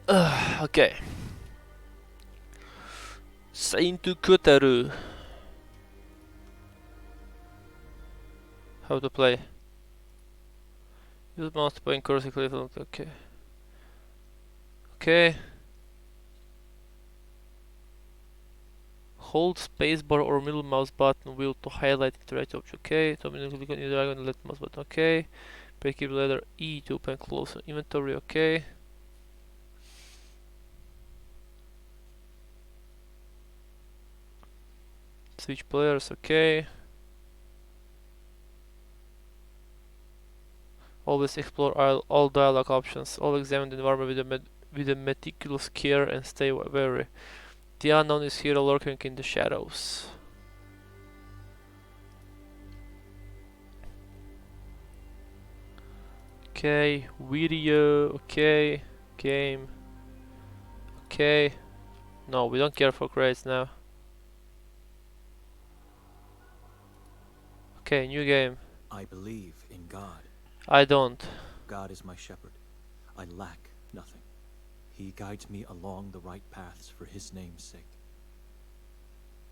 Okay. Saint Kotar. How to play? Use mouse to point cursor click. Okay. Okay. Hold spacebar or middle mouse button wheel to highlight interactive object. Okay. So click on either icon and left mouse button. Okay. Press key letter E to open close inventory. Okay. Switch players. Okay. Always explore all dialogue options. Always examine the environment with a meticulous care and stay wary. The unknown is here lurking in the shadows. Okay, video, okay, game, okay. No, we don't care for crates now. Okay, new game. I believe in God. I don't. God is my shepherd. I lack nothing. He guides me along the right paths for his name's sake.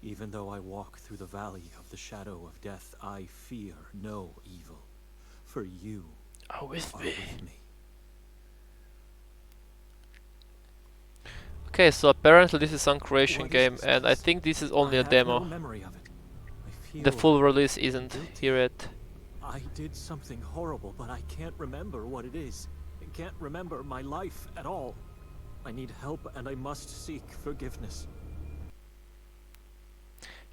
Even though I walk through the valley of the shadow of death, I fear no evil, for you are with me. Okay, so apparently this is some creation game, and I think this is only a demo. No memory of it. The full release isn't here yet. I did something horrible, but I can't remember what it is. I can't remember my life at all. I need help, and I must seek forgiveness.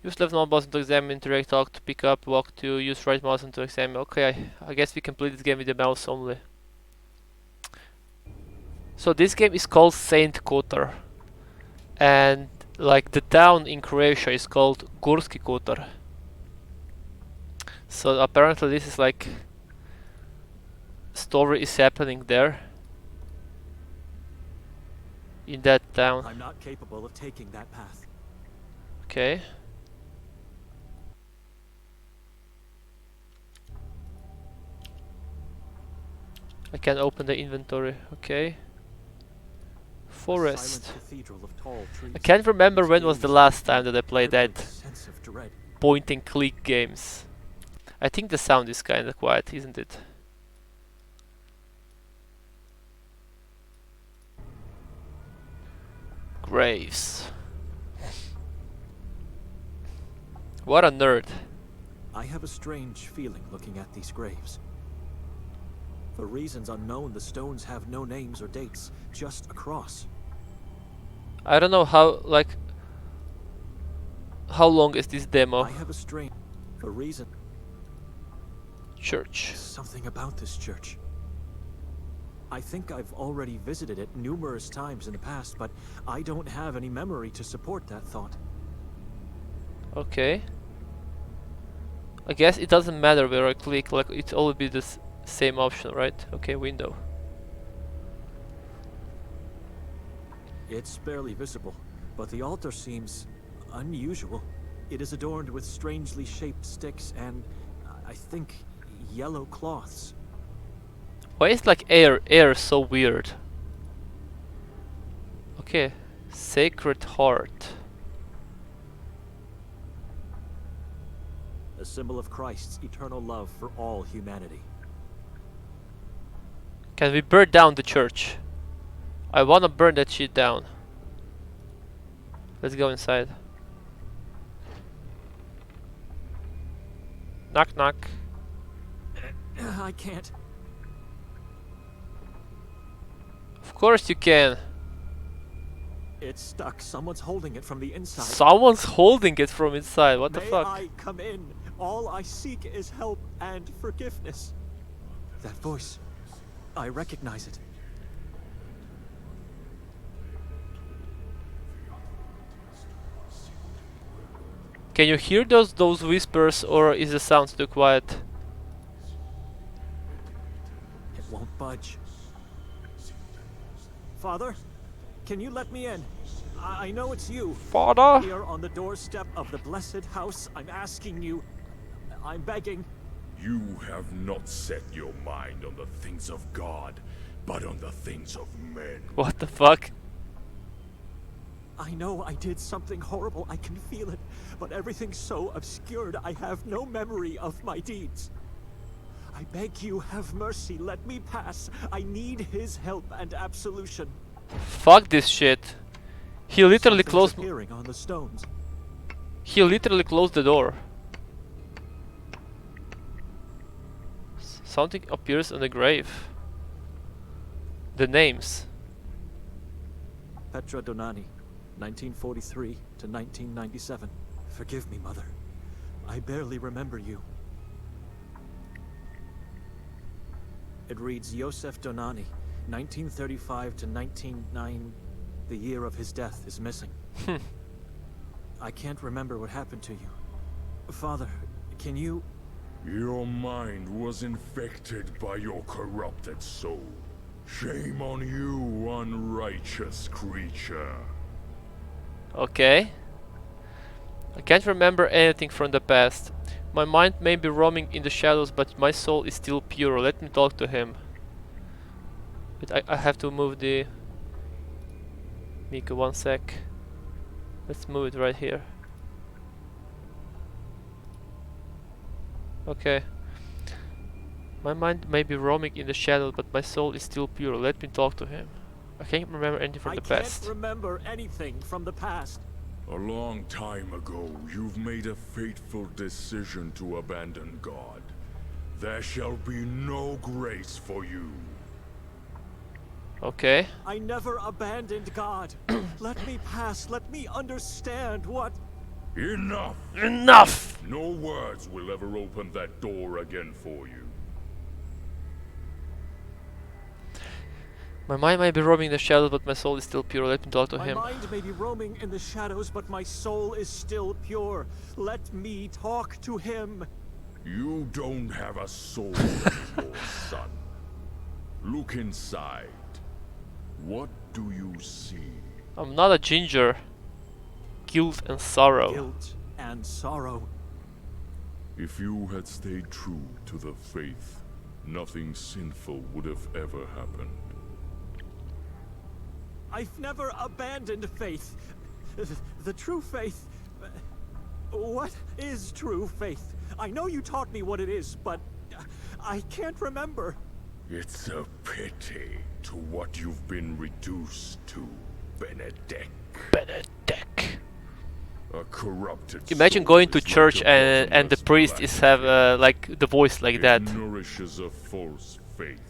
Use left mouse button to examine, interact, talk to pick up, walk to, use right mouse button to examine. Okay, I guess we can play this game with the mouse only. So this game is called Saint Kotar. And like the town in Croatia is called Gorski Kotar. So apparently this is like story is happening there. In that town. I'm not capable of taking that path. Okay. I can open the inventory. Okay. Forest. I can't remember when was the last time that I played that point and click games. I think the sound is kinda quiet, isn't it? Graves. What a nerd. I have a strange feeling looking at these graves. For reasons unknown, the stones have no names or dates, just a cross. I don't know how, like, how long is this demo? I have a strange, for reason. Church. Something about this church. I think I've already visited it numerous times in the past, but I don't have any memory to support that thought. Okay. I guess it doesn't matter where I click, like it's always be the same option, right? Okay, window. It's barely visible, but the altar seems unusual. It is adorned with strangely shaped sticks and, I think, yellow cloths. Why is like air so weird? Okay, Sacred Heart. A symbol of Christ's eternal love for all humanity. Can we burn down the church? I wanna burn that shit down. Let's go inside. Knock knock. I can't. Of course you can. It's stuck. Someone's holding it from the inside. Someone's holding it from inside. What the fuck? May I come in? All I seek is help and forgiveness. That voice. I recognize it. Can you hear those whispers, or is the sound too quiet? It won't budge. Father, can you let me in? I know it's you. Father? Here on the doorstep of the blessed house, I'm asking you. I'm begging. You have not set your mind on the things of God, but on the things of men. What the fuck? I know I did something horrible, I can feel it, but everything's so obscured, I have no memory of my deeds. I beg you, have mercy, let me pass. I need his help and absolution. Fuck this shit. He literally Something's closed. appearing on the stones. He literally closed the door. Something appears on the grave. The names. Petra Donani, 1943 to 1997. Forgive me, Mother. I barely remember you. It reads Yosef Donani, 1935 to 1909. The year of his death is missing. I can't remember what happened to you. Father, can you... Your mind was infected by your corrupted soul. Shame on you, unrighteous creature. Okay. I can't remember anything from the past. My mind may be roaming in the shadows, but my soul is still pure. Let me talk to him. But I have to move the... Mika, one sec. Let's move it right here. Okay. My mind may be roaming in the shadows, but my soul is still pure. Let me talk to him. I can't remember anything from the past. I can't remember anything from the past. A long time ago, you've made a fateful decision to abandon God. There shall be no grace for you. Okay. I never abandoned God. Let me pass. Let me understand what... Enough! Enough! No words will ever open that door again for you. My mind may be roaming in the shadows, but my soul is still pure. Let me talk to him. My mind may be roaming in the shadows, but my soul is still pure. Let me talk to him. You don't have a soul anymore, son. Look inside. What do you see? I'm not a ginger. Guilt and sorrow. Guilt and sorrow. If you had stayed true to the faith, nothing sinful would have ever happened. I've never abandoned faith. The true faith... What is true faith? I know you taught me what it is, but I can't remember. It's a pity to what you've been reduced to, Benedek. Benedek. A corrupted Imagine soul going to is like church a and the bottomless priest black is have pit. like the voice like that. It nourishes a false faith.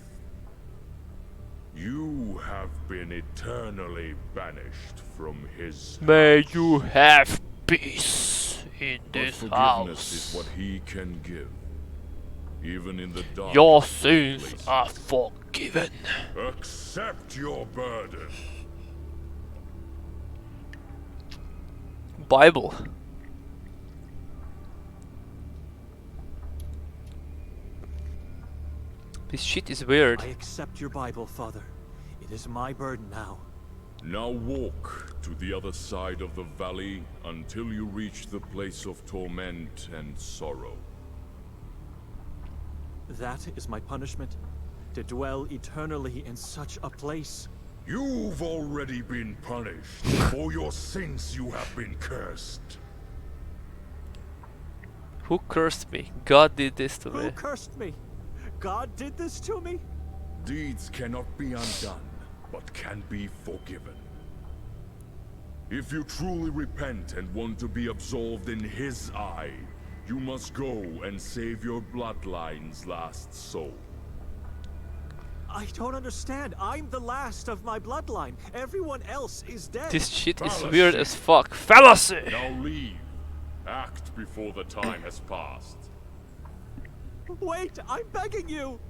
You have been eternally banished from his May house. you have peace in But this forgiveness house. is what he can give. Even in the dark. Your sins are forgiven. Accept your burden. Bible. This shit is weird. I accept your Bible, Father. It is my burden now. Now walk to the other side of the valley until you reach the place of torment and sorrow. That is my punishment? To dwell eternally in such a place? You've already been punished. For your sins you have been cursed. Who cursed me? God did this to Who me. cursed me? God did this to me? Deeds cannot be undone, but can be forgiven. If you truly repent and want to be absolved in his eye, you must go and save your bloodline's last soul. I don't understand. I'm the last of my bloodline. Everyone else is dead. This shit is Fallacy. weird as fuck. Fallacy! Now leave. Act before the time has passed. Wait, I'm begging you.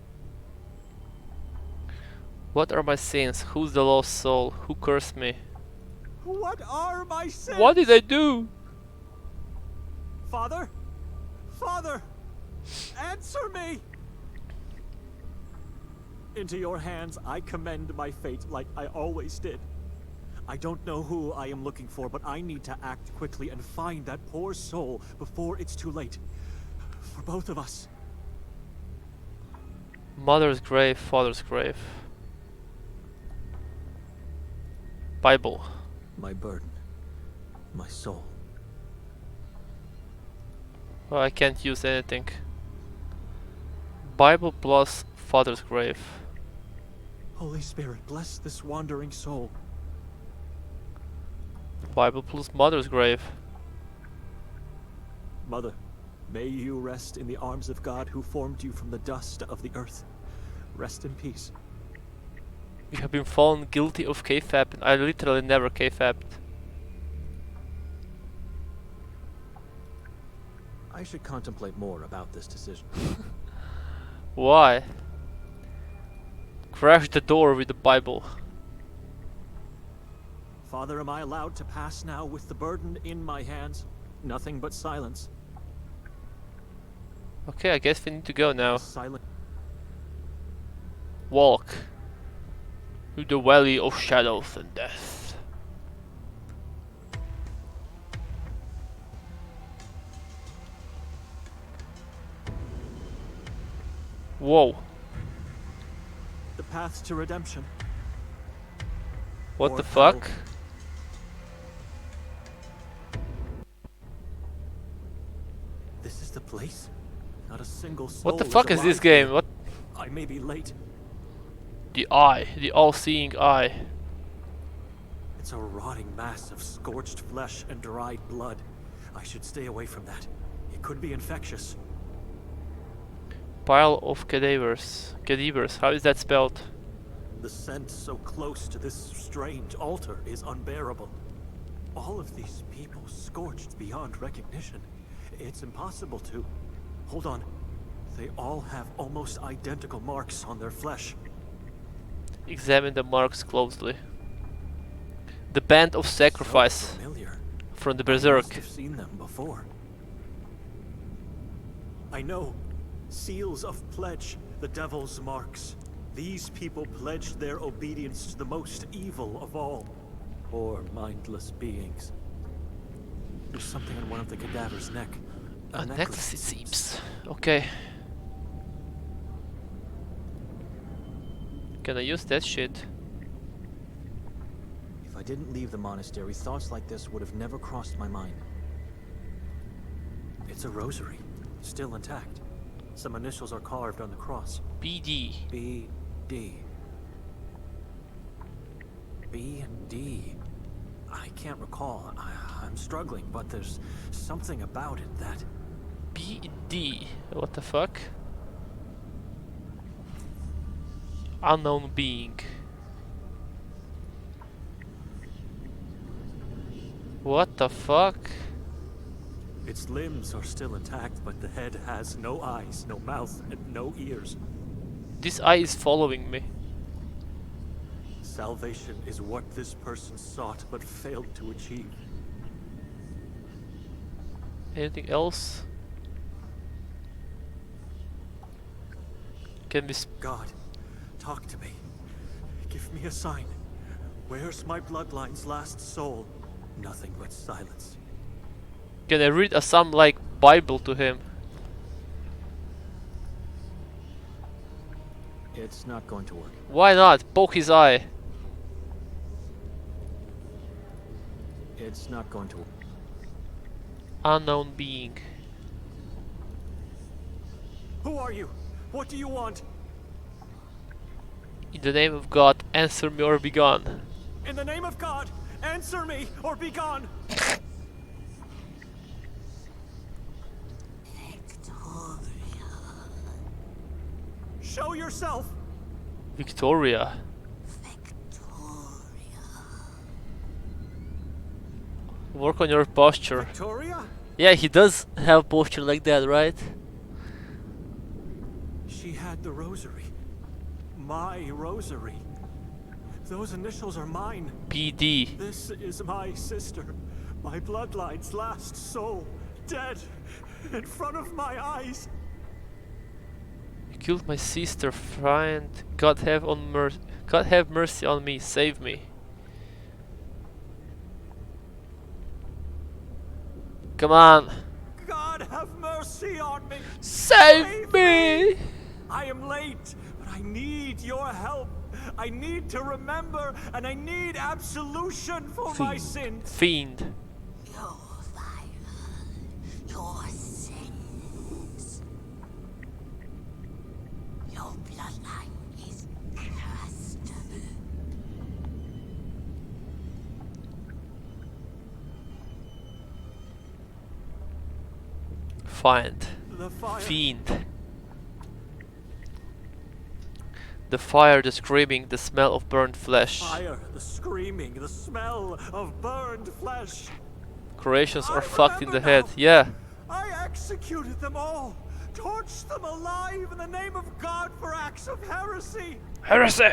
What are my sins? Who's the lost soul? Who cursed me? What are my sins? What did I do? Father? Father! Answer me! Into your hands I commend my fate like I always did. I don't know who I am looking for, but I need to act quickly and find that poor soul before it's too late. For both of us. Mother's grave, father's grave. Bible. My burden. My soul. Well, I can't use anything. Bible plus Father's grave. Holy Spirit, bless this wandering soul. Bible plus Mother's grave. Mother, may you rest in the arms of God who formed you from the dust of the earth. Rest in peace. You have been found guilty of kayfabe, and I literally never kayfabbed. I should contemplate more about this decision. Why? Crash the door with the Bible. Father, am I allowed to pass now with the burden in my hands? Nothing but silence. Okay, I guess we need to go now. Silent. Walk through the valley of shadows and death. Whoa. The path to redemption. What Or the fuck? hell. This is the place? Not a single soul. What the fuck is this alive game? here. What? I may be late. The eye. The all-seeing eye. It's a rotting mass of scorched flesh and dried blood. I should stay away from that. It could be infectious. Pile of cadavers. Cadavers. How is that spelled? The scent so close to this strange altar is unbearable. All of these people scorched beyond recognition. It's impossible to... Hold on. They all have almost identical marks on their flesh. Examine the marks closely. The band of sacrifice So familiar. from the I must Berserk. have seen them before. I know. Seals of pledge, the devil's marks. These people pledged their obedience to the most evil of all. Poor mindless beings. There's something on one of the cadaver's neck. A necklace, it seems. Okay. Can I use that shit? If I didn't leave the monastery, thoughts like this would have never crossed my mind. It's a rosary, still intact. Some initials are carved on the cross. BD. B, D. B and D. I can't recall. I'm struggling, but there's something about it that... BD. What the fuck? Unknown being. What the fuck? Its limbs are still intact, but the head has no eyes, no mouth, and no ears. This eye is following me. Salvation is what this person sought, but failed to achieve. Anything else? Can we God, talk to me. Give me a sign. Where's my bloodline's last soul? Nothing but silence. Can I read some like Bible to him? It's not going to work. Why not? Poke his eye. It's not going to work. Unknown being. Who are you? What do you want? In the name of God, answer me or be gone. In the name of God, answer me or be gone! Show yourself! Victoria. Work on your posture. Victoria? Yeah, he does have posture like that, right? She had the rosary. My rosary. Those initials are mine. PD. This is my sister. My bloodline's last soul. Dead. In front of my eyes. You killed my sister, friend. God have mercy on me. Save me. Come on. God have mercy on me. Save me! I am late, but I need your help. I need to remember, and I need absolution for my sins. Fiend. Your fire, your sins. Your bloodline is cursed. Find. The fire. Fiend. The fire, the screaming, the smell of burnt flesh. Fire, the screaming, the smell of burned flesh. Croatians are I fucked in the remember head. now. Yeah. I executed them all, torched them alive in the name of God for acts of heresy. Heresy!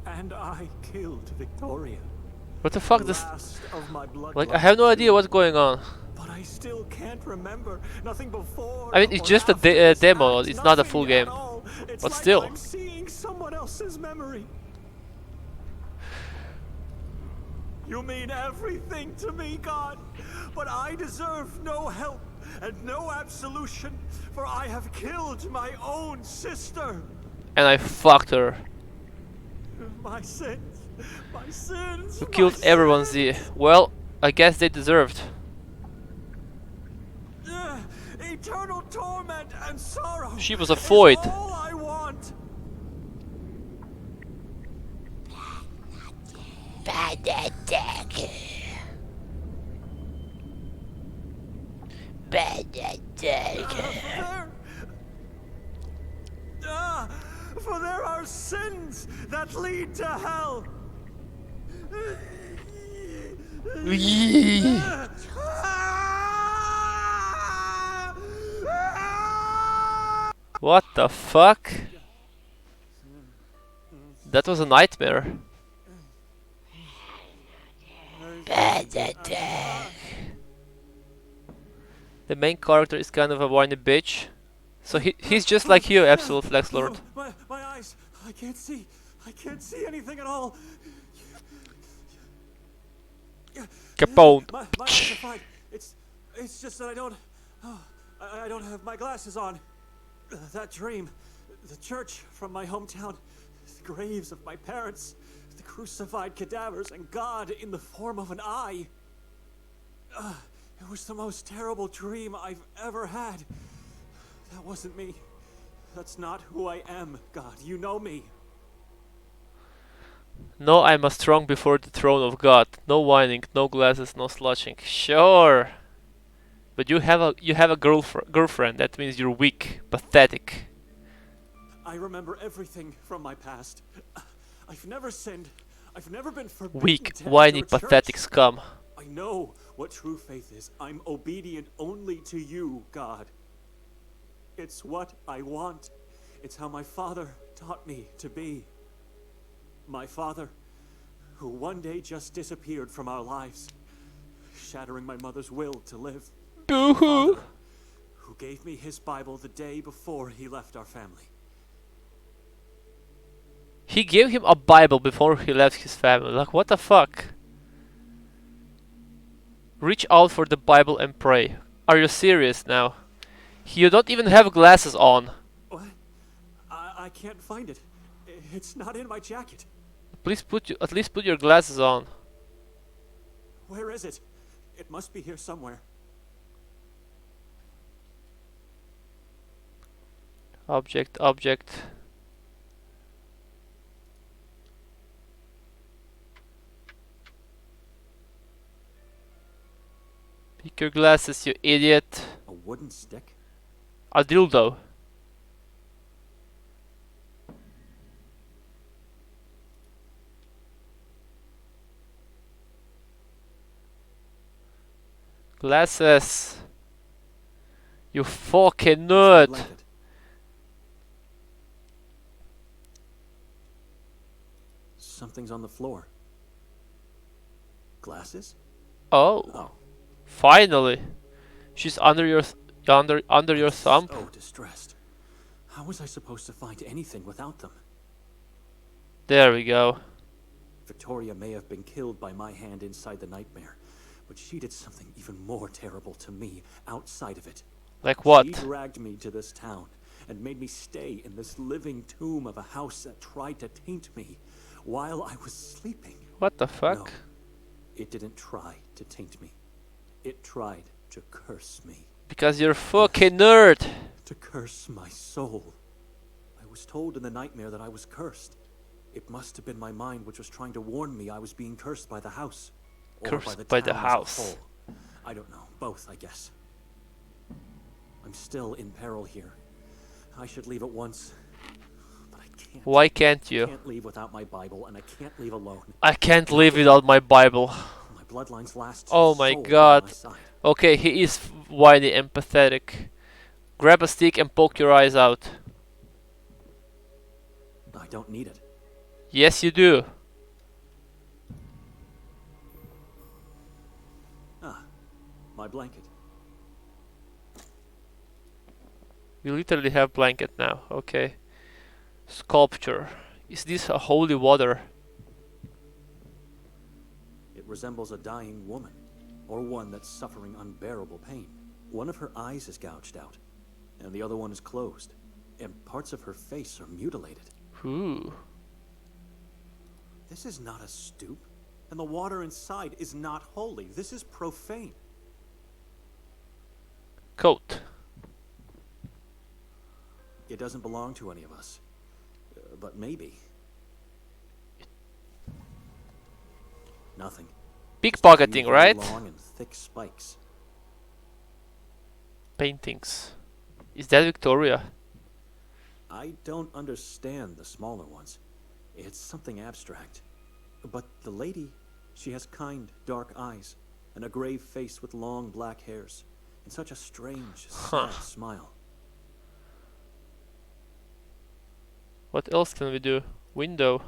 And I killed Victoria. What the fuck? The This. last of my Like, I have no idea what's going on. But I still can't remember nothing before. I mean, it's or just a after this demo, act, it's not a nothing full at game. all. It's But like still. I'm seeing someone else's memory. You mean everything to me, God, but I deserve no help and no absolution, for I have killed my own sister. And I fucked her. My sins, my sins. You my killed everyone, sins. Z. Well, I guess they deserved. Eternal torment and sorrow. She was a void. Is all I want. For there are sins that lead to hell. What the fuck? That was a nightmare. The main character is kind of a whiny bitch. So he's just like you, Absolute Flex Lord. My eyes, I can't see. I can't see anything at all. Capone. My eyes are fine. It's just that I don't. Oh, I don't have my glasses on. That dream, the church from my hometown, the graves of my parents, the crucified cadavers, and God in the form of an eye. It was the most terrible dream I've ever had. That wasn't me. That's not who I am, God. You know me. No, I'm a strong before the throne of God. No whining, no glasses, no slouching. Sure. But you have a girlfriend. That means you're weak, pathetic. I remember everything from my past. I've never sinned. I've never been forbidden Weak, to enter whining, a church. pathetic scum. I know what true faith is. I'm obedient only to you, God. It's what I want. It's how my father taught me to be. My father, who one day just disappeared from our lives, shattering my mother's will to live. Boo-hoo! Father, who gave me his Bible the day before he left our family. He gave him a Bible before he left his family. Like, what the fuck? Reach out for the Bible and pray. Are you serious now? You don't even have glasses on. What? I can't find it. It's not in my jacket. Please at least put your glasses on. Where is it? It must be here somewhere. Object. Pick your glasses, you idiot. A wooden stick? A dildo. Glasses. You fucking nerd. Blanket. Something's on the floor. Glasses? Oh, Oh. finally. She's under your under your thumb. So distressed. How was I supposed to find anything without them? There we go. Victoria may have been killed by my hand inside the nightmare, but she did something even more terrible to me outside of it. Like what? She dragged me to this town and made me stay in this living tomb of a house that tried to taint me while I was sleeping. What the No, fuck? it didn't try to taint me. It tried to curse me. Because you're a fucking nerd. To curse my soul. I was told in the nightmare that I was cursed. It must have been my mind which was trying to warn me I was being cursed by the house. Or Cursed by by the town as a house. whole. I don't know. Both, I guess. I'm still in peril here. I should leave at once. But I can't. Why can't I you? can't leave without my Bible, and I can't leave alone. I can't live without my Bible. My bloodline's last Oh my soul by god. my side. Okay, he is whiny and pathetic. Grab a stick and poke your eyes out. I don't need it. Yes, you do. Ah, my blanket. We literally have blanket now. Okay. Sculpture. Is this a holy water? It resembles a dying woman, or one that's suffering unbearable pain. One of her eyes is gouged out, and the other one is closed, and parts of her face are mutilated. Ooh. This is not a stoop, and the water inside is not holy. This is profane. Coat. It doesn't belong to any of us, but maybe. Nothing. Pickpocketing, Very right? long and thick spikes. Paintings. Is that Victoria? I don't understand the smaller ones. It's something abstract. But the lady, she has kind, dark eyes, and a grave face with long black hairs, and such a strange, sad smile. What else can we do? Window.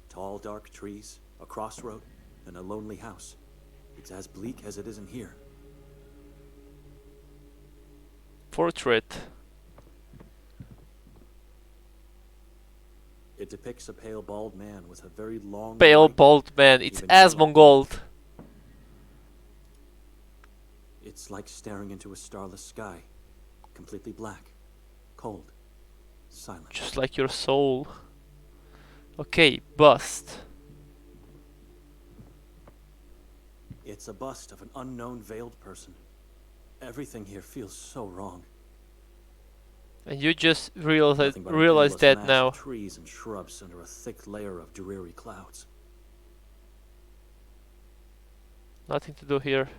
Tall, dark trees, a crossroad, and a lonely house. It's as bleak as it is in here. Portrait. It depicts a pale, bald man with a very long... Pale white- bald man. It's even yellow. Asmongold. It's like staring into a starless sky. Completely black, cold, silent. Just like your soul. Okay, bust. It's a bust of an unknown veiled person. Everything here feels so wrong. And you just realize Nothing but an realize endless that mass now. of trees and shrubs under a thick layer of dreary clouds. Nothing to do here.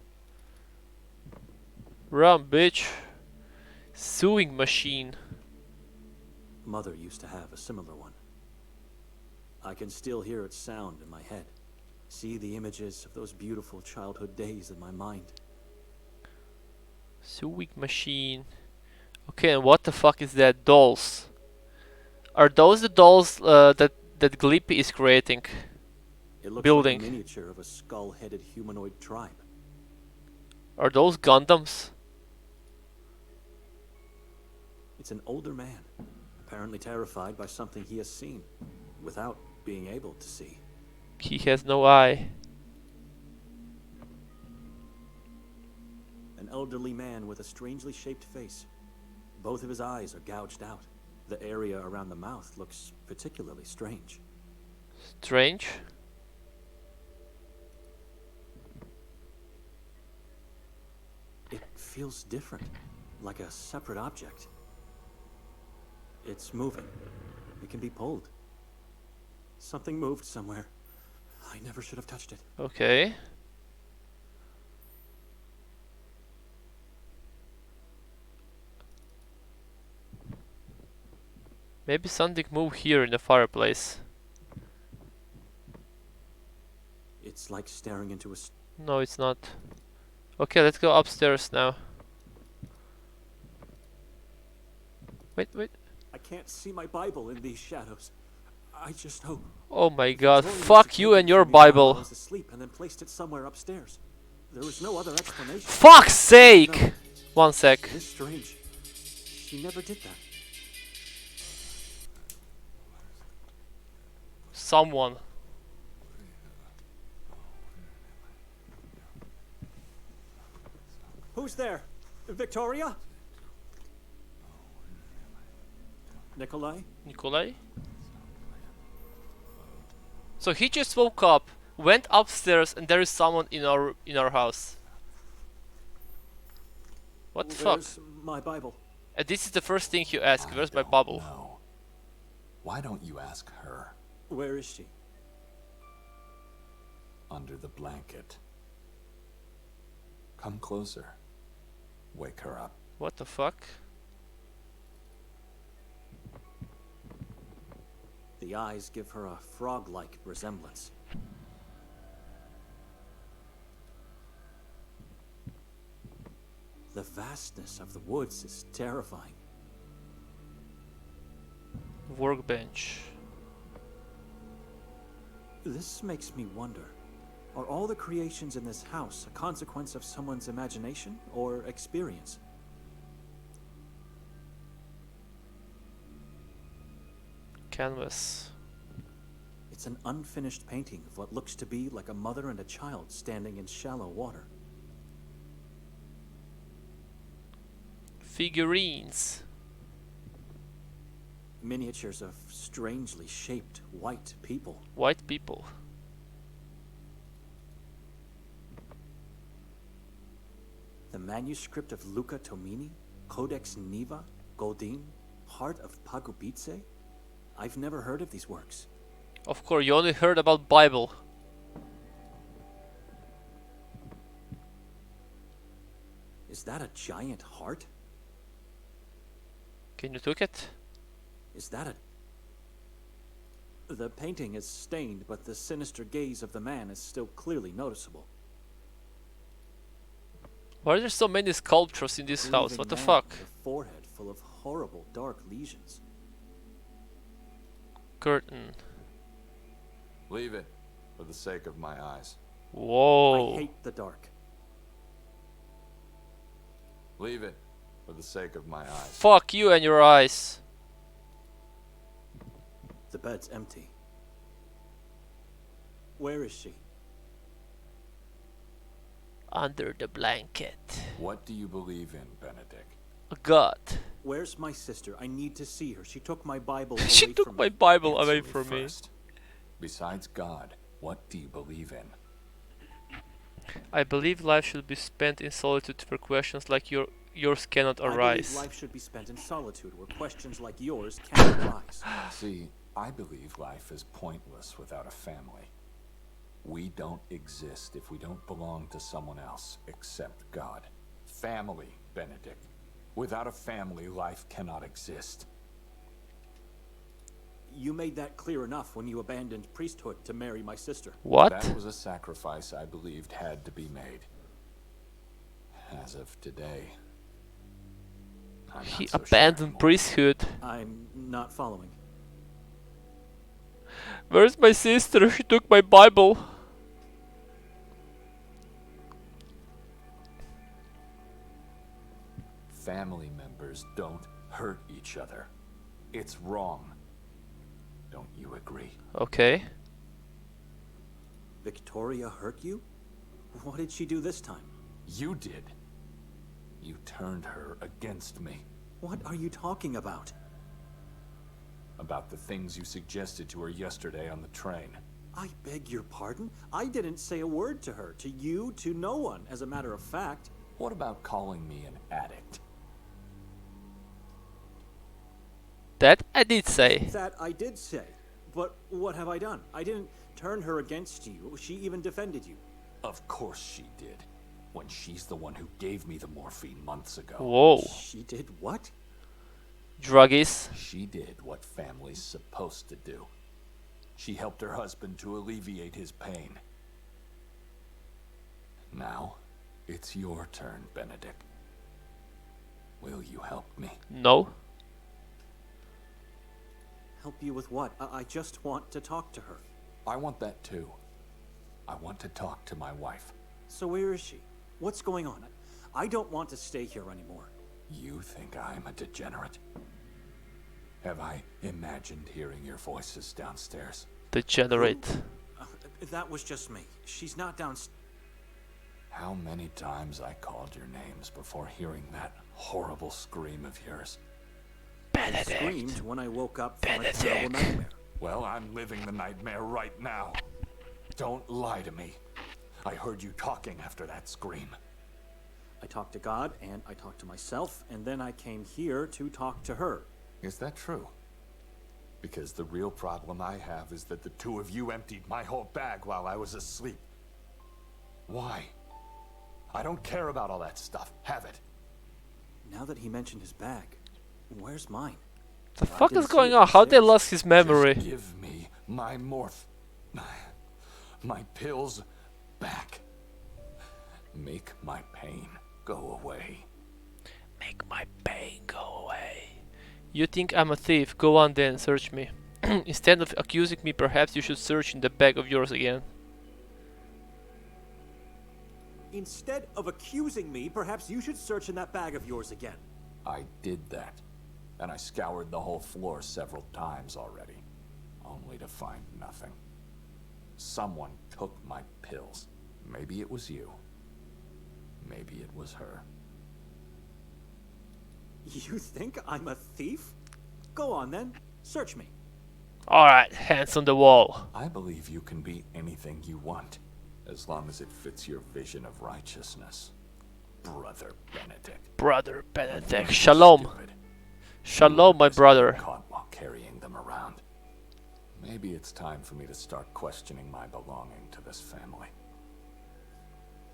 Run, bitch. Sewing machine. Mother used to have a similar one. I can still hear its sound in my head. See the images of those beautiful childhood days in my mind. Sewing machine. Okay, and what the fuck is that? Dolls. Are those the dolls that Glippy is creating? It looks Building. like a miniature of a skull-headed humanoid tribe. Are those Gundams? It's an older man, apparently terrified by something he has seen, without being able to see. He has no eye. An elderly man with a strangely shaped face. Both of his eyes are gouged out. The area around the mouth looks particularly strange. Strange. It feels different, like a separate object. It's moving. It can be pulled. Something moved somewhere. I never should have touched it. Okay. Maybe something moved here in the fireplace. It's like staring into a... No, it's not. Okay, let's go upstairs now. Wait, wait. I can't see my Bible in these shadows. I just hope... Oh my god, Victoria must fuck have you taken and it your from me while I Bible. was asleep and then placed it somewhere upstairs. There was no other explanation. Fuck's sake! No. One sec. It is strange. She never did that. Someone. Who's there? Victoria? Nikolai? Nikolai? So he just woke up, went upstairs, and there is someone in our house. What the fuck? Where's my Bible? And this is the first thing you ask. I Where's my don't bubble? know. Why don't you ask her? Where is she? Under the blanket. Come closer. Wake her up. What the fuck? The eyes give her a frog-like resemblance. The vastness of the woods is terrifying. Workbench. This makes me wonder. Are all the creations in this house a consequence of someone's imagination or experience? Canvas. It's an unfinished painting of what looks to be like a mother and a child standing in shallow water. Figurines. Miniatures of strangely shaped white people. White people. The manuscript of Luca Tomini, Codex Niva, Goldin, Heart of Pagubitse? I've never heard of these works. Of course, you only heard about Bible. Is that a giant heart? Can you took it? Is that a... The painting is stained, but the sinister gaze of the man is still clearly noticeable. Why are there so many sculptures in this house? Breathing What the man fuck? with a forehead full of horrible dark lesions. Curtain. Leave it, for the sake of my eyes. Whoa. I hate the dark. Leave it, for the sake of my eyes. Fuck you and your eyes. The bed's empty. Where is she? Under the blanket. What do you believe in, Benedict? A god. Where's my sister? I need to see her. She took my Bible away She took from my me. Bible Answer away me from me. first. Besides God, what do you believe in? I believe life should be spent in solitude where questions like yours cannot I believe arise. life should be spent in solitude, where questions like yours can't arise. See, I believe life is pointless without a family. We don't exist if we don't belong to someone else except God. Family, Benedict. Without a family, life cannot exist. You made that clear enough when you abandoned priesthood to marry my sister. What? That was a sacrifice I believed had to be made. As of today, I'm He not so sure abandoned anymore. priesthood. I'm not following. Where's my sister? She took my Bible. Family members don't hurt each other. It's wrong. Don't you agree? Okay. Victoria hurt you? What did she do this time? You did. You turned her against me. What are you talking about? About the things you suggested to her yesterday on the train. I beg your pardon? I didn't say a word to her, to you, to no one, as a matter of fact. What about calling me an addict? That I did say. That I did say. But what have I done? I didn't turn her against you. She even defended you. Of course she did. When she's the one who gave me the morphine months ago. Whoa. She did what? Druggies. She did what family's supposed to do. She helped her husband to alleviate his pain. Now, it's your turn, Benedict. Will you help me? No. Help you with what? I just want to talk to her. I want that too. I want to talk to my wife. So where is she? What's going on? I don't want to stay here anymore. You think I'm a degenerate? Have I imagined hearing your voices downstairs? Degenerate. That was just me. She's not downstairs. How many times I called your names before hearing that horrible scream of yours? I screamed when I woke up from a Benedict. terrible nightmare. Well, I'm living the nightmare right now. Don't lie to me. I heard you talking after that scream. I talked to God, and I talked to myself, and then I came here to talk to her. Is that true? Because the real problem I have is that the two of you emptied my whole bag while I was asleep. Why? I don't care about all that stuff. Have it. Now that he mentioned his bag, where's mine? The I fuck didn't is see going it on? How they upstairs. lost his memory? Just give me my my pills back. Make my pain go away. Make my pain go away. You think I'm a thief? Go on then, search me. Instead of accusing me, perhaps you should search in the bag of yours again. Instead of accusing me, perhaps you should search in that bag of yours again. I did that, and I scoured the whole floor several times already, only to find nothing. Someone took my pills. Maybe it was you. Maybe it was her. You think I'm a thief? Go on then, search me. Alright, hands on the wall. I believe you can be anything you want, as long as it fits your vision of righteousness. Brother Benedict. Brother Benedict. Shalom. Stupid. Shalom, my brother. Caught while carrying them around. Maybe it's time for me to start questioning my belonging to this family.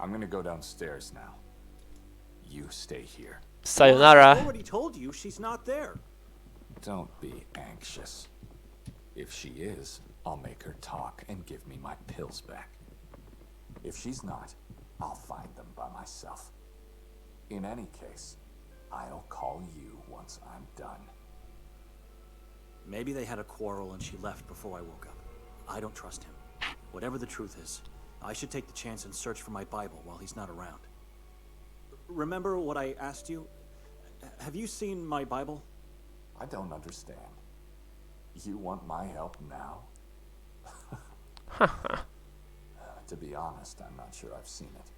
I'm gonna go downstairs now. You stay here. I Sayonara. already told you she's not there. Don't be anxious. If she is, I'll make her talk and give me my pills back. If she's not, I'll find them by myself. In any case, I'll call you once I'm done. Maybe they had a quarrel and she left before I woke up. I don't trust him. Whatever the truth is, I should take the chance and search for my Bible while he's not around. Remember what I asked you? Have you seen my Bible? I don't understand. You want my help now? To be honest, I'm not sure I've seen it.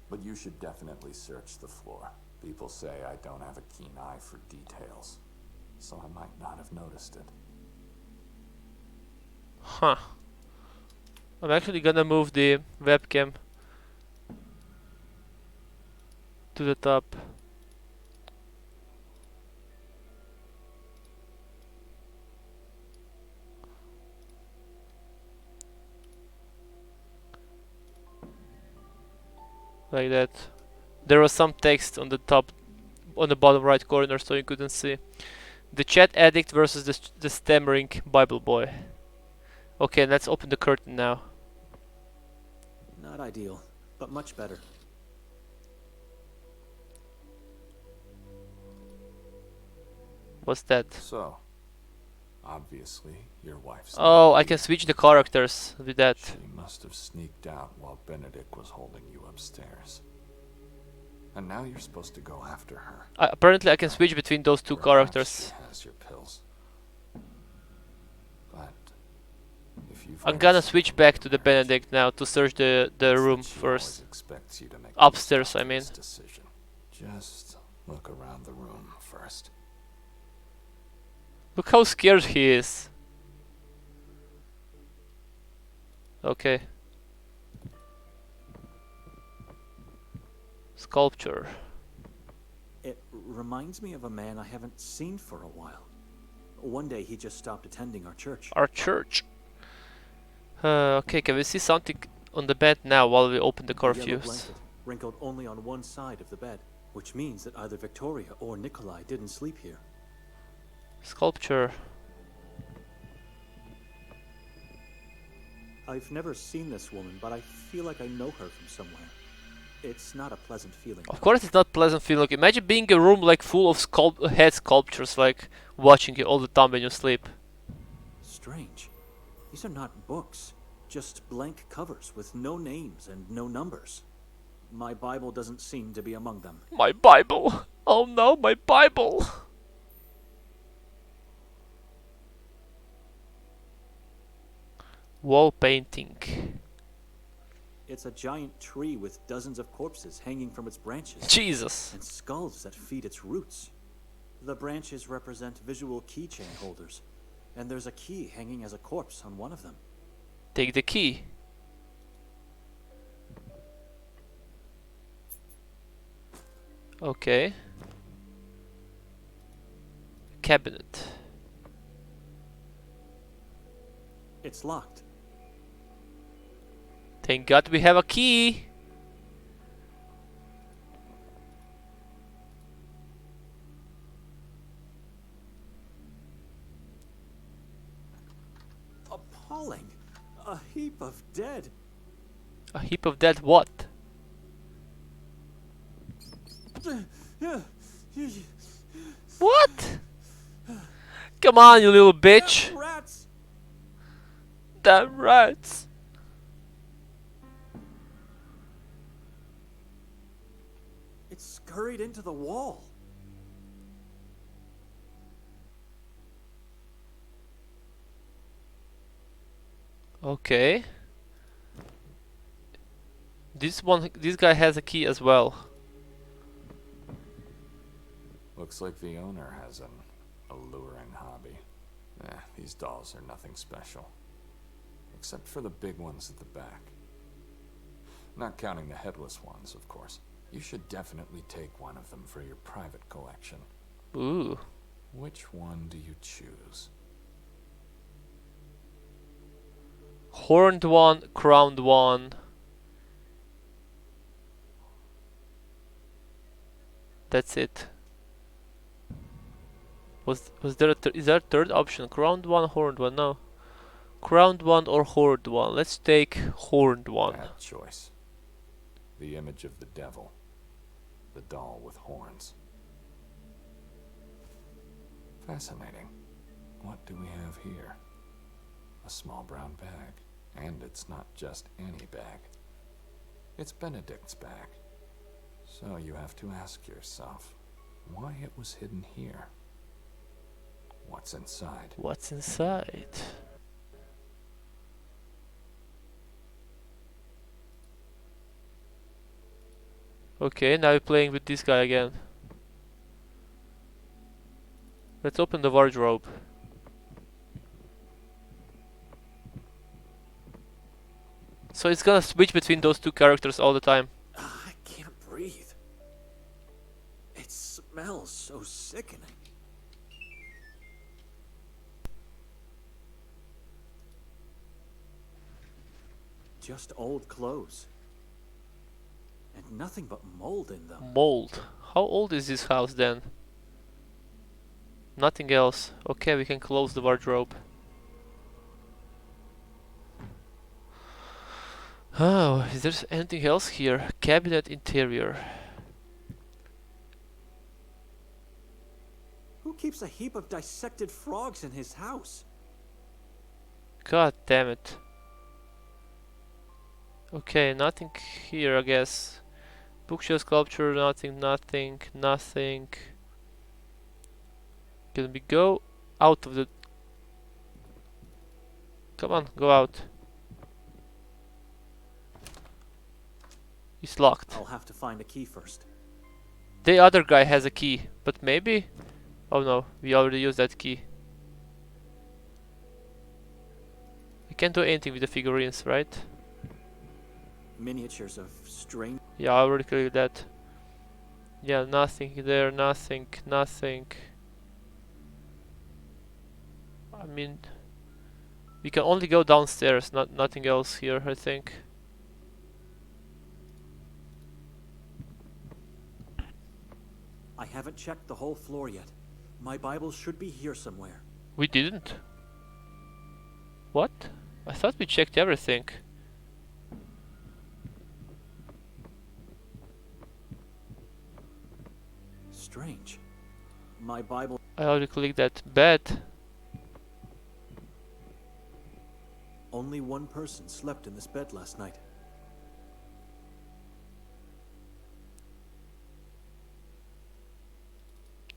But you should definitely search the floor. People say I don't have a keen eye for details, so I might not have noticed it. Huh. I'm actually gonna move the webcam to the top. Like that. There was some text on the top, on the bottom right corner, so you couldn't see. The chat addict versus the stammering Bible boy. Okay, let's open the curtain now. Not ideal, but much better. What's that? So, obviously, your wife's Oh, not I can switch the characters with that. She must have sneaked out while Benedict was holding you upstairs. And now you're supposed to go after her. Apparently I can switch between those two Perhaps characters. She has your pills. But if you've I'm heard gonna something switch from back to the her, Benedict now to search the it's that room she first. always expects you to make Upstairs, the I mean. obvious decision. Just look around the room first. Look how scared he is. Okay. Sculpture. It reminds me of a man I haven't seen for a while. One day he just stopped attending our church. Our church. Okay, can we see something on the bed now while we open the A yellow curfews? blanket, wrinkled only on one side of the bed, which means that either Victoria or Nikolai didn't sleep here. Sculpture. I've never seen this woman, but I feel like I know her from somewhere. It's not a pleasant feeling. Of course it's not pleasant feeling. Imagine being in a room like full of head sculptures, like watching you all the time when you sleep. Strange. These are not books, just blank covers with no names and no numbers. My Bible doesn't seem to be among them. My Bible! Oh no, my Bible! Wall painting. It's a giant tree with dozens of corpses hanging from its branches. Jesus! And skulls that feed its roots. The branches represent visual keychain holders, and there's a key hanging as a corpse on one of them. Take the key. Okay. Cabinet. It's locked. Thank God we have a key. Appalling! A heap of dead. A heap of dead what? What? Come on, you little bitch. Rats! Damn rats. It scurried into the wall. Okay. This guy has a key as well. Looks like the owner has an alluring hobby. These dolls are nothing special. Except for the big ones at the back. Not counting the headless ones, of course. You should definitely take one of them for your private collection. Ooh. Which one do you choose? Horned one, crowned one. That's it. Was there is there a third option? Crowned one, horned one? No. Crowned one or horned one? Let's take horned one. Bad choice. The image of the devil. The doll with horns. Fascinating. What do we have here? A small brown bag. And it's not just any bag. It's Benedict's bag. So you have to ask yourself why it was hidden here. What's inside? What's inside? Okay, now we're playing with this guy again. Let's open the wardrobe. So it's gonna switch between those two characters all the time. I can't breathe. It smells so sickening. Just old clothes. And nothing but mold in them. Mold. How old is this house then? Nothing else. Okay, we can close the wardrobe. Oh, is there anything else here? Cabinet interior. Who keeps a heap of dissected frogs in his house? God damn it. Okay, nothing here, I guess. Bookshelf sculpture, nothing. Can we go out of the... Come on, go out. It's locked. I'll have to find a key first. The other guy has a key, but maybe... Oh no, we already used that key. We can't do anything with the figurines, right? Miniatures of strange... Yeah, I already cleared that. Yeah, nothing there, nothing. I mean... We can only go downstairs, nothing else here, I think. I haven't checked the whole floor yet. My Bible should be here somewhere. We didn't. What? I thought we checked everything. Strange. My Bible... I already clicked that bed. Only one person slept in this bed last night.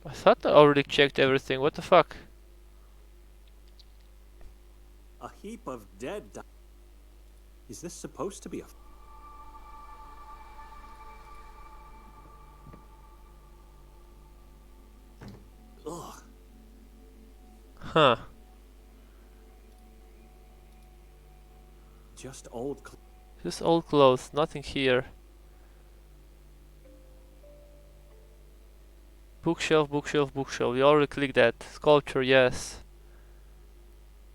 I thought I already checked everything. What the fuck? A heap of dead... Is this supposed to be a... Ugh. Huh. Just old. Just old clothes, nothing here. Bookshelf, bookshelf, bookshelf. We already clicked that. Sculpture, yes.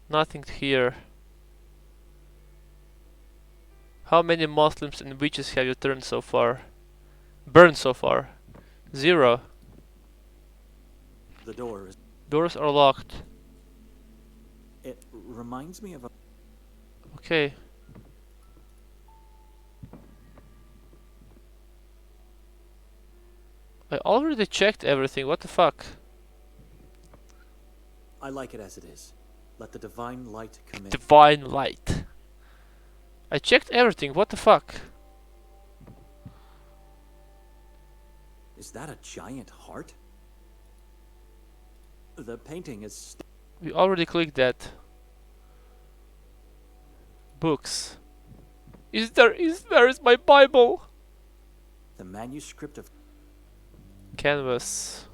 Nothing here. How many Muslims and witches have you turned so far? Burned so far? 0. The door is. Doors are locked. It reminds me of a. Okay. I already checked everything, what the fuck? I like it as it is. Let the divine light come in. Divine light. I checked everything, what the fuck? Is that a giant heart? The painting is. We already clicked that. Books. Where is my Bible? The manuscript of. Canvas.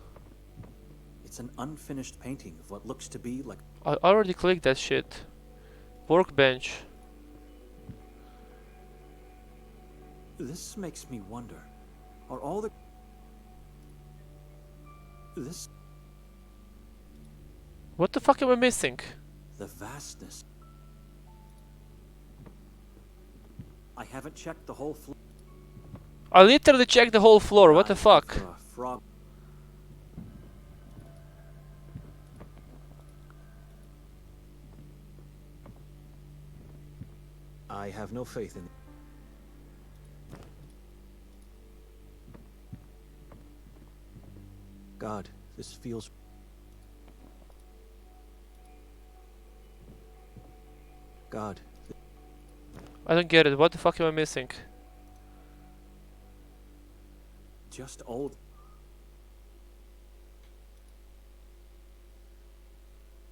It's an unfinished painting of what looks to be like. I already clicked that shit. Workbench. This makes me wonder. Are all the. This. What the fuck am I missing? The vastness. I haven't checked the whole floor. I literally checked the whole floor, what the fuck? Frog. I have no faith in. God, this feels. God. I don't get it, what the fuck am I missing? Just old.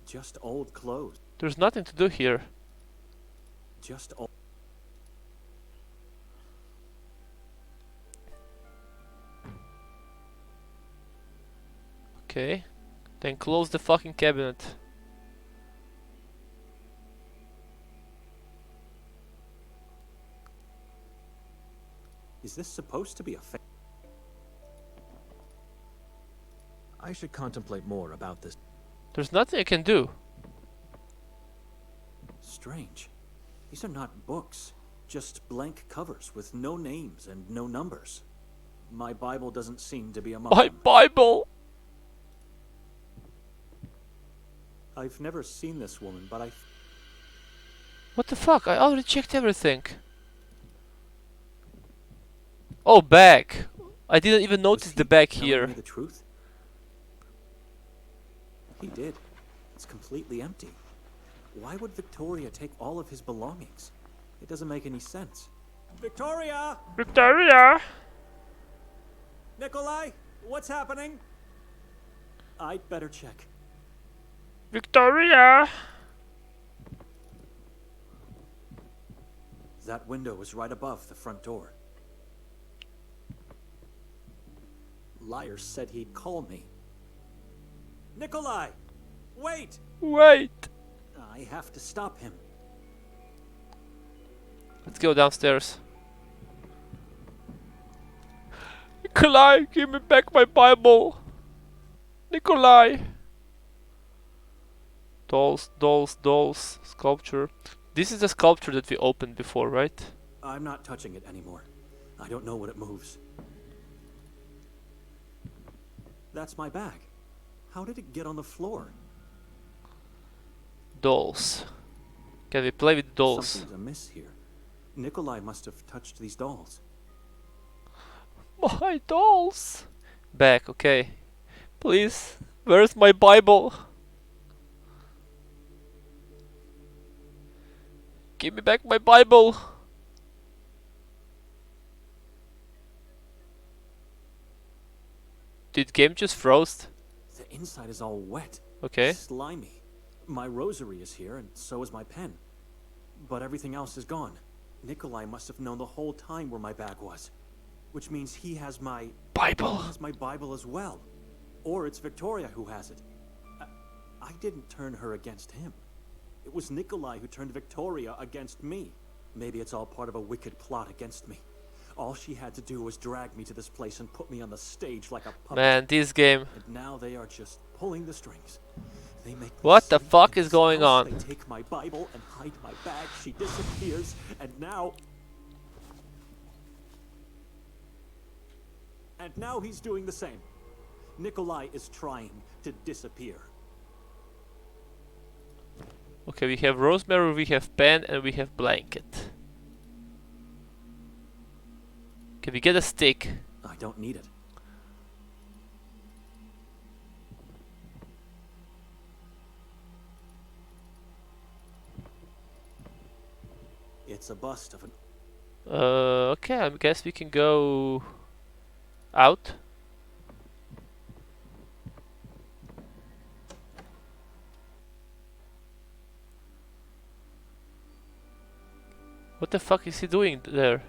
Just old clothes. There's nothing to do here. Just old. Okay. Then close the fucking cabinet. Is this supposed to be a I should contemplate more about this. There's nothing I can do. Strange. These are not books. Just blank covers with no names and no numbers. My Bible doesn't seem to be among My them. Bible! I've never seen this woman, but I... What the fuck? I already checked everything. Oh, bag. I didn't even notice the bag telling here. me the truth? He did. It's completely empty. Why would Victoria take all of his belongings? It doesn't make any sense. Victoria! Victoria! Nikolai! What's happening? I'd better check. Victoria! That window was right above the front door. Liar said he'd call me. Nikolai! Wait! Wait! I have to stop him. Let's go downstairs. Nikolai, give me back my Bible! Nikolai! Dolls, dolls, dolls, sculpture. This is the sculpture that we opened before, right? I'm not touching it anymore. I don't know what it moves. That's my bag. How did it get on the floor? Dolls. Can we play with dolls? Something's amiss here. Nikolai must have touched these dolls. My dolls! Back, okay. Please, where's my Bible? Give me back my Bible! Did game just froze? The inside is all wet. Okay. Slimy. My rosary is here, and so is my pen. But everything else is gone. Nikolai must have known the whole time where my bag was. Which means he has my... Bible! He has my Bible as well. Or it's Victoria who has it. I didn't turn her against him. It was Nikolai who turned Victoria against me. Maybe it's all part of a wicked plot against me. All she had to do was drag me to this place and put me on the stage like a puppet. Man, this game. And now they are just pulling the strings. They make me What the sleep fuck in is this going house. on? They take my Bible and hide my bag. She disappears, and now... And now he's doing the same. Nikolai is trying to disappear. Okay, we have Rosemary, we have pen, and we have blanket. Can we get a stick? I don't need it. It's a bust of an... Okay, I guess we can go out. What the fuck is he doing there?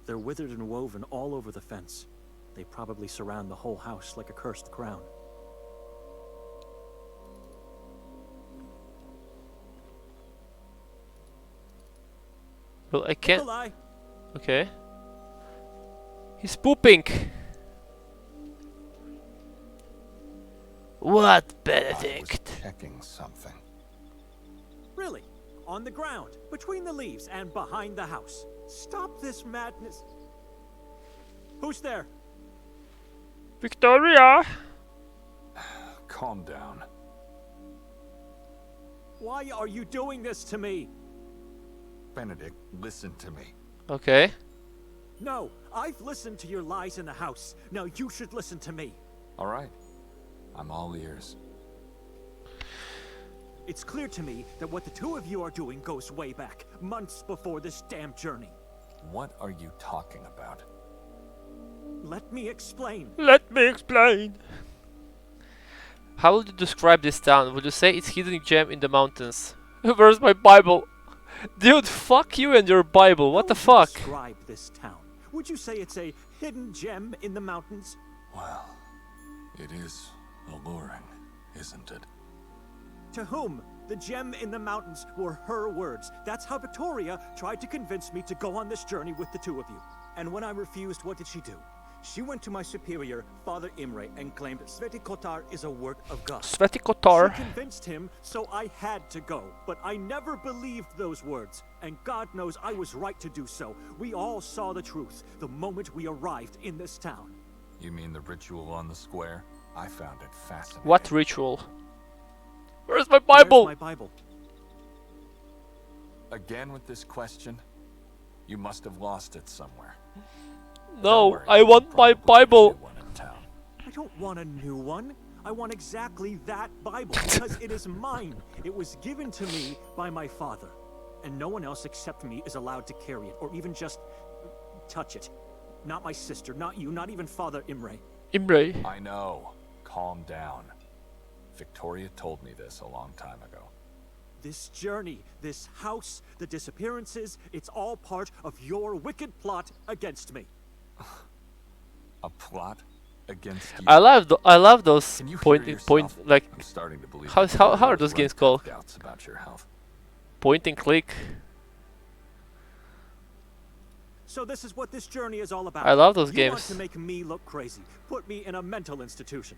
They're withered and woven all over the fence. They probably surround the whole house like a cursed crown. Well, I can't. Nikolai! Okay. He's pooping. What, I was Benedict? checking something. Really? On the ground, between the leaves, and behind the house. Stop this madness. Who's there? Victoria! Calm down. Why are you doing this to me? Benedict, listen to me. Okay. No, I've listened to your lies in the house. Now you should listen to me. All right. I'm all ears. It's clear to me that what the two of you are doing goes way back, months before this damn journey. What are you talking about? Let me explain. Let me explain. How would you describe this town? Would you say it's hidden gem in the mountains? Where's my Bible? Dude, fuck you and your Bible. What the How would you fuck? describe this town? Would you say it's a hidden gem in the mountains? Well, it is alluring, isn't it? To whom? The gem in the mountains were her words. That's how Victoria tried to convince me to go on this journey with the two of you. And when I refused, what did she do? She went to my superior, Father Imre, and claimed Sveti Kotar is a work of God. Sveti Kotar. She convinced him, so I had to go. But I never believed those words. And God knows I was right to do so. We all saw the truth the moment we arrived in this town. You mean the ritual on the square? I found it fascinating. What ritual? Where's my Bible? Where's my Bible? Again with this question? You must have lost it somewhere. Don't No, worry, I you'll want my probably get a Bible. new one in town. I don't want a new one. I want exactly that Bible because it is mine. It was given to me by my father. And no one else except me is allowed to carry it or even just touch it. Not my sister, not you, not even Father Imre. Imre. I know. Calm down. Victoria told me this a long time ago. This journey, this house, the disappearances, it's all part of your wicked plot against me. A plot against you. I love those Can you hear point yourself? like I'm starting to believe how Victoria are was those right games to called? have doubts about your health. Point and click. So this is what this journey is all about. I love those You games. want to make me look crazy, put me in a mental institution.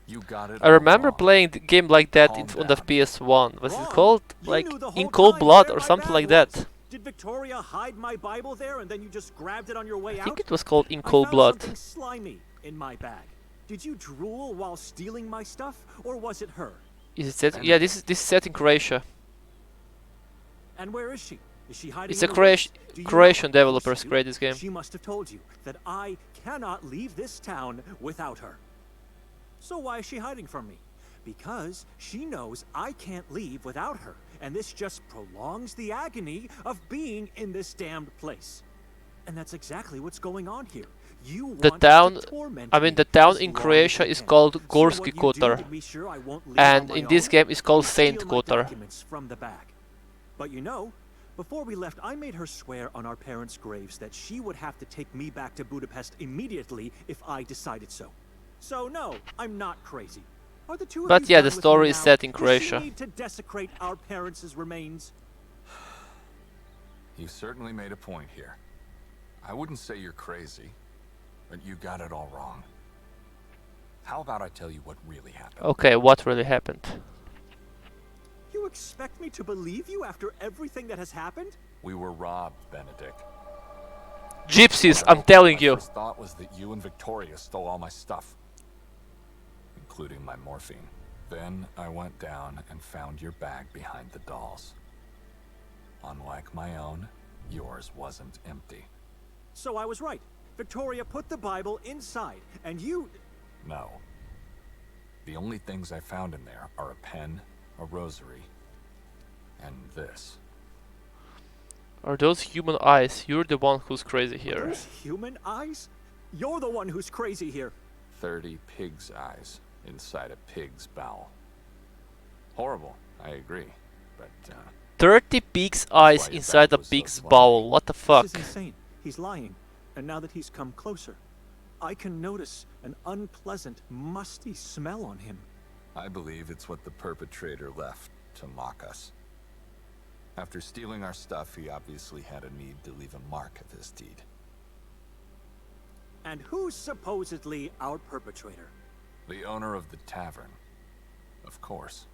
You got it. I remember all wrong. playing the game like that Calm on the down. Wrong. PS1. Was it called You like knew the In whole Cold time Blood where or my something bag like was. that? Did Victoria hide my Bible there and then you just grabbed it on your way I out? think it was called In I Cold found Blood. something slimy in my bag. Did you drool while stealing my stuff, or was it her? Is it set? Yeah, this is set in Croatia. And where is she? Is she hiding? It's in a the woods? Do you know? Croatian Of course developers you do. created this game. She must have told you that I cannot leave this town without her. So why is she hiding from me? Because she knows I can't leave without her, and this just prolongs the agony of being in this damned place. And that's exactly what's going on here. You The want town, to torment I mean me the town as in long as Croatia you is can. called So what Gorski you do Kotar, to be sure I won't leave and on my in this own game is called is Saint steal my Kotar. documents from the bag. But you know, Before we left, I made her swear on our parents' graves that she would have to take me back to Budapest immediately if I decided so. So no, I'm not crazy. Are the two of But you yeah, done the with story me is now? set in Does Croatia. she need to desecrate our parents' remains? You certainly made a point here. I wouldn't say you're crazy, but you got it all wrong. How about I tell you what really happened? Okay, what really happened? You expect me to believe you after everything that has happened? We were robbed, Benedict. Gypsies, When I I'm woke up, telling my you. first thought was that you and Victoria stole all my stuff, including my morphine. Then I went down and found your bag behind the dolls. Unlike my own, yours wasn't empty. So I was right. Victoria put the Bible inside, and you... No. The only things I found in there are a pen, a rosary, and this. Are those human eyes? You're the one who's crazy here. Those human eyes? You're the one who's crazy here. 30 pig's eyes inside a pig's bowel. Horrible, I agree, but 30 pig's eyes why your inside back a was so pig's slimy. bowel. What the fuck? This is insane. He's lying. And now that he's come closer, I can notice an unpleasant, musty smell on him. I believe it's what the perpetrator left to mock us. After stealing our stuff, he obviously had a need to leave a mark of his deed. And who's supposedly our perpetrator? The owner of the tavern, of course.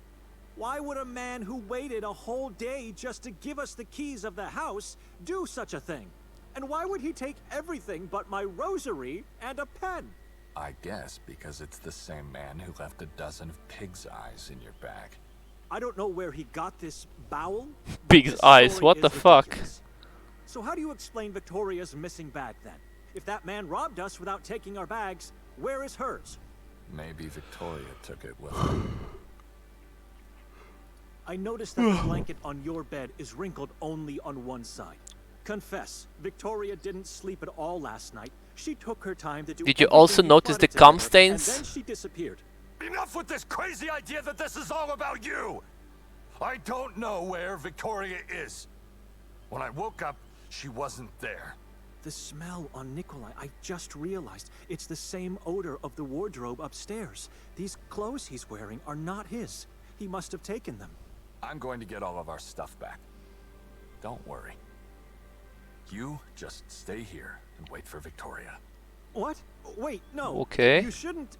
Why would a man who waited a whole day just to give us the keys of the house do such a thing? And why would he take everything but my rosary and a pen? I guess because it's the same man who left a dozen of pig's eyes in your bag. I don't know where he got this bowel. Pig's This eyes, story what is the fuck? ridiculous. So how do you explain Victoria's missing bag then? If that man robbed us without taking our bags, where is hers? Maybe Victoria took it with her. I noticed that the blanket on your bed is wrinkled only on one side. Confess, Victoria didn't sleep at all last night. She took her time to do Did you everything also you notice the wanted to cum her, stains? And then she disappeared. Enough with this crazy idea that this is all about you! I don't know where Victoria is. When I woke up, she wasn't there. The smell on Nikolai, I just realized. It's the same odor of the wardrobe upstairs. These clothes he's wearing are not his. He must have taken them. I'm going to get all of our stuff back. Don't worry. You just stay here and wait for Victoria. What? Wait, no. Okay. You shouldn't...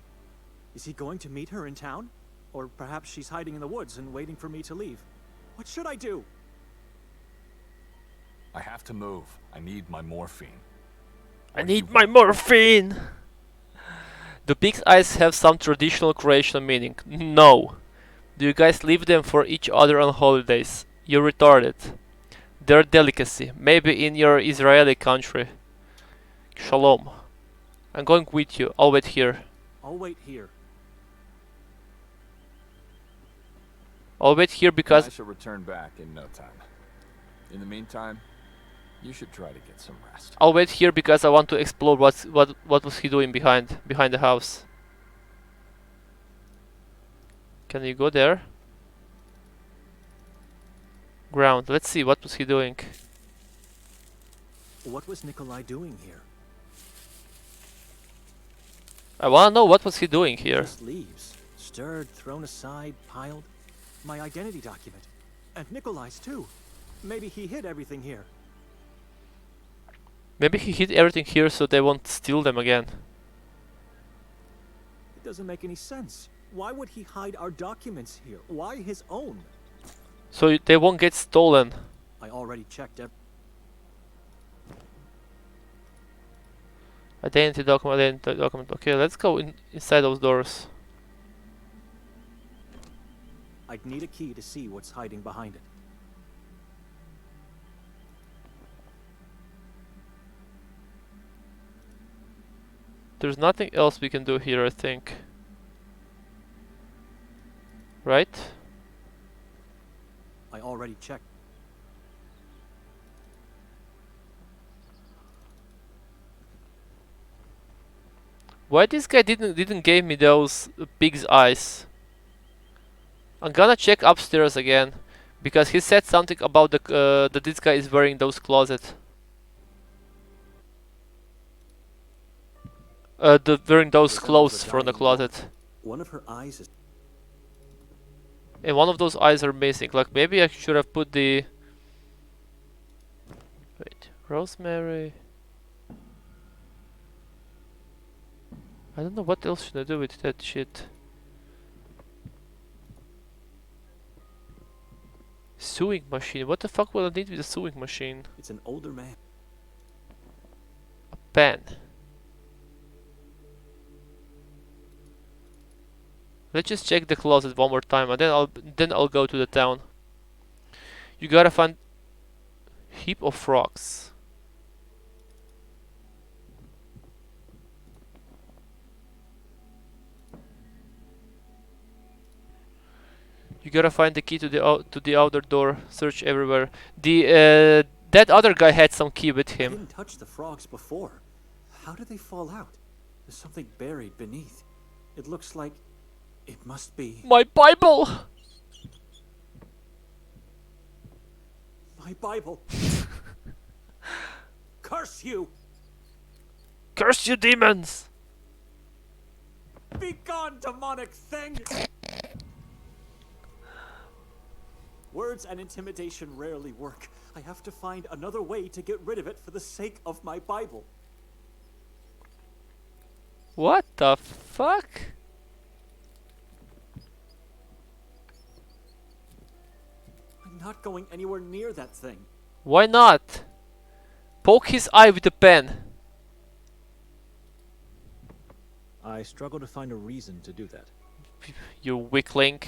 Is he going to meet her in town? Or perhaps she's hiding in the woods and waiting for me to leave. What should I do? I have to move. I need my morphine. I What do need you my want? morphine! Do pig's eyes have some traditional Croatian meaning? No. Do you guys leave them for each other on holidays? You're retarded. They're delicacy. Maybe in your Israeli country. Shalom. I'm going with you. I'll wait here. I'll wait here. I'll wait here I because... shall return back in no time. In the meantime, you should try to get some rest. I'll wait here because I want to explore what was he doing behind the house. Can you go there? Ground. Let's see, what was he doing? What was Nikolai doing here? I wanna know what was he doing here. Just leaves. Stirred, thrown aside, piled. My identity document. And Nikolai's too. Maybe he hid everything here. Maybe he hid everything here so they won't steal them again. It doesn't make any sense. Why would he hide our documents here? Why his own? So they won't get stolen. I already checked Identity document. Okay, let's go inside those doors. I'd need a key to see what's hiding behind it. There's nothing else we can do here, I think. Right? I already checked. Why this guy didn't give me those pig's eyes? I'm gonna check upstairs again. Because he said something about the that this guy is wearing those closets. Wearing those Resembles clothes a from the dying woman. closet. One of her eyes is... And one of those eyes are missing. Like maybe I should have put the... Wait, rosemary... I don't know what else should I do with that shit. Sewing machine. What the fuck will I need with a sewing machine? It's an older man. Pen. Let's just check the closet one more time, and then I'll go to the town. You gotta find heap of rocks. You gotta find the key to the outer door. Search everywhere. The that other guy had some key with I him. didn't touch the frogs before. How did they fall out? There's something buried beneath. It looks like... It must be... My Bible! My Bible! Curse you! Curse you, demons! Be gone, demonic thing! Words and intimidation rarely work. I have to find another way to get rid of it for the sake of my Bible. What the fuck? I'm not going anywhere near that thing. Why not? Poke his eye with a pen. I struggle to find a reason to do that. You weakling.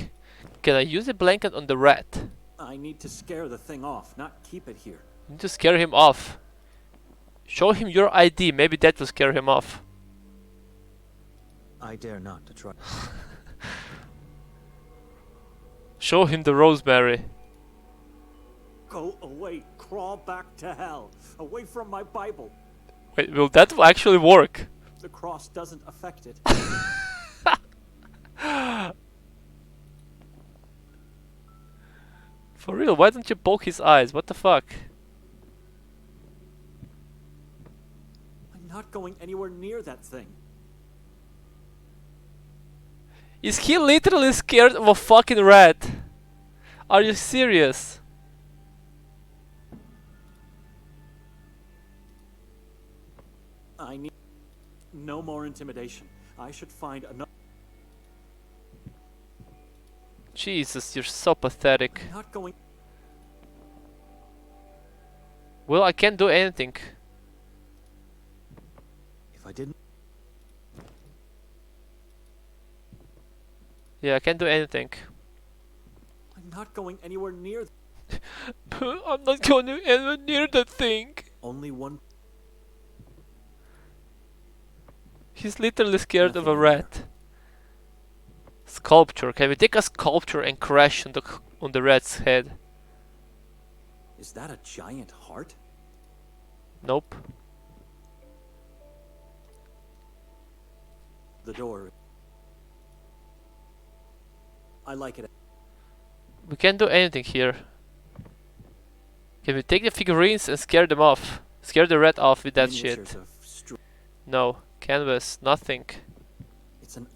Can I use a blanket on the rat? I need to scare the thing off, not keep it here. You need to scare him off. Show him your ID, maybe that will scare him off. I dare not to try. Show him the rosemary. Go away, crawl back to hell, away from my Bible. Wait, will that actually work? The cross doesn't affect it. For real, why don't you poke his eyes? What the fuck? I'm not going anywhere near that thing. Is he literally scared of a fucking rat? Are you serious? I need no more intimidation. I should find another. Jesus, you're so pathetic. I'm not going. Well, I can't do anything. If I didn't. Yeah, I can't do anything. I'm not going anywhere near. I'm not going anywhere near that thing. Only one. He's literally scared of a Nothing in rat. Sculpture. Can we take a sculpture and crash on the rat's head? Is that a giant heart? Nope. The door. I like it. We can't do anything here. Can we take the figurines and scare them off? Scare the rat off with that shit. Miniatures of No. Canvas. Nothing. It's an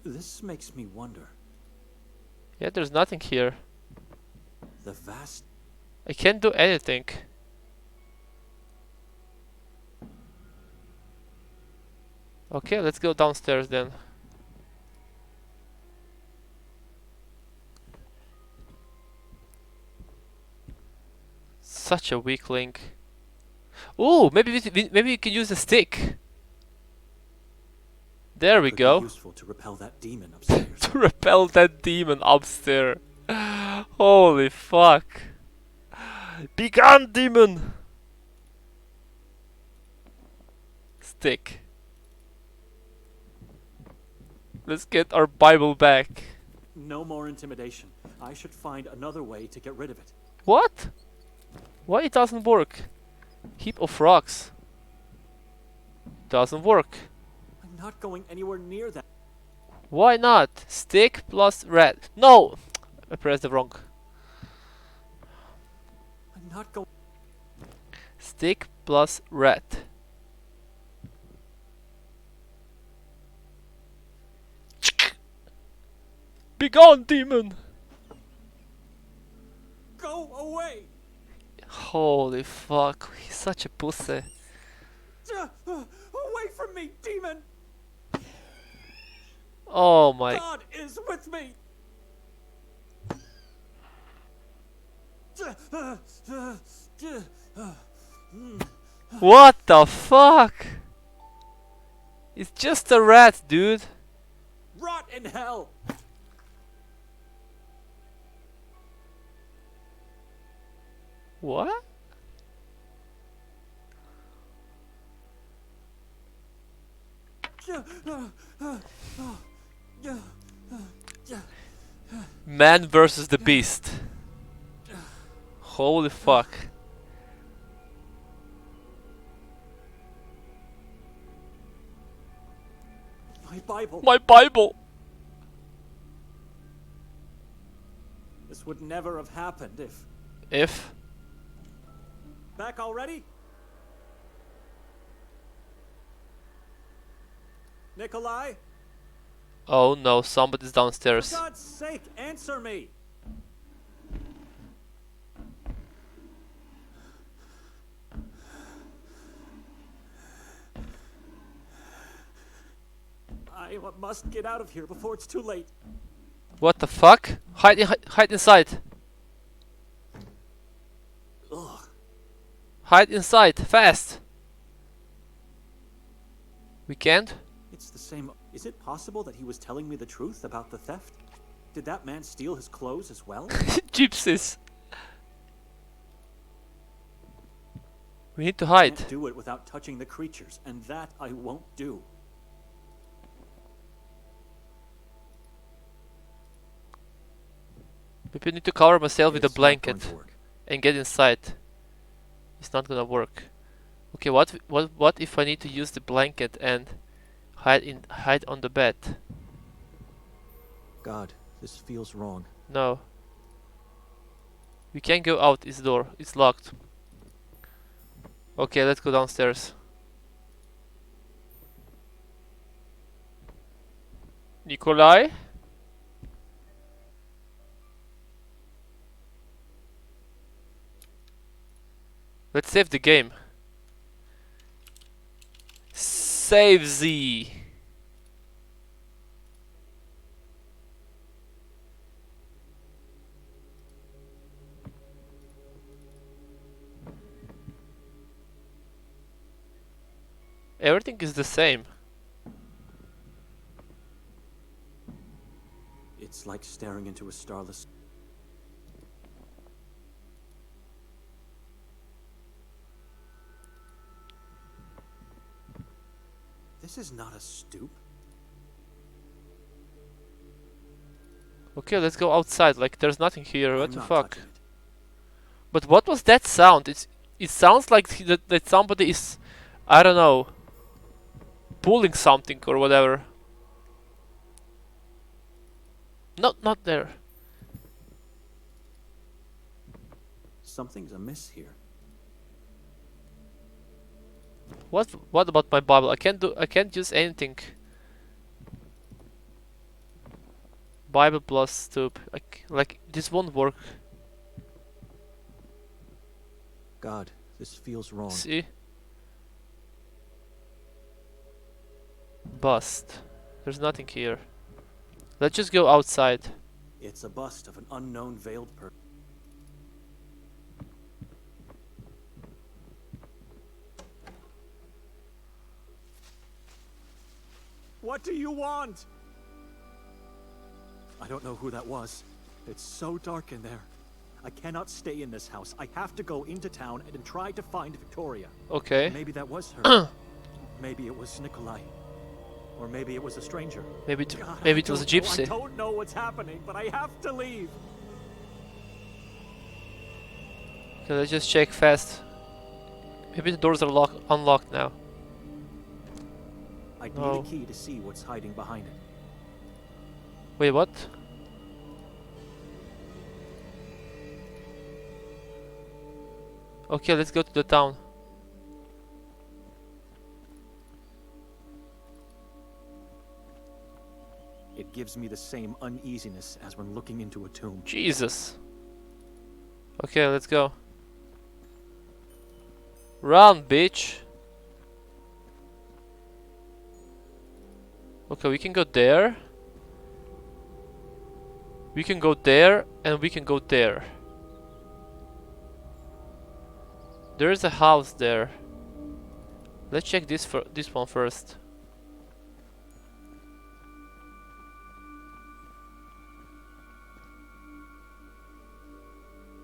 This makes me wonder. Yeah, there's nothing here. The vast. I can't do anything. Okay, let's go downstairs then. Such a weak link. Ooh, maybe we can use a stick. There we Could be go. useful to repel that demon upstairs. To repel that demon upstairs. Holy fuck. Be gone, demon! Stick. Let's get our Bible back. No more intimidation. I should find another way to get rid of it. What? Why it doesn't work? Heap of rocks. Doesn't work. I'm not going anywhere near that. Why not? Stick plus rat. No! I pressed the wrong. I'm not going. Stick plus rat. Begone, demon! Go away! Holy fuck, he's such a pussy. Away from me, demon! Oh my. God is with me! What the fuck? It's just a rat, dude. Rot in hell! What? Man versus the beast. Holy fuck. My Bible! My Bible! This would never have happened if... If? Back already? Nikolai? Oh no, somebody's downstairs. For God's sake, answer me! I must get out of here before it's too late. What the fuck? Hide inside. Ugh. Hide inside, fast. We can't? It's the same. Is it possible that he was telling me the truth about the theft? Did that man steal his clothes as well? Gypsies. We need to I hide. can't do it without touching the creatures, and that I won't do. Maybe I need to cover myself with a It's not going blanket to work. and get inside. It's not gonna work. Okay, what if I need to use the blanket and hide on the bed? God, this feels wrong. No. We can't go out this door. It's locked. Okay, let's go downstairs. Nikolai? Let's save the game. Sickzee. Everything is the same. It's like staring into a starless... This is not a stoop. Okay, let's go outside. Like there's nothing here. What I'm the not fuck? touching it. But what was that sound? It sounds like that somebody is, I don't know, pulling something or whatever. Not there. Something's amiss here. What about my Bible? I can't use anything. Bible plus stoop. Like this won't work. God, this feels wrong. See? Bust. There's nothing here. Let's just go outside. It's a bust of an unknown veiled person. What do you want? I don't know who that was. It's so dark in there. I cannot stay in this house. I have to go into town and try to find Victoria. Okay. Maybe that was her. Maybe it was Nikolai. Or maybe it was a stranger. Maybe God, it was a I don't know. gypsy. I don't know what's happening, but I have to leave. Okay, let's just check fast. Maybe the doors are unlocked now. I need No. a key to see what's hiding behind it. Wait, what? Okay, let's go to the town. It gives me the same uneasiness as when looking into a tomb. Jesus. Okay, let's go. Run, bitch. Okay, we can go there. We can go there, and we can go there. There is a house there. Let's check this one first.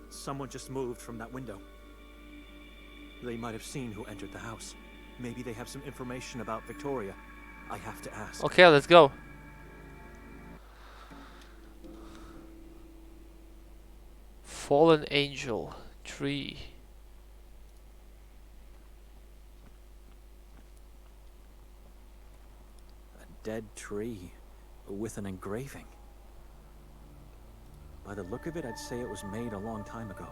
Someone just moved from that window. They might have seen who entered the house. Maybe they have some information about Victoria. I have to ask. Okay, let's go. Fallen angel tree. A dead tree with an engraving. By the look of it, I'd say it was made a long time ago.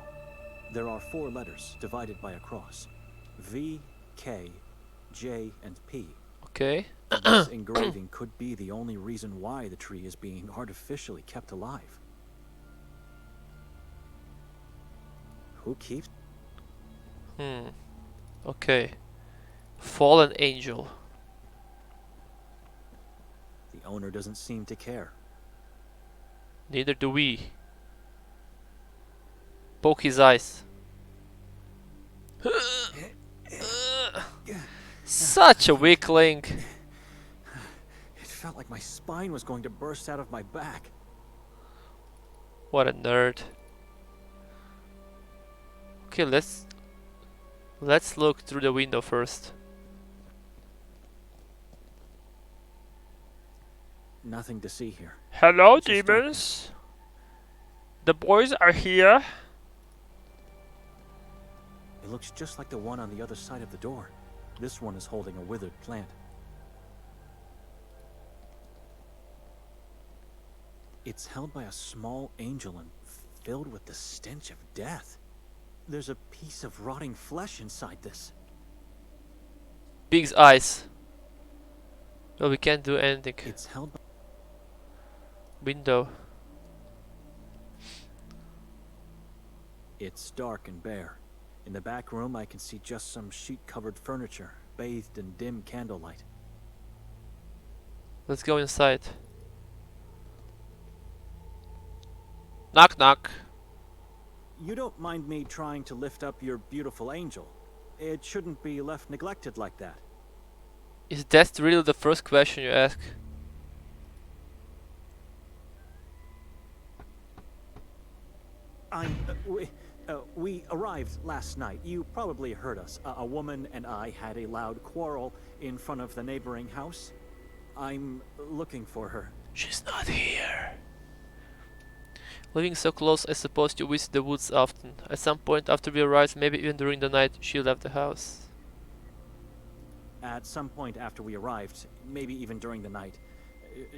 There are 4 letters divided by a cross. V, K, J, and P. Okay. This engraving could be the only reason why the tree is being artificially kept alive. Who keeps... Okay. Fallen angel. The owner doesn't seem to care. Neither do we. Poke his eyes. Such a weakling. It felt like my spine was going to burst out of my back. What a nerd. Okay, let's look through the window first. Nothing to see here. Hello, Just demons. The boys are here. It looks just like the one on the other side of the door. This one is holding a withered plant. It's held by a small angel and filled with the stench of death. There's a piece of rotting flesh inside this. Big's eyes. Well, we can't do anything. It's held by... Window. It's dark and bare. In the back room, I can see just some sheet-covered furniture, bathed in dim candlelight. Let's go inside. Knock knock. You don't mind me trying to lift up your beautiful angel? It shouldn't be left neglected like that. Is that really the first question you ask? We arrived last night. You probably heard us. A woman and I had a loud quarrel in front of the neighboring house. I'm looking for her. She's not here. Living so close, I suppose you visit the woods often. At some point after we arrived, maybe even during the night, she left the house. At some point after we arrived, maybe even during the night,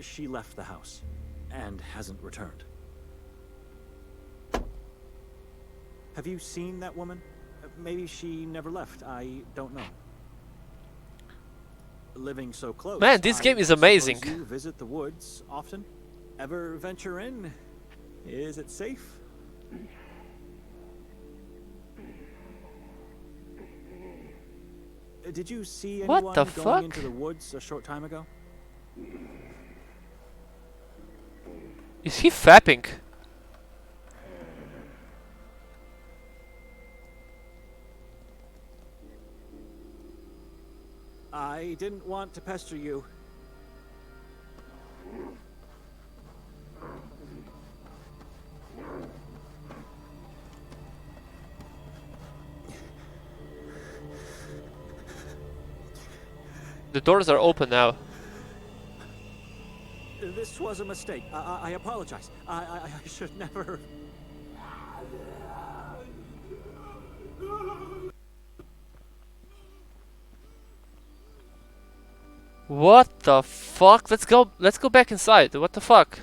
she left the house and hasn't returned. Have you seen that woman? Maybe she never left. I don't know. Living so close. Man, this game is amazing. Suppose you visit the woods often? Ever venture in? Is it safe? Did you see anyone What the going fuck? into the woods a short time ago? Is he fapping? I didn't want to pester you. The doors are open now. This was a mistake. I apologize. I should never... What the fuck? Let's go back inside. What the fuck?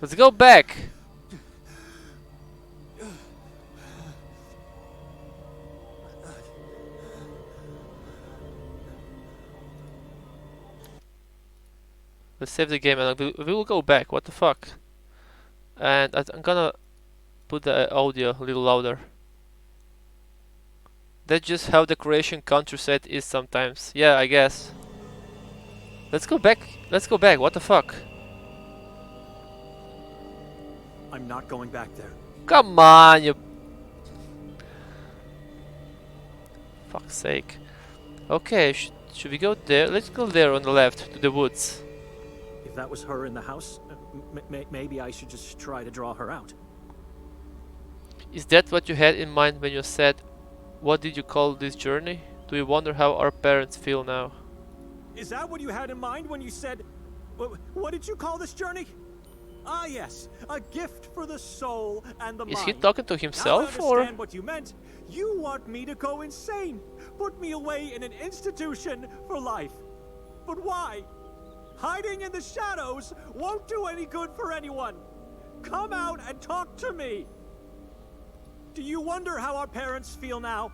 Let's go back. Let's save the game and we will go back. What the fuck? And I'm gonna put the audio a little louder. That's just how the Croatian countryside is sometimes. Yeah, I guess. Let's go back. Let's go back. What the fuck? I'm not going back there. Come on, you. Fuck's sake. Okay, should we go there? Let's go there on the left to the woods. If that was her in the house, maybe I should just try to draw her out. Is that what you had in mind when you said, what did you call this journey? Do you wonder how our parents feel now? Is that what you had in mind when you said... What did you call this journey? Ah, yes. A gift for the soul and the mind. Is he talking to himself, now I or...? understand what you meant. You want me to go insane. Put me away in an institution for life. But why? Hiding in the shadows won't do any good for anyone. Come out and talk to me. Do you wonder how our parents feel now?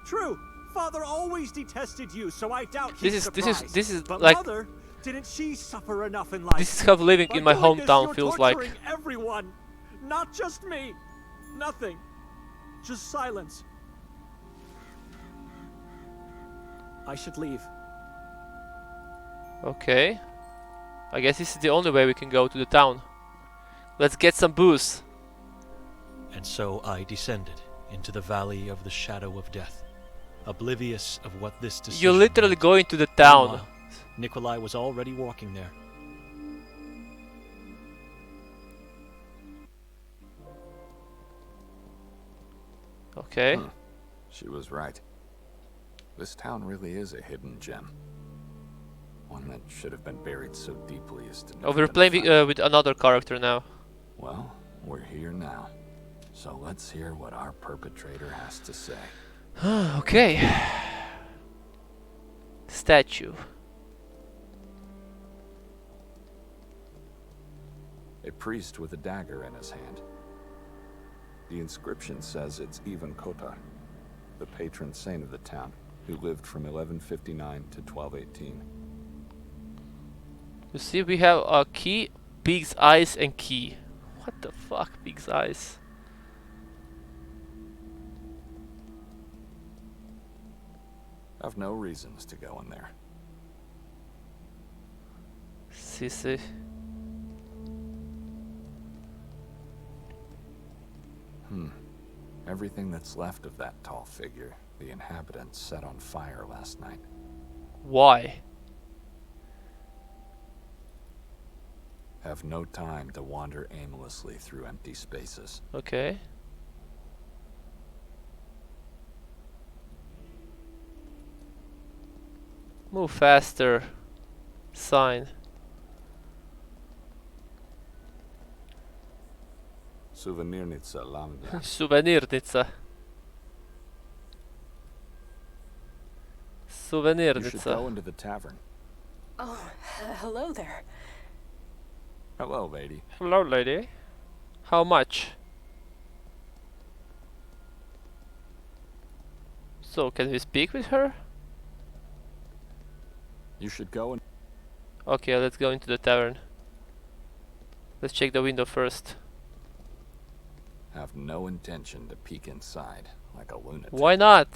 True, Father always detested you, so I doubt he's surprised. This is but like... Mother, didn't she suffer enough in life? This is how living in my hometown feels like. You're torturing everyone, not just me. Nothing. Just silence. I should leave. Okay. I guess this is the only way we can go to the town. Let's get some booze. And so I descended into the valley of the shadow of death, oblivious of what this decision You're literally meant. going to the town. Meanwhile, Nikolai was already walking there. Okay. She was right. This town really is a hidden gem. One that should have been buried so deeply as to Oh, never we're been playing found. with another character now. Well, we're here now. So let's hear what our perpetrator has to say. Okay. Statue. A priest with a dagger in his hand. The inscription says it's Ivan Kotar, the patron saint of the town, who lived from 1159 to 1218. You see, we have a key, pig's eyes, and key. What the fuck, pig's eyes? I've no reasons to go in there. Sissy. Everything that's left of that tall figure, the inhabitants set on fire last night. Why? Have no time to wander aimlessly through empty spaces. Okay. Move faster. Sign. Souvenirnitsa Lamda. Souvenirnitsa. You should go Souvenirnitsa. into the tavern. Oh, hello there. Hello, lady. Hello, lady. How much? So, can we speak with her? You should go and... Okay, let's go into the tavern. Let's check the window first. have no intention to peek inside like a lunatic. Why not?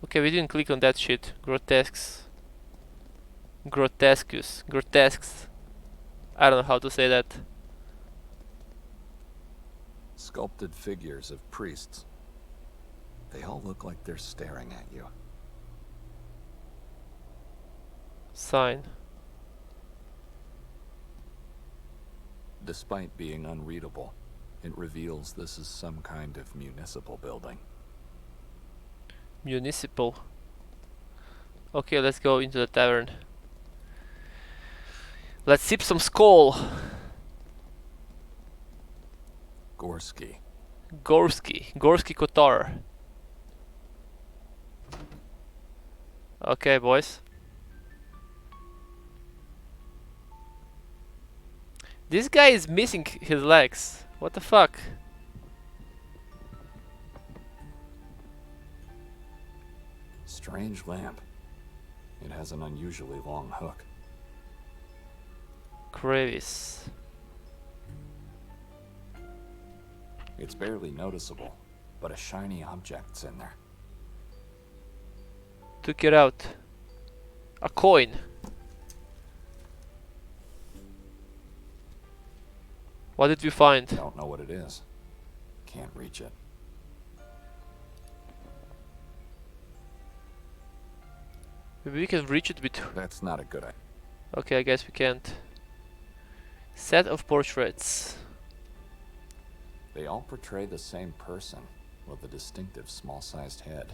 Okay, we didn't click on that shit. Grotesques. Grotescus. Grotesques. I don't know how to say that. Sculpted figures of priests. They all look like they're staring at you. Sign. Despite being unreadable, it reveals this is some kind of municipal building. Municipal. Okay, let's go into the tavern. Let's sip some skull. Gorsky. Gorsky. Gorsky Kotar. Okay, boys. This guy is missing his legs. What the fuck? Strange lamp. It has an unusually long hook. Crevice. It's barely noticeable, but a shiny object's in there. Took it out. A coin. What did we find? Don't know what it is. Can't reach it. Maybe we can reach it with... That's not a good idea. Okay, I guess we can't. Set of portraits. They all portray the same person, with a distinctive small-sized head,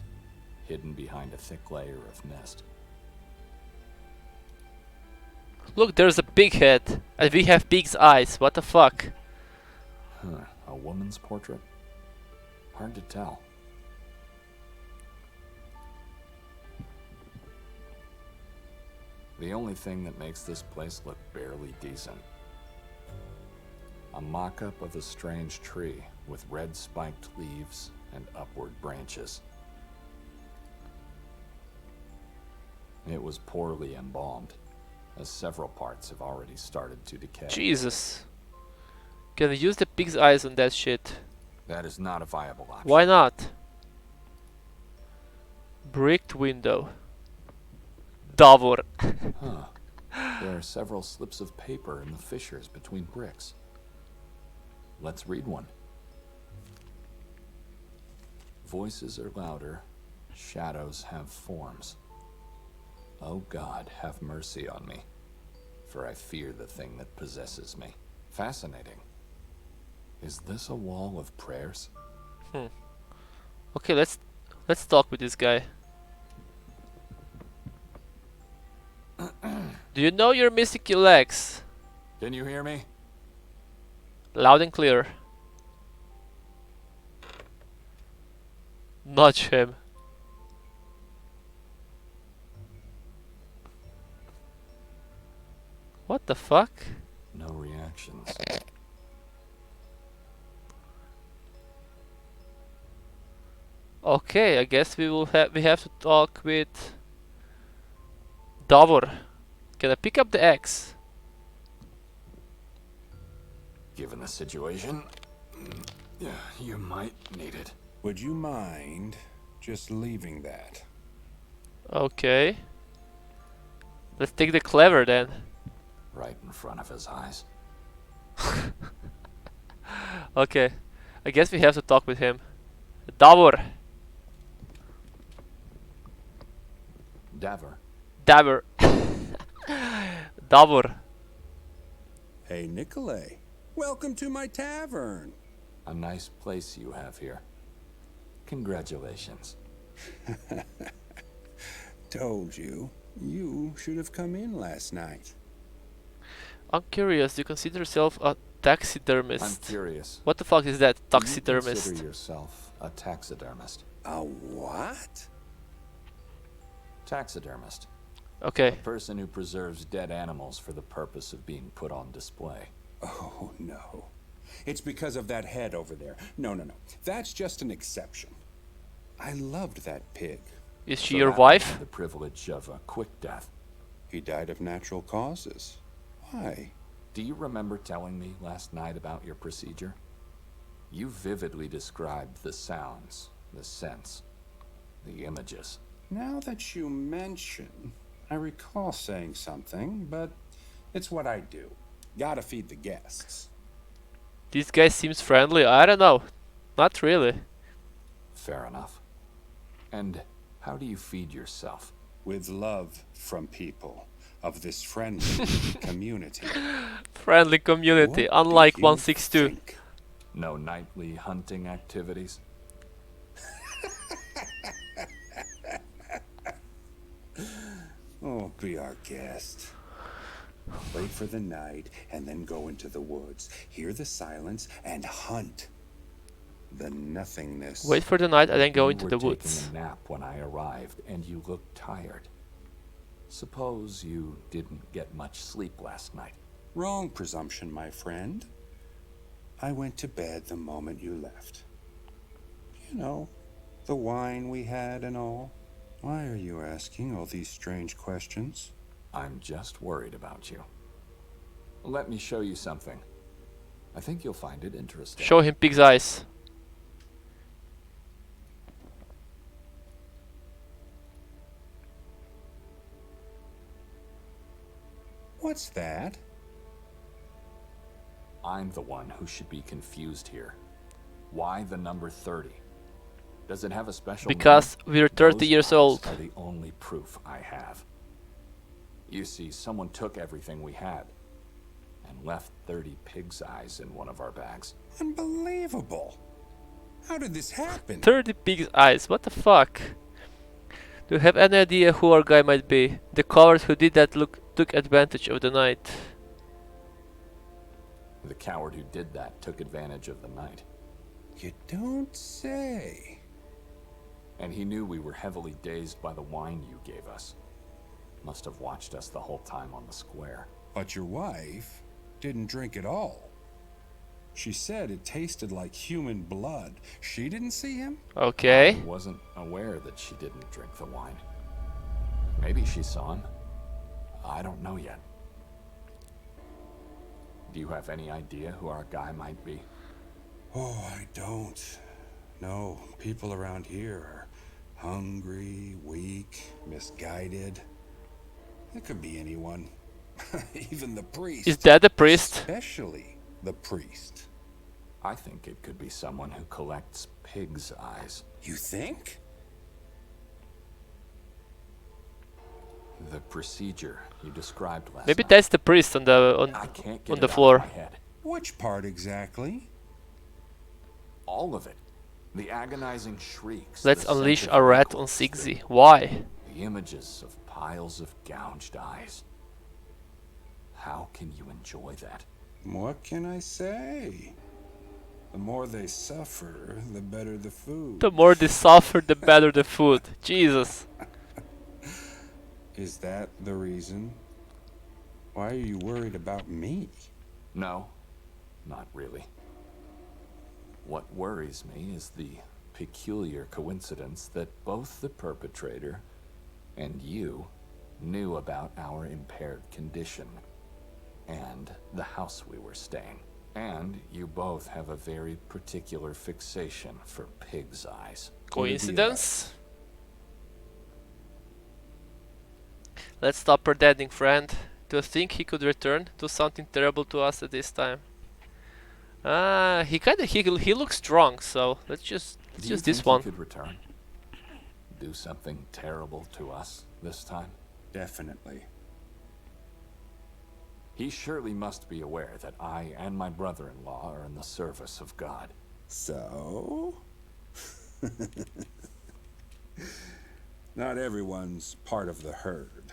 hidden behind a thick layer of mist. Look, there's a big head. And we have pig's eyes. What the fuck? Huh, a woman's portrait? Hard to tell. The only thing that makes this place look barely decent. A mock-up of a strange tree with red spiked leaves and upward branches. It was poorly embalmed, as several parts have already started to decay. Jesus. Can I use the pig's eyes on that shit? That is not a viable option. Why not? Bricked window. Davor. Huh. There are several slips of paper in the fissures between bricks. Let's read one. Voices are louder, shadows have forms. Oh God, have mercy on me, for I fear the thing that possesses me. Fascinating. Is this a wall of prayers? Okay, let's talk with this guy. Do you know you're missing your legs? Can you hear me? Loud and clear. Nudge him. What the fuck? No reactions. Okay, I guess we have to talk with Davor. Can I pick up the axe? Given the situation, you might need it. Would you mind just leaving that? Okay. Let's take the clever then. Right in front of his eyes. Okay. I guess we have to talk with him. Davor. Davor. Davor. Davor. Hey, Nikolay. Welcome to my tavern. A nice place you have here. Congratulations. Told you. You should have come in last night. I'm curious, do you consider yourself a taxidermist? I'm curious. What the fuck is that? Do you Taxidermist. consider yourself a taxidermist? A what? Taxidermist. Okay. A person who preserves dead animals for the purpose of being put on display. Oh, no. It's because of that head over there. No. That's just an exception. I loved that pig. Is she So your that one wife? had the privilege of a quick death. He died of natural causes. Why? Do you remember telling me last night about your procedure? You vividly described the sounds, the scents, the images. Now that you mention, I recall saying something, but it's what I do. Gotta feed the guests. This guy seems friendly. I don't know. Not really. Fair enough. And how do you feed yourself? With love from people of this friendly community. Friendly community, What do unlike you 162. think? No nightly hunting activities? Oh, be our guest. Wait for the night and then go into the woods. Hear the silence and hunt. The nothingness. Wait for the night and then go You into were the taking woods. a nap when I arrived, and you looked tired. Suppose you didn't get much sleep last night. Wrong presumption, my friend. I went to bed the moment you left. You know, the wine we had and all. Why are you asking all these strange questions? I'm just worried about you. Let me show you something. I think you'll find it interesting. Show him pig's eyes. What's that? I'm the one who should be confused here. Why the number 30? Does it have a special Because meaning? we're 30 Those years eyes old. are the only proof I have. You see, someone took everything we had and left 30 pig's eyes in one of our bags. Unbelievable. How did this happen? 30 pig's eyes, what the fuck? Do you have any idea who our guy might be? The coward who did that took advantage of the night. The coward who did that took advantage of the night. You don't say. And he knew we were heavily dazed by the wine you gave us. Must have watched us the whole time on the square. But your wife didn't drink at all. She said it tasted like human blood. She didn't see him? Okay. I wasn't aware that she didn't drink the wine. Maybe she saw him. I don't know yet. Do you have any idea who our guy might be? Oh, I don't. No, people around here are hungry, weak, misguided. It could be anyone. Even the priest. Is that the priest? Especially the priest. I think it could be someone who collects pig's eyes. You think? The procedure you described last Maybe night. that's the priest on I can't get on it the out of floor. my head. Which part exactly? All of it. The agonizing shrieks. Let's the unleash sense a of rat recourse, on sickzee. Why? The images of piles of gouged eyes. How can you enjoy that? What can I say? The more they suffer, the better the food. The more they suffer, the better the food. Jesus. Is that the reason? Why are you worried about me? No, not really. What worries me is the peculiar coincidence that both the perpetrator and you knew about our impaired condition and the house we were staying. And you both have a very particular fixation for pig's eyes. Coincidence? Let's stop pretending, friend. Do you think he could return? Do something terrible to us at this time? He looks strong, so let's just Do you use this think one. he could return? Do something terrible to us this time? Definitely. He surely must be aware that I and my brother-in-law are in the service of God. So? Not everyone's part of the herd.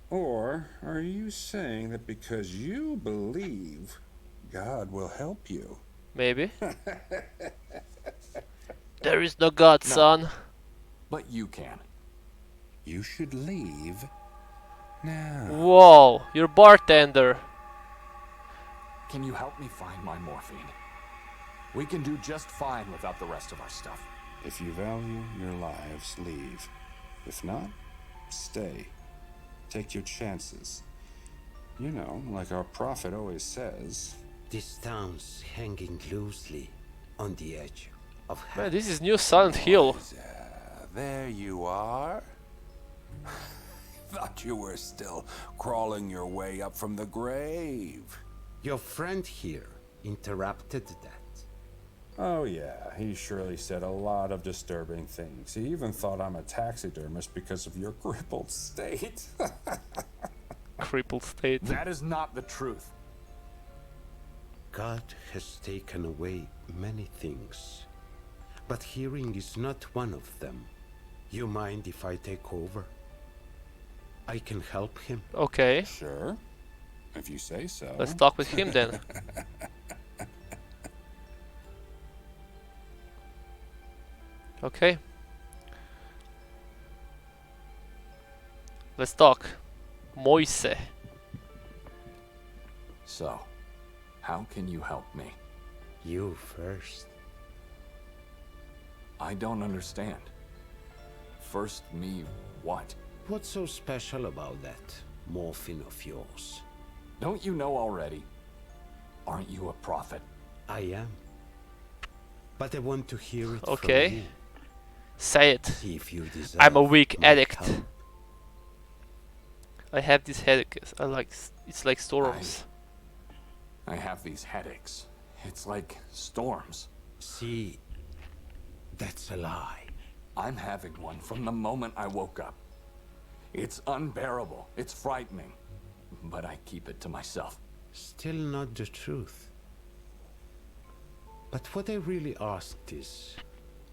Or are you saying that because you believe, God will help you? Maybe. There is no God, No. son. But you can. You should leave now. Whoa, you're bartender. Can you help me find my morphine? We can do just fine without the rest of our stuff. If you value your lives, leave. If not, stay. Take your chances. You know, like our prophet always says. This town's hanging loosely on the edge of Man, hell. this is new Silent Hill. Boys, there you are. Thought you were still crawling your way up from the grave. Your friend here interrupted that. Oh yeah, he surely said a lot of disturbing things. He even thought I'm a taxidermist because of your crippled state. Crippled state. That is not the truth. God has taken away many things, but hearing is not one of them. You mind if I take over? I can help him. Okay, Sure, if you say so. let's talk with him then. Okay. Let's talk. Moise. So, how can you help me? You first. I don't understand. First me, what? What's so special about that morphine of yours? Don't you know already? Aren't you a prophet? I am. But I want to hear it Okay. from you. Say it. See if you deserve I'm a weak my addict. help. I have this headache. I like it's like storms. I have these headaches. It's like storms. See, that's a lie. I'm having one from the moment I woke up. It's unbearable. It's frightening. But I keep it to myself. Still not the truth. But what I really asked is,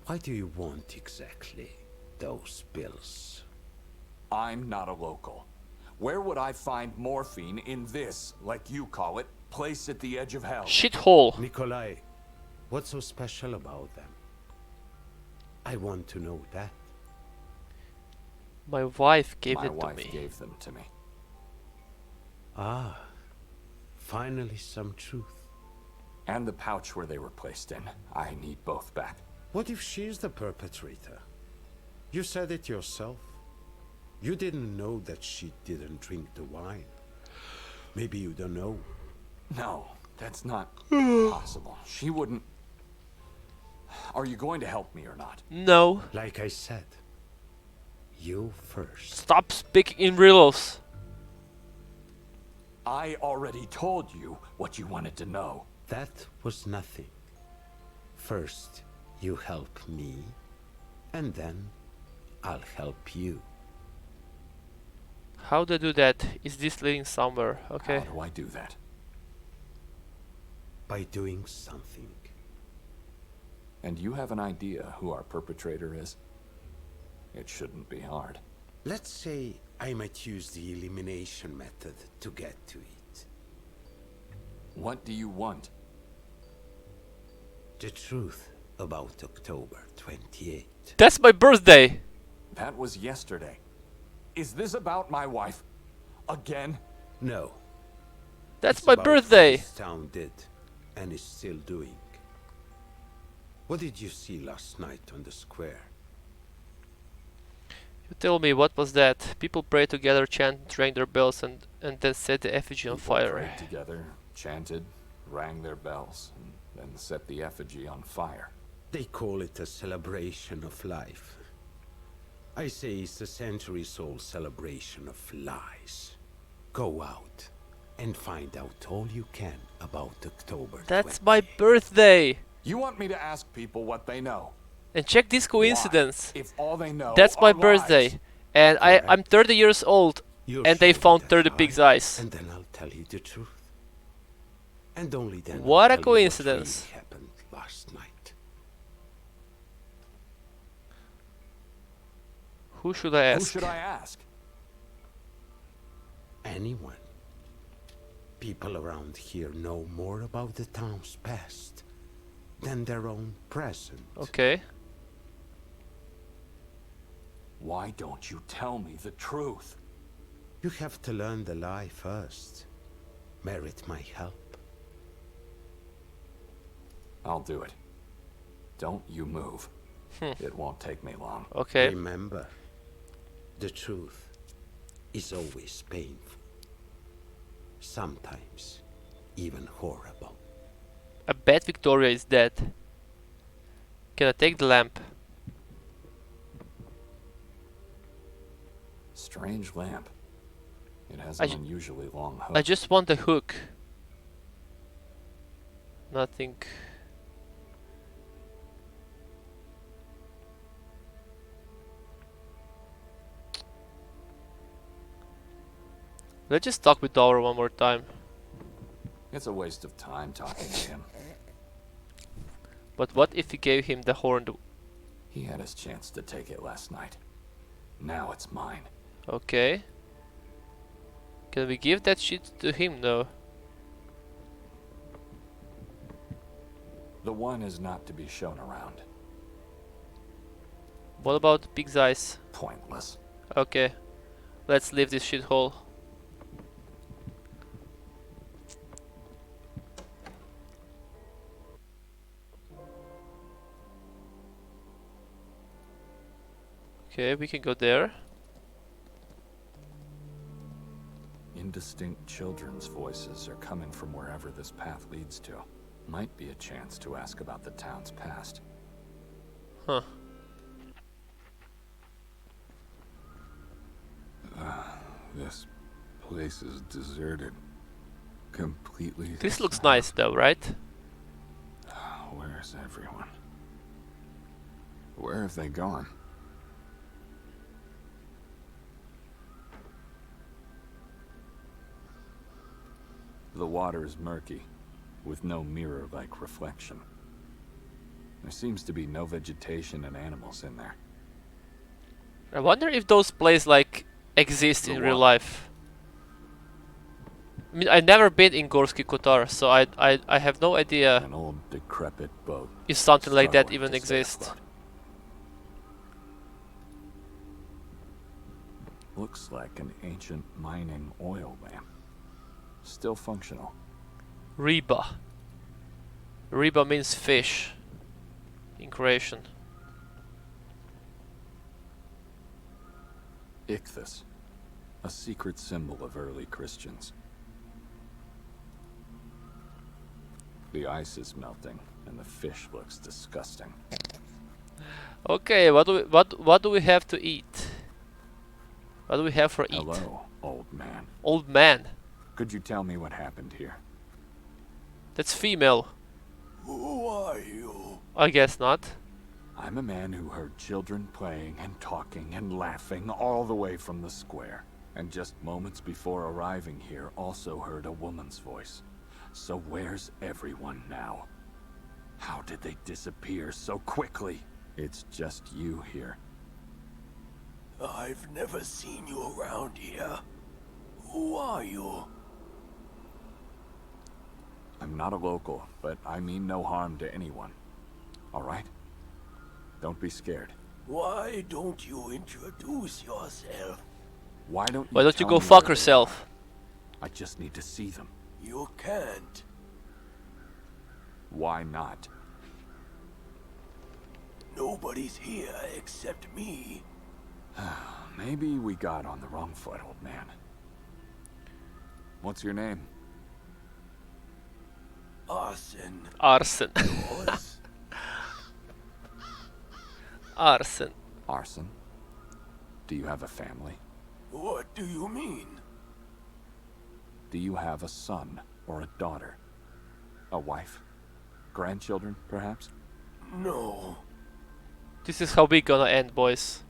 why do you want exactly those pills? I'm not a local. Where would I find morphine in this, like you call it, place at the edge of hell? Shithole. Nikolai, what's so special about them? I want to know that. My wife gave My it to wife me. gave them to me. Ah, finally some truth. And the pouch where they were placed in. I need both back. What if she's the perpetrator? You said it yourself. You didn't know that she didn't drink the wine. Maybe you don't know. No, that's not possible. She wouldn't... Are you going to help me or not? No. Like I said, you first. Stop speaking in riddles. I already told you what you wanted to know. That was nothing. First, you help me, and then I'll help you. How do I do that? Is this leading somewhere? Okay. How do I do that? By doing something. And you have an idea who our perpetrator is? It shouldn't be hard. Let's say I might use the elimination method to get to it. What do you want? The truth about October 28th. That's my birthday. That was yesterday. Is this about my wife? Again? No. That's It's my about what birthday. this town did, and is still doing. What did you see last night on the square? You tell me, what was that? People prayed together, chanted, rang their bells, and then set the effigy on People fire. prayed together, chanted, rang their bells, and then set the effigy on fire. They call it a celebration of life. I say it's a centuries-old celebration of lies. Go out and find out all you can about October That's 20th. my birthday. You want me to ask people what they know? And check this coincidence. Why? If all they know That's my are birthday. lies. And I'm 30 years old. You'll And they show me found that 30 lie, pigs' eyes. and then I'll tell you the truth. And only then What I'll a tell you coincidence. what really happened last night. Who should I Who ask? should I ask? Anyone. People around here know more about the town's past than their own present. Okay. Why don't you tell me the truth? You have to learn the lie first. Merit my help. I'll do it. Don't you move. It won't take me long. Okay. Remember, the truth is always painful. Sometimes even horrible. I bet Victoria is dead. Can I take the lamp? Strange lamp. It has I an ju- unusually long hook. I just want a hook. Nothing. Let's just talk with Dollar one more time. It's a waste of time talking to him. But what if we gave him the horn? He had his chance to take it last night. Now it's mine. Okay. Can we give that shit to him? No. The one is not to be shown around. What about the pig's eyes? Pointless. Okay. Let's leave this shithole. Okay, we can go there. Indistinct children's voices are coming from wherever this path leads to. Might be a chance to ask about the town's past. Huh. This place is deserted. Completely. This looks nice though, right? Where's everyone? Where have they gone? The water is murky, with no mirror-like reflection. There seems to be no vegetation and animals in there. I wonder if those places like exist in real life. I mean, I've never been in Gorsky Kotar, so I have no idea An old, decrepit boat. if something like that struggling even to stay exists. afloat. Looks like an ancient mining oil lamp. Still functional. Reba. Reba means fish in Croatian. Ichthus, a secret symbol of early Christians. The ice is melting, and the fish looks disgusting. Okay, what do we have to eat? What do we have for eat? Hello, old man. Old man. Could you tell me what happened here? That's female. Who are you? I guess not. I'm a man who heard children playing and talking and laughing all the way from the square. And just moments before arriving here, also heard a woman's voice. So where's everyone now? How did they disappear so quickly? It's just you here. I've never seen you around here. Who are you? I'm not a local, but I mean no harm to anyone. All right? Don't be scared. Why don't you introduce yourself? Why don't Why don't you tell go me fuck where they yourself? are? I just need to see them. You can't. Why not? Nobody's here except me. Maybe we got on the wrong foot, old man. What's your name? Arson. Arson. Yours? Arson. Arson? Do you have a family? What do you mean? Do you have a son or a daughter? A wife? Grandchildren, perhaps? No. This is how we gonna end, boys.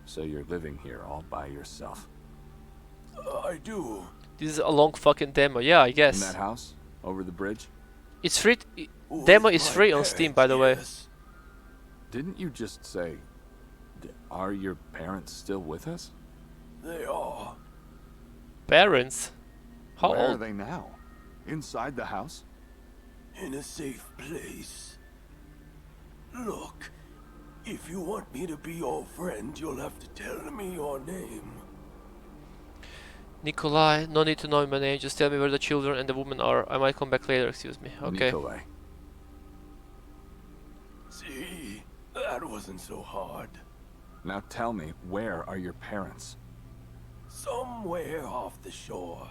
So you're living here all by yourself. I do. This is a long fucking demo. Yeah, I In guess. that house? Over the bridge? It's free. With Demo is my free on Steam, by the way. parents, Didn't you just say... Are your parents still with us? yes. They are. Parents. How Where are old? they now? Inside the house? In a safe place. Look, if you want me to be your friend, you'll have to tell me your name. Nikolai, no need to know my name, just tell me where the children and the woman are. I might come back later, excuse me. Okay. Nikolai. See, that wasn't so hard. Now tell me, where are your parents? Somewhere off the shore.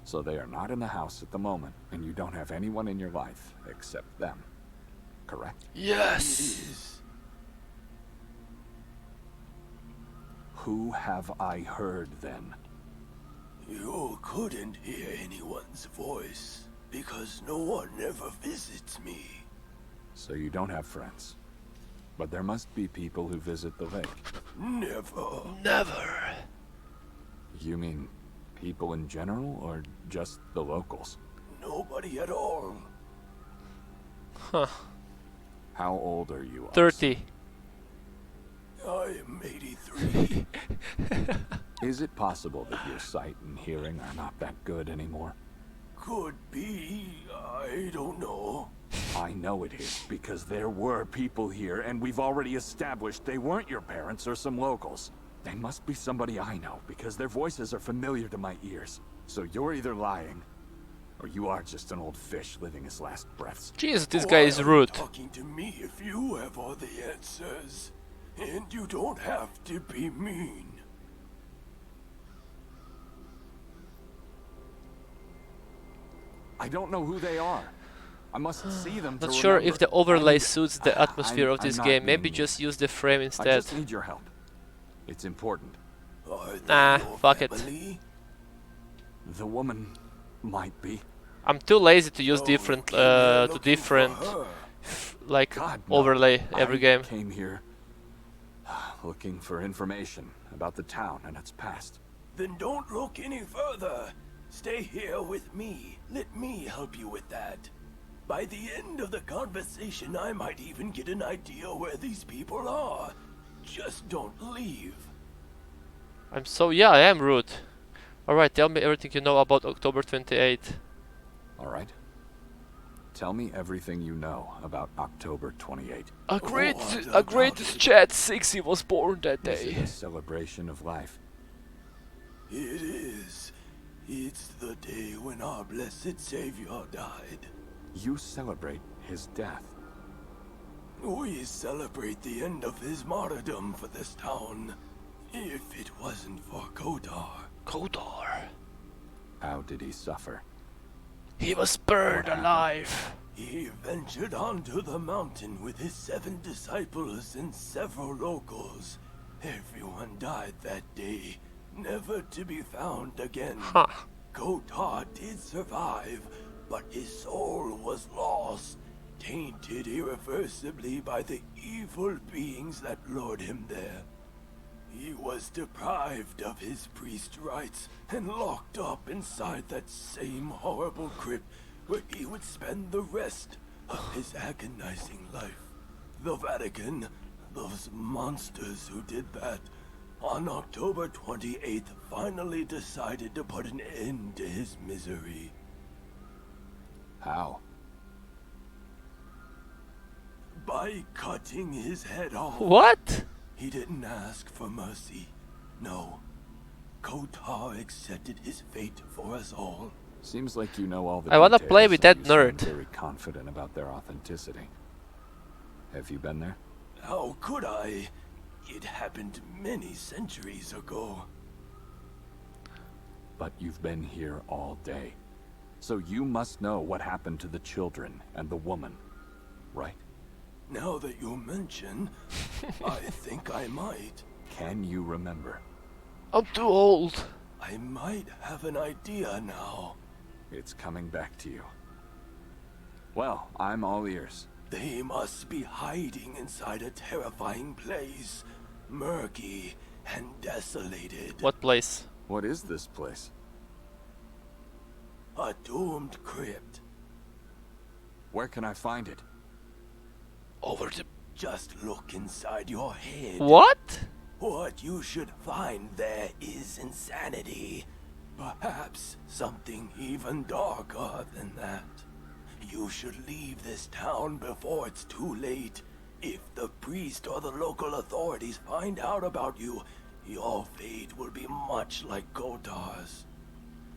So they are not in the house at the moment, and you don't have anyone in your life except them. Correct? Yes! Is Who have I heard then? you couldn't hear anyone's voice because no one ever visits me. So you don't have friends. But there must be people who visit the lake. Never. Never. You mean people in general, or just the locals? Nobody at all. Huh. How old are you? 30. I am 83. Is it possible that your sight and hearing are not that good anymore? Could be. I don't know. I know it is, because there were people here, and we've already established they weren't your parents or some locals. They must be somebody I know, because their voices are familiar to my ears. So you're either lying, or you are just an old fish living his last breaths. Jesus, this guy is Why are you rude. talking to me if you have all the answers? And you don't have to be mean. I don't know who they are. I must see them to Not sure if remember. the overlay And suits the atmosphere of I'm this not game. being Maybe mean. just use the frame I instead. just need your help. It's important. Are they Nah, your fuck it. family? The woman might be. I'm too lazy to use So different you came here to looking for different her. like God, no. overlay every I game. came here looking for information about the town and its past. Then don't look any further. Stay here with me. Let me help you with that. By the end of the conversation, I might even get an idea where these people are. Just don't leave. Yeah, I am rude. Alright, tell me everything you know about October 28th. All right. Tell me everything you know about October 28th. A I greatest doubt it. chat, sickzee was born that Is it day. a celebration of life? It is. It's the day when our blessed Savior died. You celebrate his death. We celebrate the end of his martyrdom for this town. If it wasn't for Kotar. Kotar. How did he suffer? He was burned What happened? alive. He ventured onto the mountain with his 7 disciples and several locals. Everyone died that day, never to be found again. Huh. Kotar did survive, but his soul was lost, tainted irreversibly by the evil beings that lured him there. He was deprived of his priest rights and locked up inside that same horrible crypt where he would spend the rest of his agonizing life. The Vatican, those monsters who did that, on October 28th finally decided to put an end to his misery. How? By cutting his head off. What? He didn't ask for mercy. No. Kotar accepted his fate for us all. Seems like you know all the I wanna details play with and that you sound nerd. very confident about their authenticity. Have you been there? How could I? It happened many centuries ago. But you've been here all day. So you must know what happened to the children and the woman, right? Now that you mention, I think I might. Can you remember? I'm too old. I might have an idea now. It's coming back to you. Well, I'm all ears. They must be hiding inside a terrifying place, murky and desolated. What place? What is this place? A doomed crypt. Where can I find it? Over the... Just look inside your head. What? What you should find there is insanity. Perhaps something even darker than that. You should leave this town before it's too late. If the priest or the local authorities find out about you, your fate will be much like Kotar's.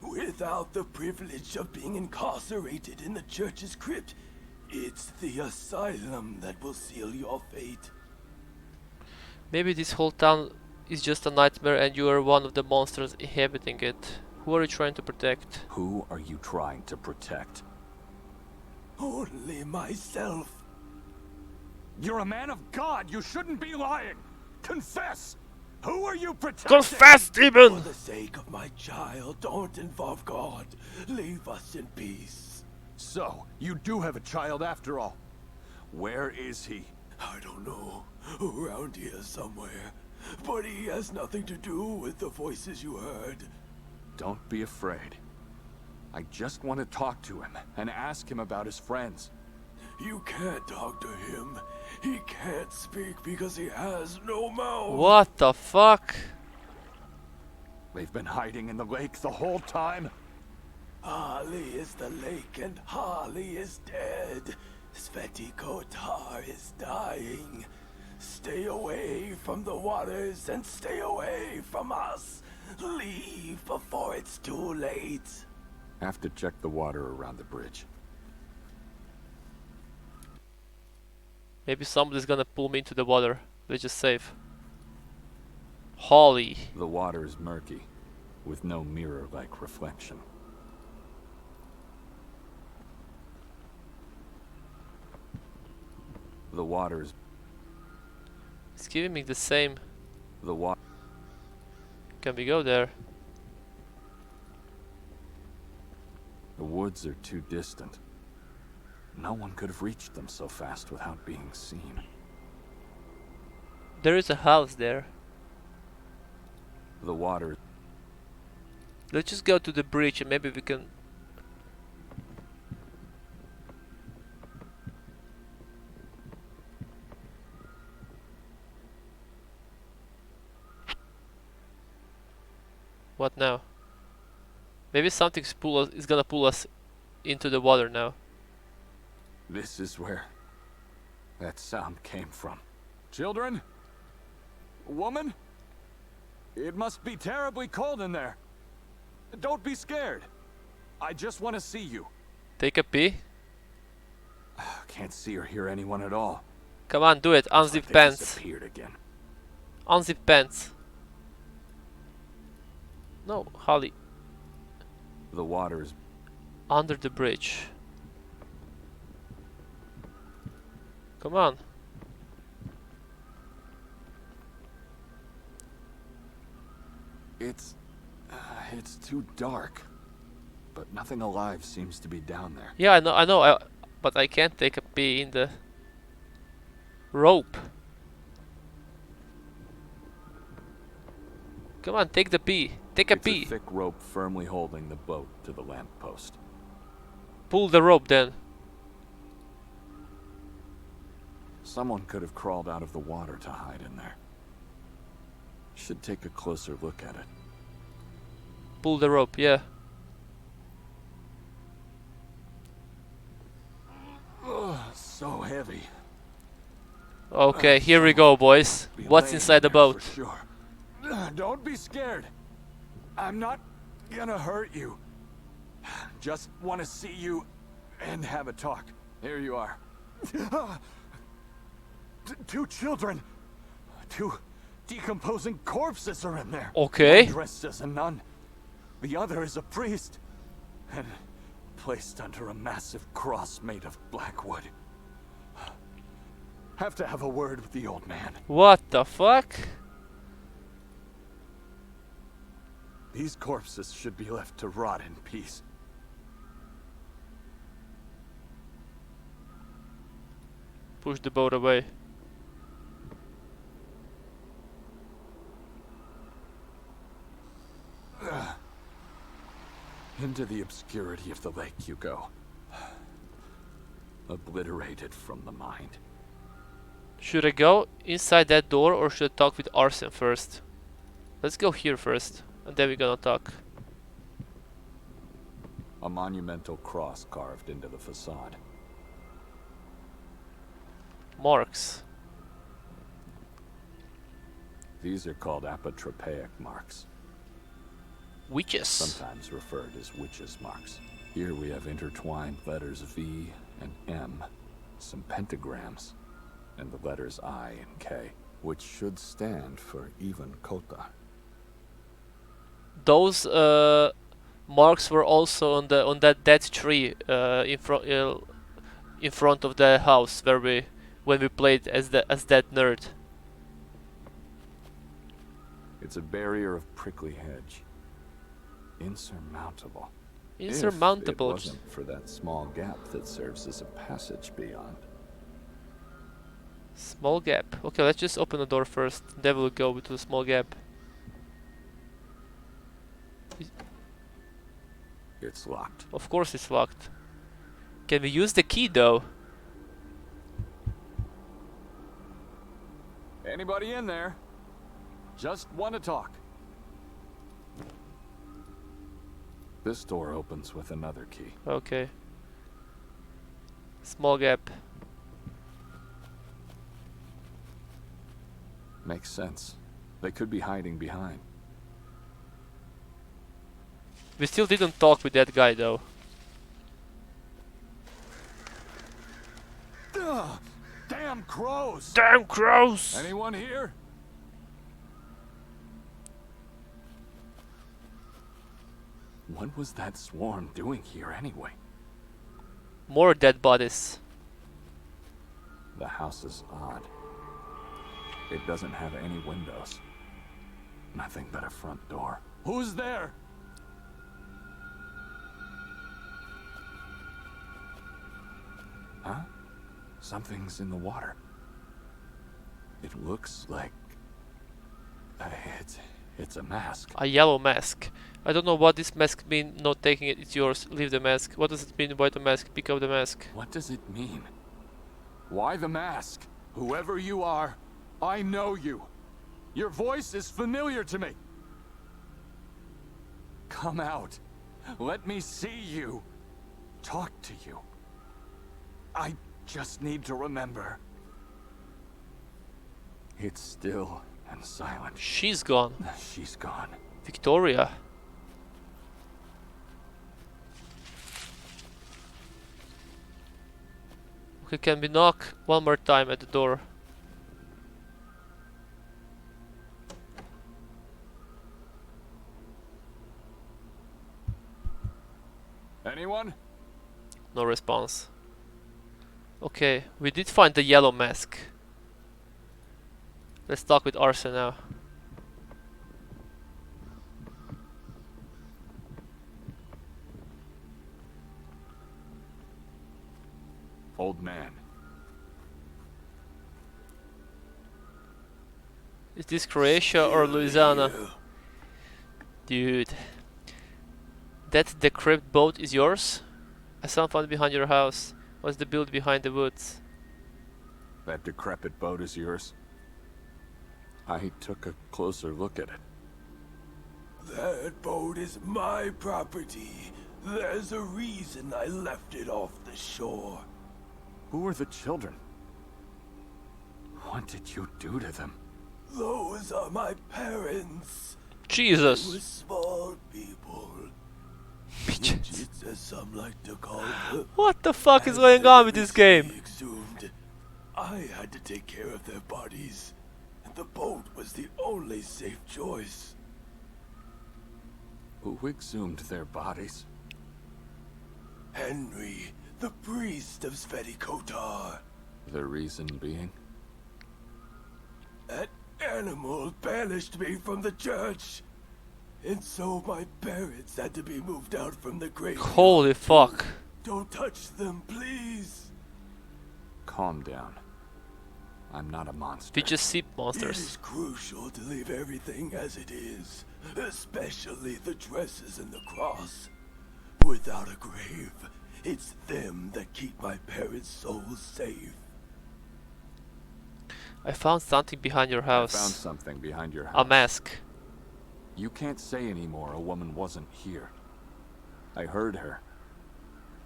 Without the privilege of being incarcerated in the church's crypt, it's the asylum that will seal your fate. Maybe this whole town is just a nightmare and you are one of the monsters inhabiting it. Who are you trying to protect? Who are you trying to protect? Only myself. You're a man of God! You shouldn't be lying! Confess! Who are you protecting? Confess, For demon! the sake of my child, don't involve God. Leave us in peace. So, you do have a child after all. Where is he? I don't know. Around here somewhere. But he has nothing to do with the voices you heard. Don't be afraid. I just want to talk to him and ask him about his friends. You can't talk to him. He can't speak because he has no mouth. What the fuck? They've been hiding in the lake the whole time. Harley is the lake and Harley is dead. Sveti Kotar is dying. Stay away from the waters and stay away from us. Leave before it's too late. Have to check the water around the bridge. Maybe somebody's gonna pull me into the water. Let's just save. Holly. The water is murky, with no mirror-like reflection. The water is... It's giving me the same. The water... Can we go there? The woods are too distant. No one could have reached them so fast without being seen. There is a house there. The water... Let's just go to the bridge and maybe we can... What now? Maybe something's is gonna pull us into the water now. This is where that sound came from. Children? Woman? It must be terribly cold in there. Don't be scared. I just want to see you. Take a pee. Can't see or hear anyone at all. Come on, do it. It's Unzip like they pants. disappeared again. Unzip pants. No, Holly. The water is... Under the bridge. Come on. It's too dark. But nothing alive seems to be down there. Yeah, I know, but I can't take a pee in the rope. Come on, take the pee. Take a pee. It's a thick rope firmly holding the boat to the lamppost. Pull the rope then. Someone could have crawled out of the water to hide in there. Should take a closer look at it. Pull the rope, yeah. So heavy. Okay, here we go, boys. Be What's laying inside the there boat? for sure. Don't be scared. I'm not gonna hurt you. Just want to see you and have a talk. Here you are. Two children. Two decomposing corpses are in there. Okay. One dressed as a nun. The other is a priest. And placed under a massive cross made of black wood. Have to have a word with the old man. What the fuck? These corpses should be left to rot in peace. Push the boat away. Into the obscurity of the lake you go. Obliterated from the mind. Should I go inside that door or should I talk with Arsen first? Let's go here first, and then we're gonna talk. A monumental cross carved into the facade. Marks. These are called apotropaic marks. Witches. Sometimes referred as witches' marks. Here we have intertwined letters V and M, some pentagrams, and the letters I and K, which should stand for even Kotar. Those marks were also on that dead tree in front of the house where when we played as that nerd. It's a barrier of prickly hedge. Insurmountable. Insurmountable. If it wasn't for that small gap that serves as a passage beyond. Small gap. Okay, let's just open the door first. Then we'll go to the small gap. It's locked. Of course it's locked. Can we use the key though? Anybody in there? Just want to talk. This door opens with another key. Okay. Small gap. Makes sense. They could be hiding behind. We still didn't talk with that guy though. Ugh, damn! Damn crows! Damn crows! Anyone here? What was that swarm doing here anyway? More dead bodies. The house is odd. It doesn't have any windows. Nothing but a front door. Who's there? Huh? Something's in the water. It looks like... it's a mask. A yellow mask. I don't know what this mask means. Not taking it, it's yours. Leave the mask. What does it mean by the mask? Pick up the mask. What does it mean? Why the mask? Whoever you are, I know you. Your voice is familiar to me. Come out. Let me see you. Talk to you. I just need to remember. It's still and silent. She's gone. She's gone. Victoria. Okay, can we knock one more time at the door? Anyone? No response. Okay, we did find the yellow mask. Let's talk with Arce now. Old man. Is this Croatia or Louisiana? Dude. That decrepit boat is yours? I saw one behind your house. What's the build behind the woods? That decrepit boat is yours? I took a closer look at it. That boat is my property. There's a reason I left it off the shore. Who are the children? What did you do to them? Those are my parents. Jesus! They were small people. Midgets, as some like to call them. What the fuck is going on with this game? Exhumed. I had to take care of their bodies. And the boat was the only safe choice. Who exhumed their bodies? Henry, the priest of Kotar. The reason being? That animal banished me from the church. And so my parents had to be moved out from the grave. Holy fuck. Don't touch them, please. Calm down. I'm not a monster. We just see It monsters. is crucial to leave everything as it is, especially the dresses and the cross. Without a grave, it's them that keep my parents' souls safe. I found something behind your I house. found something behind your house. A mask. You can't say anymore a woman wasn't here. I heard her.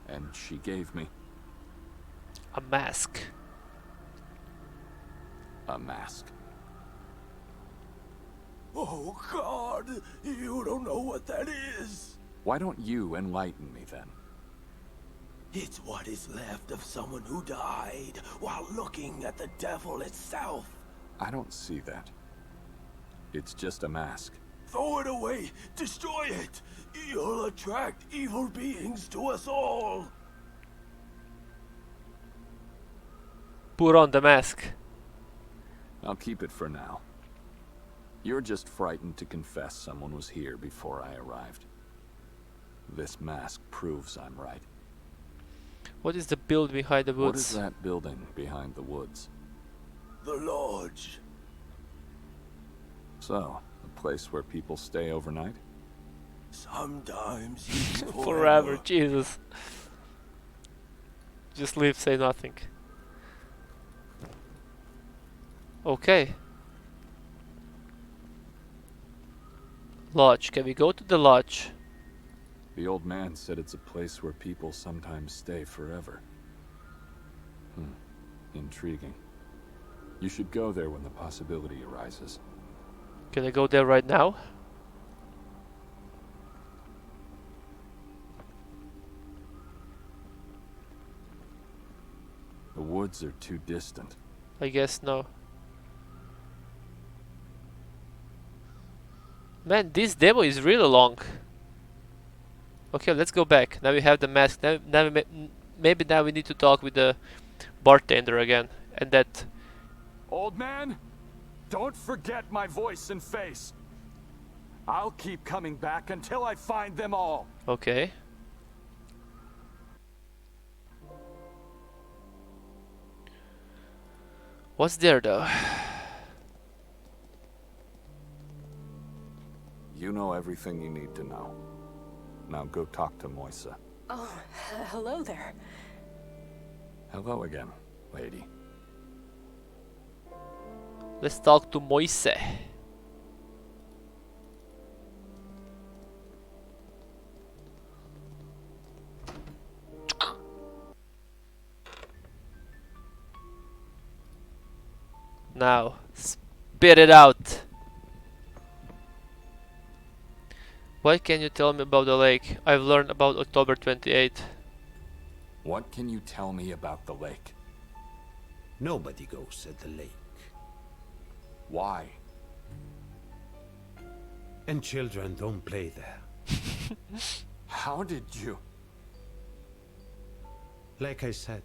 And she gave me A mask. a mask. Oh God, you don't know what that is. Why don't you enlighten me then? It's what is left of someone who died while looking at the devil itself. I don't see that. It's just a mask. Throw it away, destroy it. You'll attract evil beings to us all. Put on the mask. I'll keep it for now. You're just frightened to confess someone was here before I arrived. This mask proves I'm right. What is the build behind the What is woods? that building behind the woods? The lodge. So, a place where people stay overnight? Sometimes even Forever, Jesus. Just leave, say nothing. Okay. Lodge. Can we go to the lodge? The old man said it's a place where people sometimes stay forever. Intriguing. You should go there when the possibility arises. Can I go there right now? The woods are too distant. I guess no. Man, this demo is really long. Okay, let's go back. Now we have the mask. Maybe now we need to talk with the bartender again. And that... Old man, don't forget my voice and face. I'll keep coming back until I find them all. Okay. What's there though? You know everything you need to know. Now go talk to Moisa. Oh, hello there. Hello again, lady. Let's talk to Moise. Now, spit it out. What can you tell me about the lake? I've learned about October 28th. What can you tell me about the lake? Nobody goes at the lake. Why? And children don't play there. How did you? Like I said,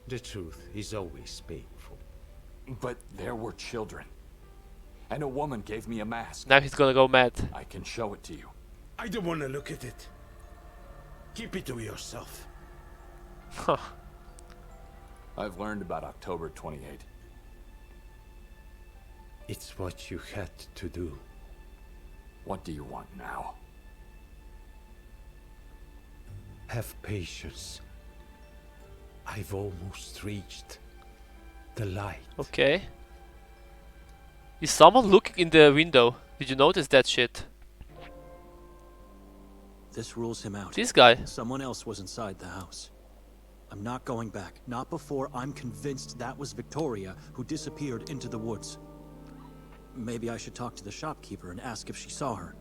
the truth is always painful. But there were children. And a woman gave me a mask. Now he's gonna go mad. I can show it to you. I don't want to look at it. Keep it to yourself. Huh. I've learned about October 28. It's what you had to do. What do you want now? Have patience. I've almost reached the light. Okay. Is someone looking in the window? Did you notice that shit? This rules him out. This guy. Someone else was inside the house. I'm not going back. Not before I'm convinced that was Victoria who disappeared into the woods. Maybe I should talk to the shopkeeper and ask if she saw her.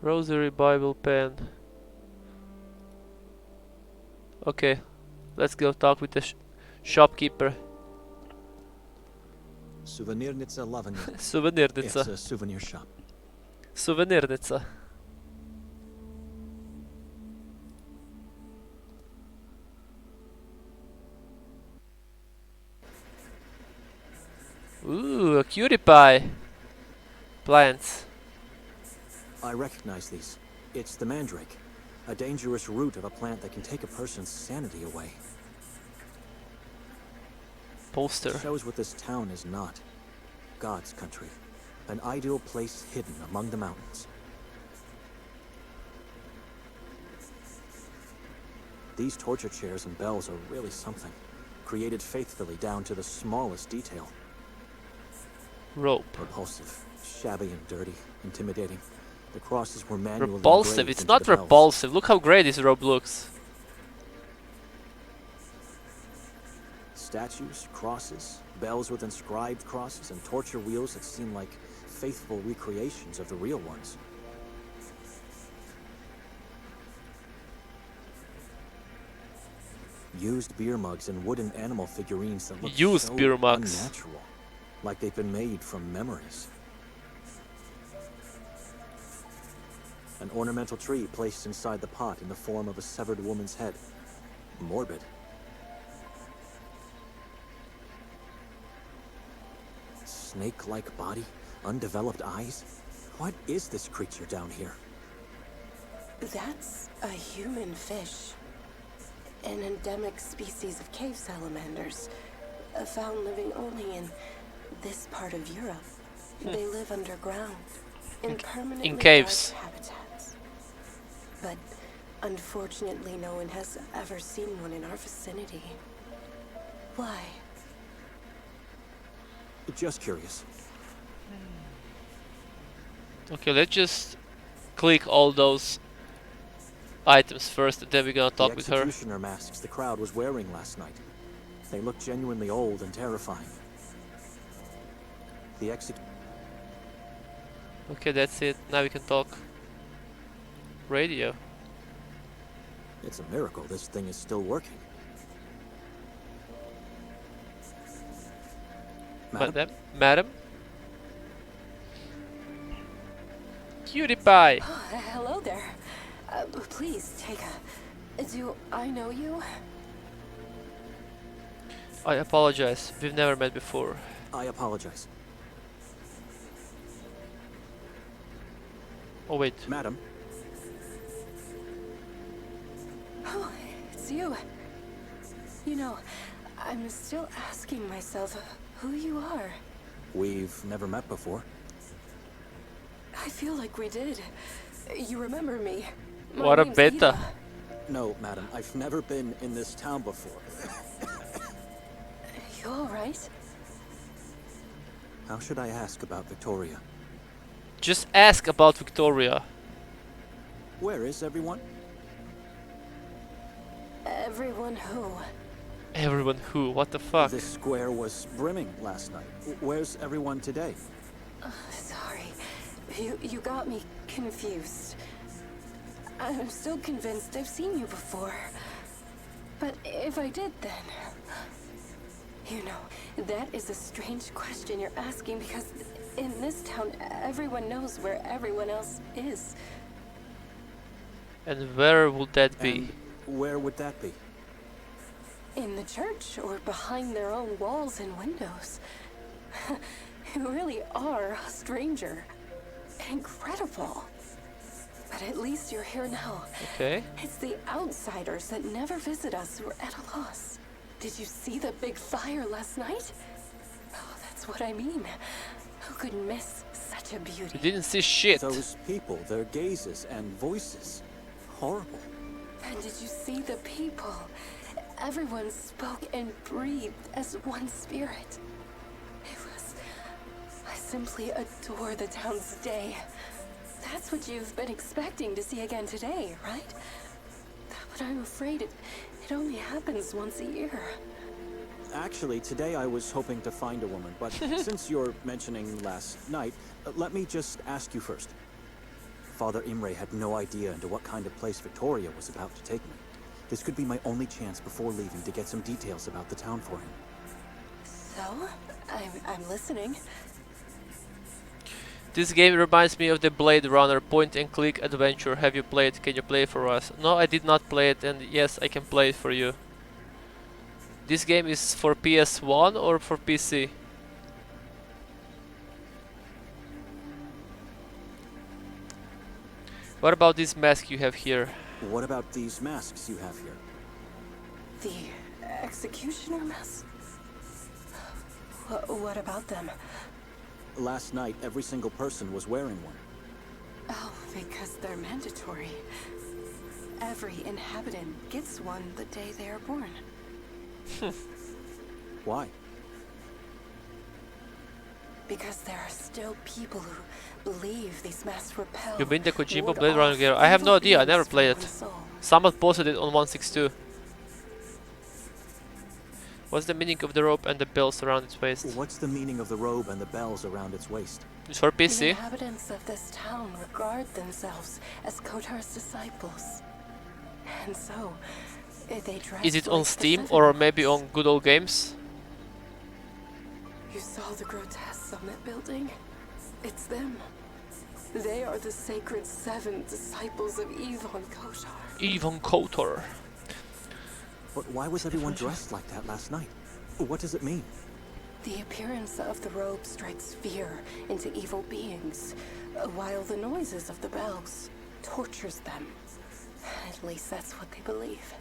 Rosary Bible pen. Okay, let's go talk with the shopkeeper. Souvenirnica Lavanya. It's Souvenirnica. a souvenir shop. Souvenirnica. Ooh, a cutie pie. Plants. I recognize these. It's the mandrake, a dangerous root of a plant that can take a person's sanity away. Poster. Shows what this town is not. God's country. An ideal place hidden among the mountains. These torture chairs and bells are really something. Created faithfully down to the smallest detail. Rope. Repulsive, shabby and dirty, intimidating. The crosses were manually Repulsive. engraved It's into not the bells. repulsive. Look how great this rope looks. Statues, crosses, bells with inscribed crosses, and torture wheels that seem like faithful recreations of the real ones. Used beer mugs and wooden animal figurines that look Used so beer mugs. unnatural, like they've been made from memories. An ornamental tree placed inside the pot in the form of a severed woman's head. Morbid. Snake-like body, undeveloped eyes. What is this creature down here? That's a human fish. An endemic species of cave salamanders, found living only in this part of Europe. They live underground, in permanently caves. dark habitats. But unfortunately, no one has ever seen one in our vicinity. Why? Just curious. Okay, let's just click all those items first, and then we're gonna talk with The her. executioner masks the crowd was wearing last night. They look genuinely old and terrifying. The Okay, that's it. Now we can talk. Radio. It's a miracle this thing is still working. Madam? Madam? Cutie pie! Hello there. Please take a... Do I know you? I apologize. We've never met before. I apologize. Oh wait. Madam? Oh, it's you. You know, I'm still asking myself who you are. We've never met before. I feel like we did. You remember me. My What a name's beta. Eva. No, madam, I've never been in this town before. You alright? How should I ask about Victoria? Just ask about Victoria. Where is everyone? Everyone who? Everyone who? What the fuck? This square was brimming last night. Where's everyone today? Sorry. You got me confused. I'm still convinced I've seen you before. But if I did, then... You know, that is a strange question you're asking because in this town, everyone knows where everyone else is. And where would that be? And where would that be? In the church or behind their own walls and windows. You really are a stranger. Incredible. But at least you're here now. Okay. It's the outsiders that never visit us who are at a loss. Did you see the big fire last night? Oh, that's what I mean. Who could miss such a beauty? You didn't see shit. Those people, their gazes and voices. Horrible. And did you see the people? Everyone spoke and breathed as one spirit. It was... I simply adore the town's day. That's what you've been expecting to see again today, right? But I'm afraid it only happens once a year. Actually, today I was hoping to find a woman, but since you're mentioning last night, let me just ask you first. Father Imre had no idea into what kind of place Victoria was about to take me. This could be my only chance before leaving to get some details about the town for him. So, I'm listening. This game reminds me of the Blade Runner point-and-click adventure. Have you played? Can you play for us? No, I did not play it, and yes, I can play it for you. This game is for PS1 or for PC? What about this mask you have here? What about these masks you have here? The executioner mask? What about them? Last night, every single person was wearing one. Oh, because they're mandatory. Every inhabitant gets one the day they are born. Why? Because there are still people who believe these masks repel. You mean the Kojima ward Blade Runner off game? I have no evil idea, I never beings played from it. one's soul. Someone posted it on 162. What's the meaning of the rope and the bells around its waist? What's the meaning of the robe and the bells around its waist? It's for The PC. inhabitants of this town regard themselves as Kotar's disciples. And so, they dress Is it on like the Steam seven or of maybe us. on Good Old Games? You saw the grotesques on that building? It's them. They are the sacred seven disciples of Ivan Kotar. Ivan Kotar. But why was everyone dressed like that last night? What does it mean? The appearance of the robe strikes fear into evil beings, while the noises of the bells tortures them. At least that's what they believe.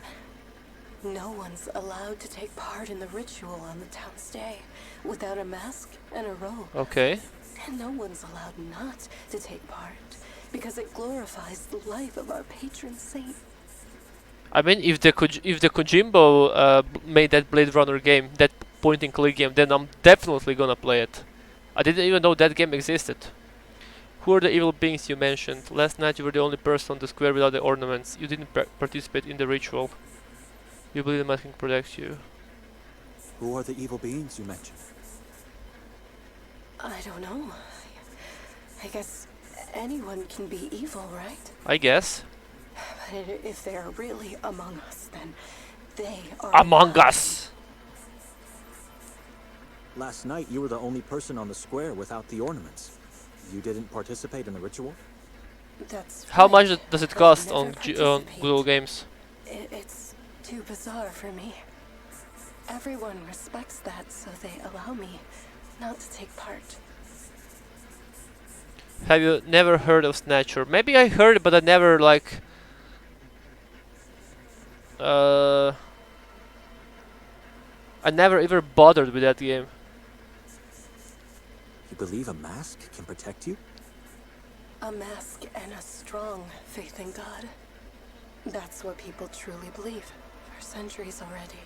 No one's allowed to take part in the ritual on the town's day without a mask and a robe. Okay. And no one's allowed not to take part because it glorifies the life of our patron saint. I mean, if the Kojimbo made that Blade Runner game, that point-and-click game, then I'm definitely gonna play it. I didn't even know that game existed. Who are the evil beings you mentioned? Last night you were the only person on the square without the ornaments. You didn't participate in the ritual. You believe the mask can protect you. Who are the evil beings you mentioned? I don't know. I guess anyone can be evil, right? I guess. But if they are really among us, then they are Among not. Us. Last night, you were the only person on the square without the ornaments. You didn't participate in the ritual? That's How right. much does it I cost never on participate. Google Games? It's too bizarre for me. Everyone respects that, so they allow me not to take part. Have you never heard of Snatcher? Maybe I heard it, but I never like. I never ever bothered with that game. You believe a mask can protect you? A mask and a strong faith in God. That's what people truly believe for centuries already.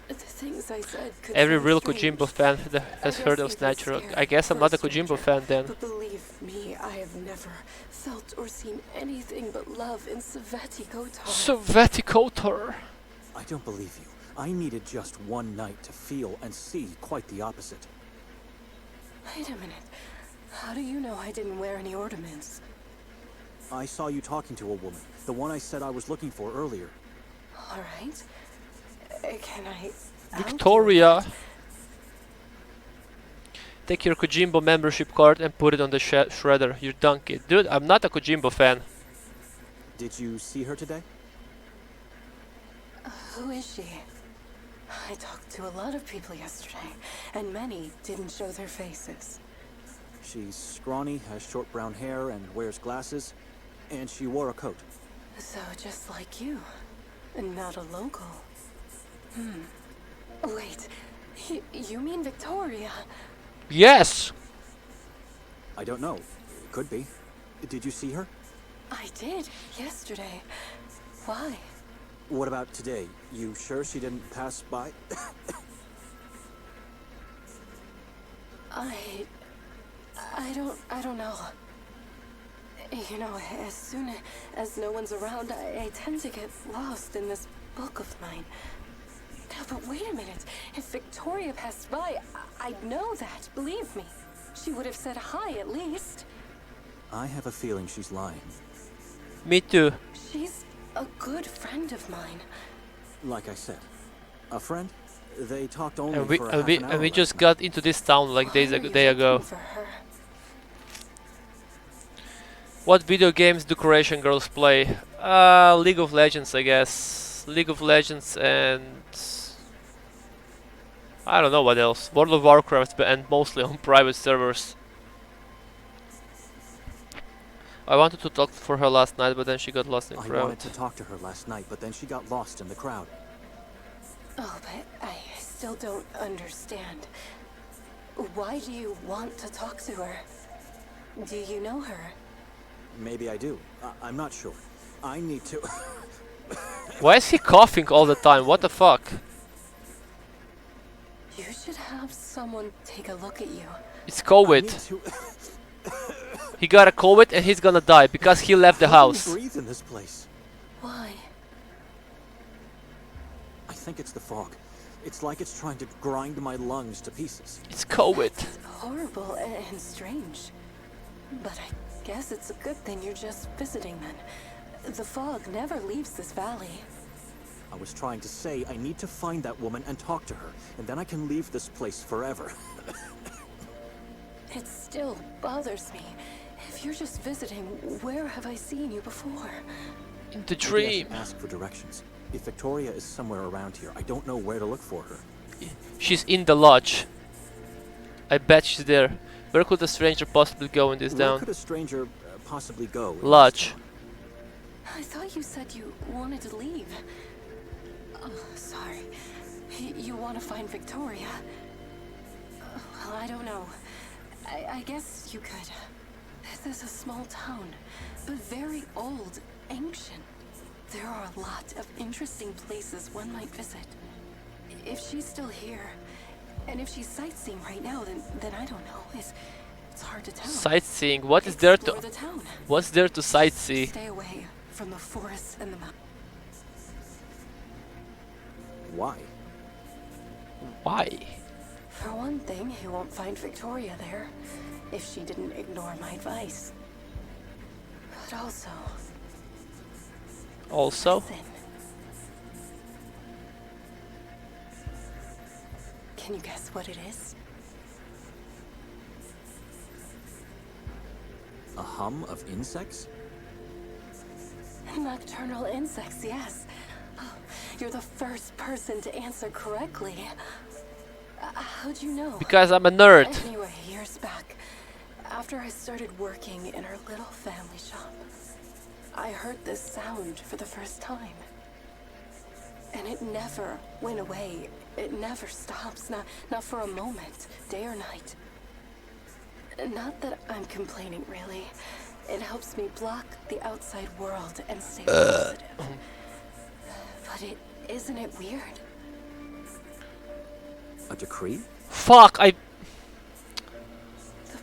The things I said could Every sound real strange. Kojimbo fan has I heard guess of even Snatcher. scary I guess I'm for not a stranger. Kojimbo fan then. But believe me, I have never felt or seen anything but love in Sveti Kotar. Sveti Kotar. I don't believe you. I needed just one night to feel and see quite the opposite. Wait a minute. How do you know I didn't wear any ornaments? I saw you talking to a woman, the one I said I was looking for earlier. All right. Can I... Victoria. Take your Kojimbo membership card and put it on the shredder, you donkey. Dude, I'm not a Kojimbo fan. Did you see her today? Who is she? I talked to a lot of people yesterday, and many didn't show their faces. She's scrawny, has short brown hair, and wears glasses. And she wore a coat. So just like you, and not a local. Wait, you mean Victoria? Yes! I don't know. Could be. Did you see her? I did, yesterday. Why? What about today? You sure she didn't pass by? I don't know. You know, as soon as no one's around, I tend to get lost in this book of mine. But wait a minute. If Victoria passed by, I'd know that, believe me. She would have said hi at least. I have a feeling she's lying. Me too. She's a good friend of mine. Like I said. A friend? They talked only And we for and we half an and we hour just last got into this town like Why days are ago, you day ago. looking for her? What video games do Croatian girls play? League of Legends, I guess. League of Legends and I don't know what else. World of Warcraft, and mostly on private servers. I wanted to talk for her last night, but then she got lost in the I crowd. wanted to talk to her last night, but then she got lost in the crowd. Oh, but I still don't understand. Why do you want to talk to her? Do you know her? Maybe I do. I'm not sure. I need to... Why is he coughing all the time? What the fuck? You should have someone take a look at you. It's I COVID. need to... He got a COVID and he's gonna die because he left the How can house. you breathe in this place? Why? I think it's the fog. It's like it's trying to grind my lungs to pieces. It's COVID. It's horrible and strange. But I guess it's a good thing you're just visiting then. The fog never leaves this valley. I was trying to say I need to find that woman and talk to her, and then I can leave this place forever. It still bothers me. If you're just visiting, where have I seen you before? In the Maybe I dream. should ask for directions. If Victoria is somewhere around here, I don't know where to look for her. She's in the lodge. I bet she's there. Where could a stranger possibly go in this Where town? could a stranger possibly go? in this Lodge. town? I thought you said you wanted to leave. Oh, sorry. You want to find Victoria? Well, I don't know. I guess you could. This is a small town, but very old, ancient. There are a lot of interesting places one might visit. If she's still here, and if she's sightseeing right now, then I don't know. It's hard to tell. Sightseeing. What is there Explore to? the town. What's there to sightsee? Stay away from the forests and the mountains. Why? Why? For one thing, you won't find Victoria there if she didn't ignore my advice. But also, Also. Listen. Can you guess what it is? A hum of insects? Nocturnal insects, yes. Oh, you're the first person to answer correctly. How'd you know? Because I'm a nerd. Anyway, years back, after I started working in our little family shop, I heard this sound for the first time. And it never went away. It never stops, not for a moment, day or night. Not that I'm complaining, really. It helps me block the outside world and stay positive. But isn't it weird? A decree? Fuck, The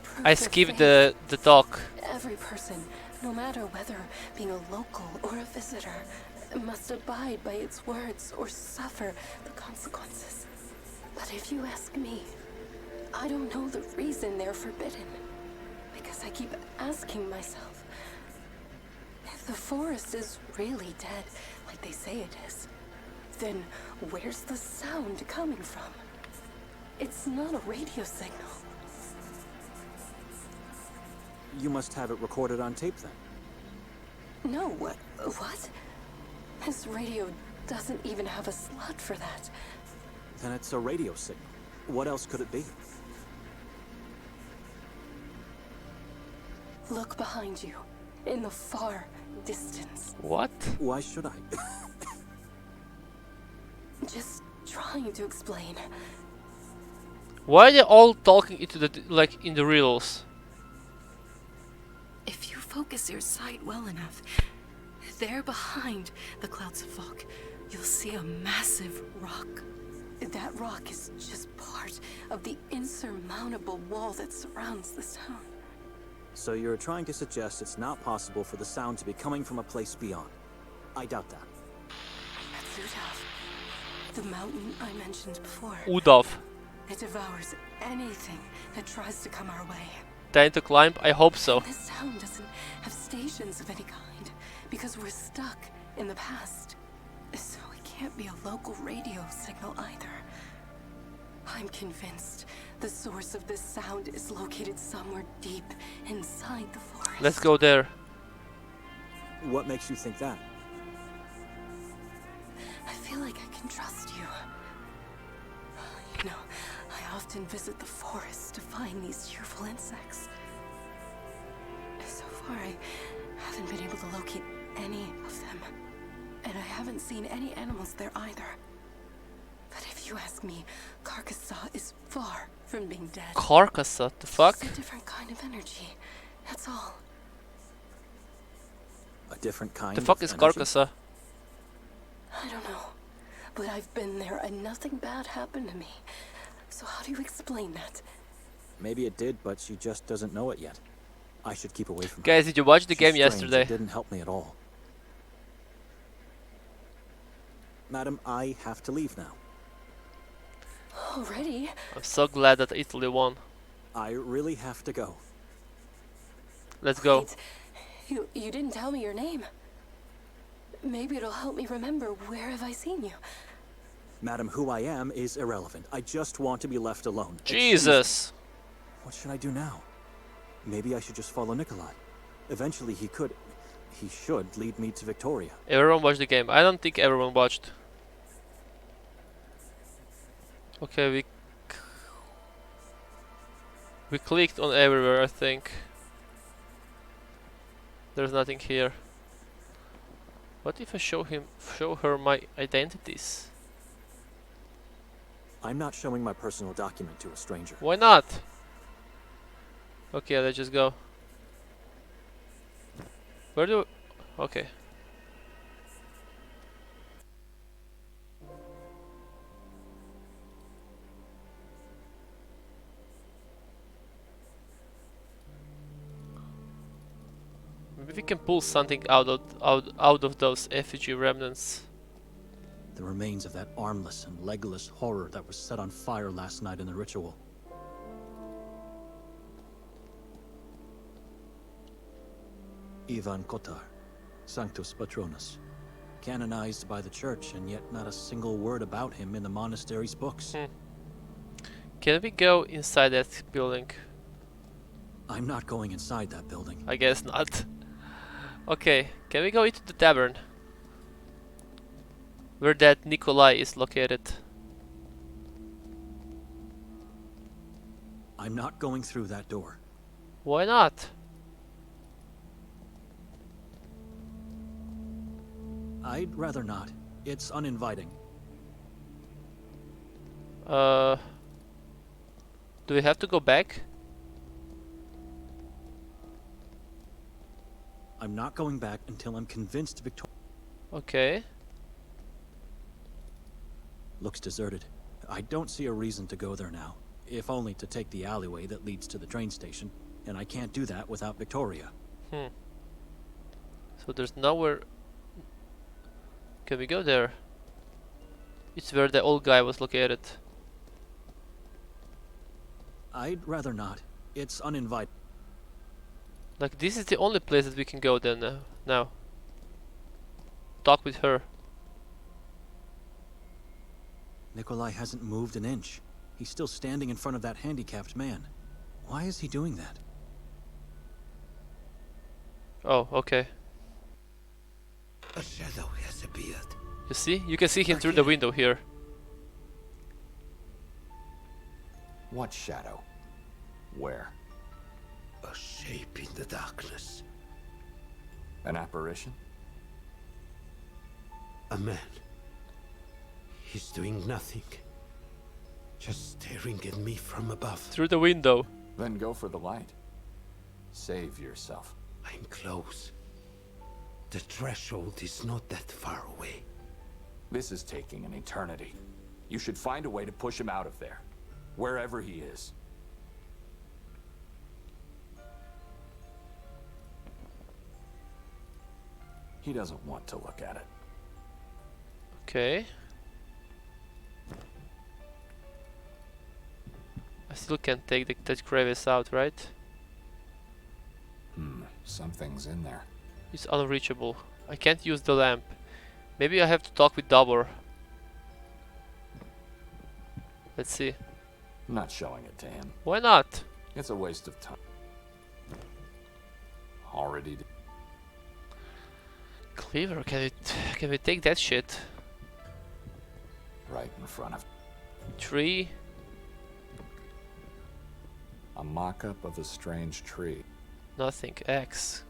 proof I of skipped faith. the talk. Every person, no matter whether being a local or a visitor, must abide by its words or suffer the consequences. But if you ask me, I don't know the reason they're forbidden. Because I keep asking myself, if the forest is really dead, like they say it is, then where's the sound coming from? It's not a radio signal. You must have it recorded on tape then. No, what? This radio doesn't even have a slot for that. Then it's a radio signal. What else could it be? Look behind you, in the far distance. What? Why should I? Just trying to explain. Why are they all talking into the like in the riddles? If you focus your sight well enough, there behind the clouds of fog, you'll see a massive rock. That rock is just part of the insurmountable wall that surrounds this town. So you're trying to suggest it's not possible for the sound to be coming from a place beyond. I doubt that. That's Udov, the mountain I mentioned before. Udov. It devours anything that tries to come our way. Trying to climb? I hope so. This town doesn't have stations of any kind because we're stuck in the past. So it can't be a local radio signal either. I'm convinced the source of this sound is located somewhere deep inside the forest. Let's go there. What makes you think that? I feel like I can trust you. You know, I often visit the forest to find these cheerful insects. So far, I haven't been able to locate any of them. And I haven't seen any animals there either. But if you ask me, Carcassonne is far from being dead. Carcassonne? The fuck? It's a different kind of energy. That's all. A different kind The fuck of is energy? Carcassonne? I don't know. But I've been there and nothing bad happened to me. So how do you explain that? Maybe it did, but she just doesn't know it yet. I should keep away from her. Guys, did you watch the She's game strange. yesterday? It didn't help me at all. Madam, I have to leave now. Already? I'm so glad that Italy won. I really have to go. Let's go. Wait, you didn't tell me your name. Maybe it'll help me remember where have I seen you. Madam, who I am is irrelevant. I just want to be left alone. Jesus! What should I do now? Maybe I should just follow Nikolai. Eventually he should lead me to Victoria. Everyone watched the game. I don't think everyone watched. Okay, we clicked on everywhere, I think. There's nothing here. What if I show her my identities? I'm not showing my personal document to a stranger. Why not? Okay, let's just go. Where do... Okay. Maybe we can pull something out of those effigy remnants. The remains of that armless and legless horror that was set on fire last night in the ritual. Ivan Kotar, Sanctus Patronus. canonized by the church, and yet not a single word about him in the monastery's books. Can we go inside that building? I'm not going inside that building. I guess not. Okay, can we go into the tavern? Where that Nikolai is located. I'm not going through that door. Why not? I'd rather not. It's uninviting. Do we have to go back? I'm not going back until I'm convinced Victoria Okay. looks deserted. I don't see a reason to go there now, if only to take the alleyway that leads to the train station, and I can't do that without Victoria. So there's nowhere. Can we go there? It's where the old guy was located. I'd rather not. It's uninviting. Like, this is the only place that we can go then now. Talk with her. Nikolai hasn't moved an inch. He's still standing in front of that handicapped man. Why is he doing that? Oh, okay. A shadow has appeared. You see? You can see him through the window here. What shadow? Where? A shape in the darkness. An apparition? A man. He's doing nothing. Just staring at me from above. Through the window. Then go for the light. Save yourself. I'm close. The threshold is not that far away. This is taking an eternity. You should find a way to push him out of there. Wherever he is. He doesn't want to look at it. Okay. I still can't take that crevice out, right? Something's in there. It's unreachable. I can't use the lamp. Maybe I have to talk with Dabur. Let's see. I'm not showing it to him. Why not? It's a waste of time. Already did. Cleaver, can we take that shit? Right in front of. Tree. A mock-up of a strange tree. Nothing. X.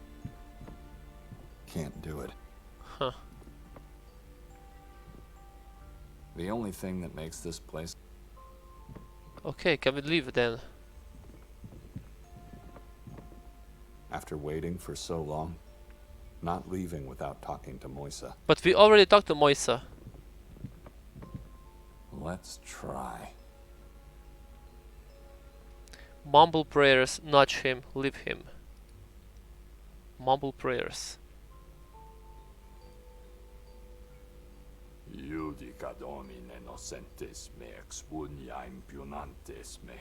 Can't do it. Huh. The only thing that makes this place. Okay, can we leave then? After waiting for so long, not leaving without talking to Moisa. But we already talked to Moisa. Let's try. Mumble prayers, nudge him, leave him. Mumble prayers. Judica Domine nocentes me expunia impionantes me.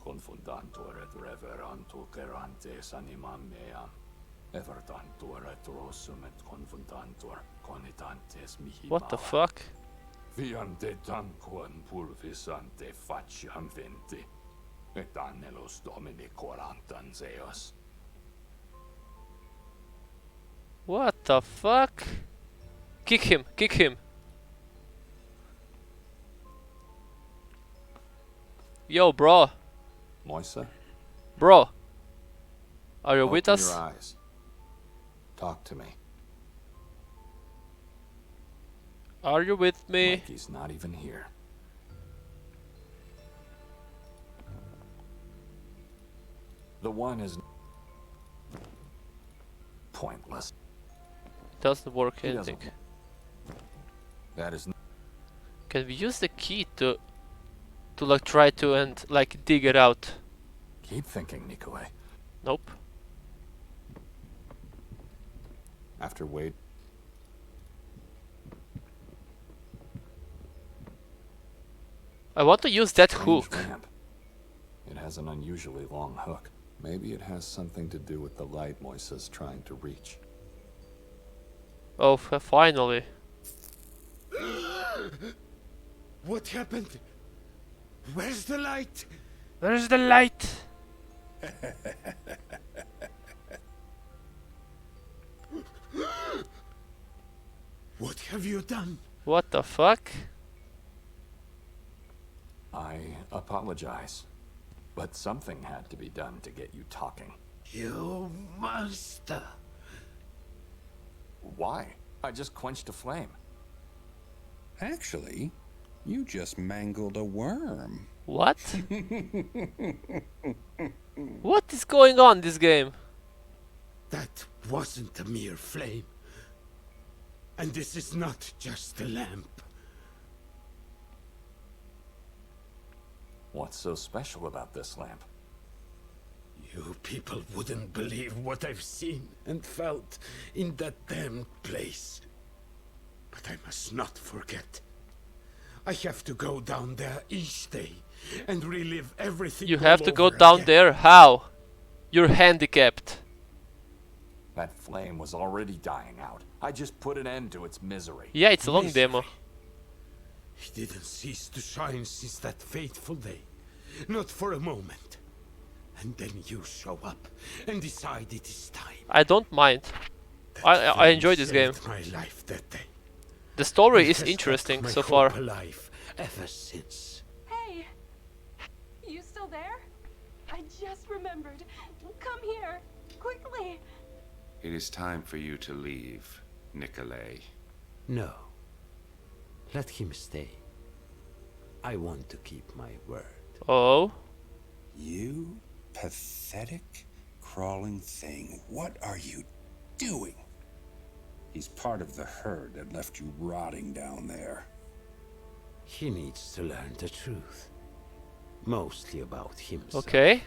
Confundantur et reverantur gerantes animam meam. Evertantur et rosum et confundantur conitantes mihi. What the fuck? Viante tanquam pulvisante faciam venti. Et annelos Domini corantan zeos. What the fuck? Kick him, kick him. Yo, bro. Moisa? Bro. Are you Open with us? your eyes. Talk to me. Are you with me? Like he's not even here. The one is pointless. Doesn't work He anything. doesn't. That is Can we use the key to like try to and like dig it out? Keep thinking, Nikolai. Nope. After wait. I want to use that Strange hook. ramp. It has an unusually long hook. Maybe it has something to do with the light Moisa's trying to reach. Oh, finally. What happened? Where's the light? Where's the light? What have you done? What the fuck? I apologize. But something had to be done to get you talking. You monster! Why? I just quenched a flame. Actually, you just mangled a worm. What? What is going on in this game? That wasn't a mere flame. And this is not just a lamp. What's so special about this lamp? You people wouldn't believe what I've seen and felt in that damned place. But I must not forget. I have to go down there each day and relive everything. You have all to go over down again. there? How? You're handicapped. That flame was already dying out. I just put an end to its misery. Yeah, it's a long Misery. demo. He didn't cease to shine since that fateful day. Not for a moment. And then you show up and decide it is time. I don't mind. That I enjoy this flame game. saved my life that day. The story It is has kept interesting my so hope far. alive ever since. Hey! You still there? I just remembered. Come here, quickly. It is time for you to leave, Nikolai. No. Let him stay. I want to keep my word. Oh. You pathetic, crawling thing. What are you doing? He's part of the herd that left you rotting down there. He needs to learn the truth. Mostly about himself. Okay.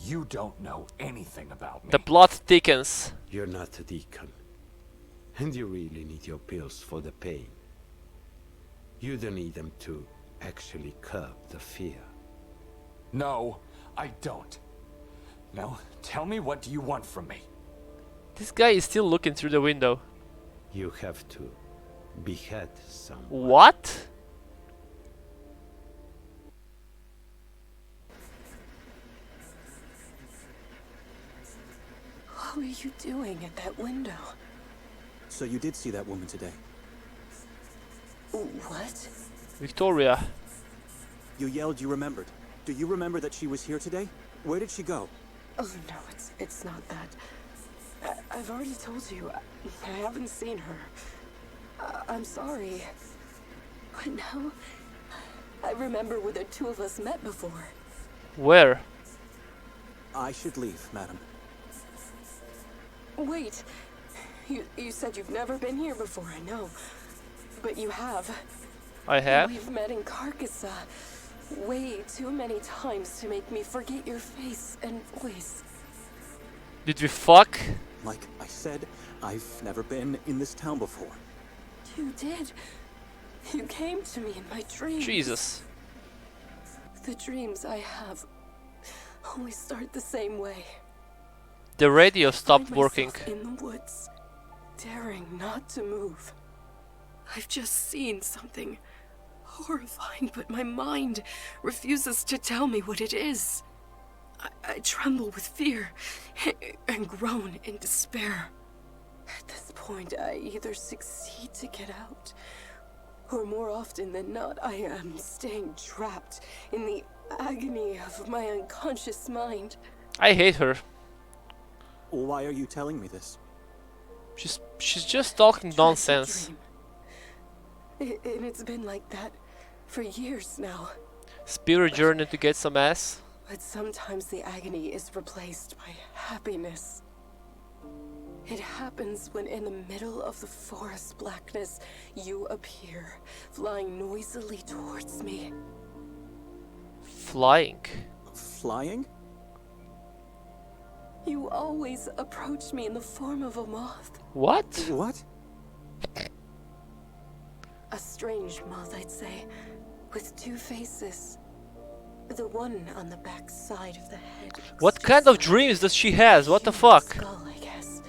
You don't know anything about me. The plot thickens. You're not a deacon. And you really need your pills for the pain. You don't need them to actually curb the fear. No, I don't. Now, tell me, what do you want from me? This guy is still looking through the window. You have to behead someone. What? What were you doing at that window? So you did see that woman today? What? Victoria. You yelled you remembered. Do you remember that she was here today? Where did she go? Oh no, it's not that. I've already told you. I haven't seen her. I'm sorry. But now, I remember where the two of us met before. Where? I should leave, madam. Wait. You said you've never been here before, I know. But you have. I have? We've met in Carcassonne way too many times to make me forget your face and voice. Did we fuck? Like I said, I've never been in this town before. You did. You came to me in my dreams. Jesus. The dreams I have always start the same way. The radio stopped Find working. myself in the woods, daring not to move. I've just seen something horrifying, but my mind refuses to tell me what it is. I tremble with fear and groan in despair. At this point, I either succeed to get out, or more often than not, I am staying trapped in the agony of my unconscious mind. I hate her. Why are you telling me this? She's just talking Try to nonsense. dream. And it's been like that for years now. Spirit journey to get some ass. But sometimes the agony is replaced by happiness. It happens when in the middle of the forest blackness, you appear, flying noisily towards me. Flying. Flying? You always approach me in the form of a moth. What? What? A strange moth, I'd say, with two faces. The one on the back side of the head. looks What just kind of like dreams does she has? What the human fuck? Skull, I guess,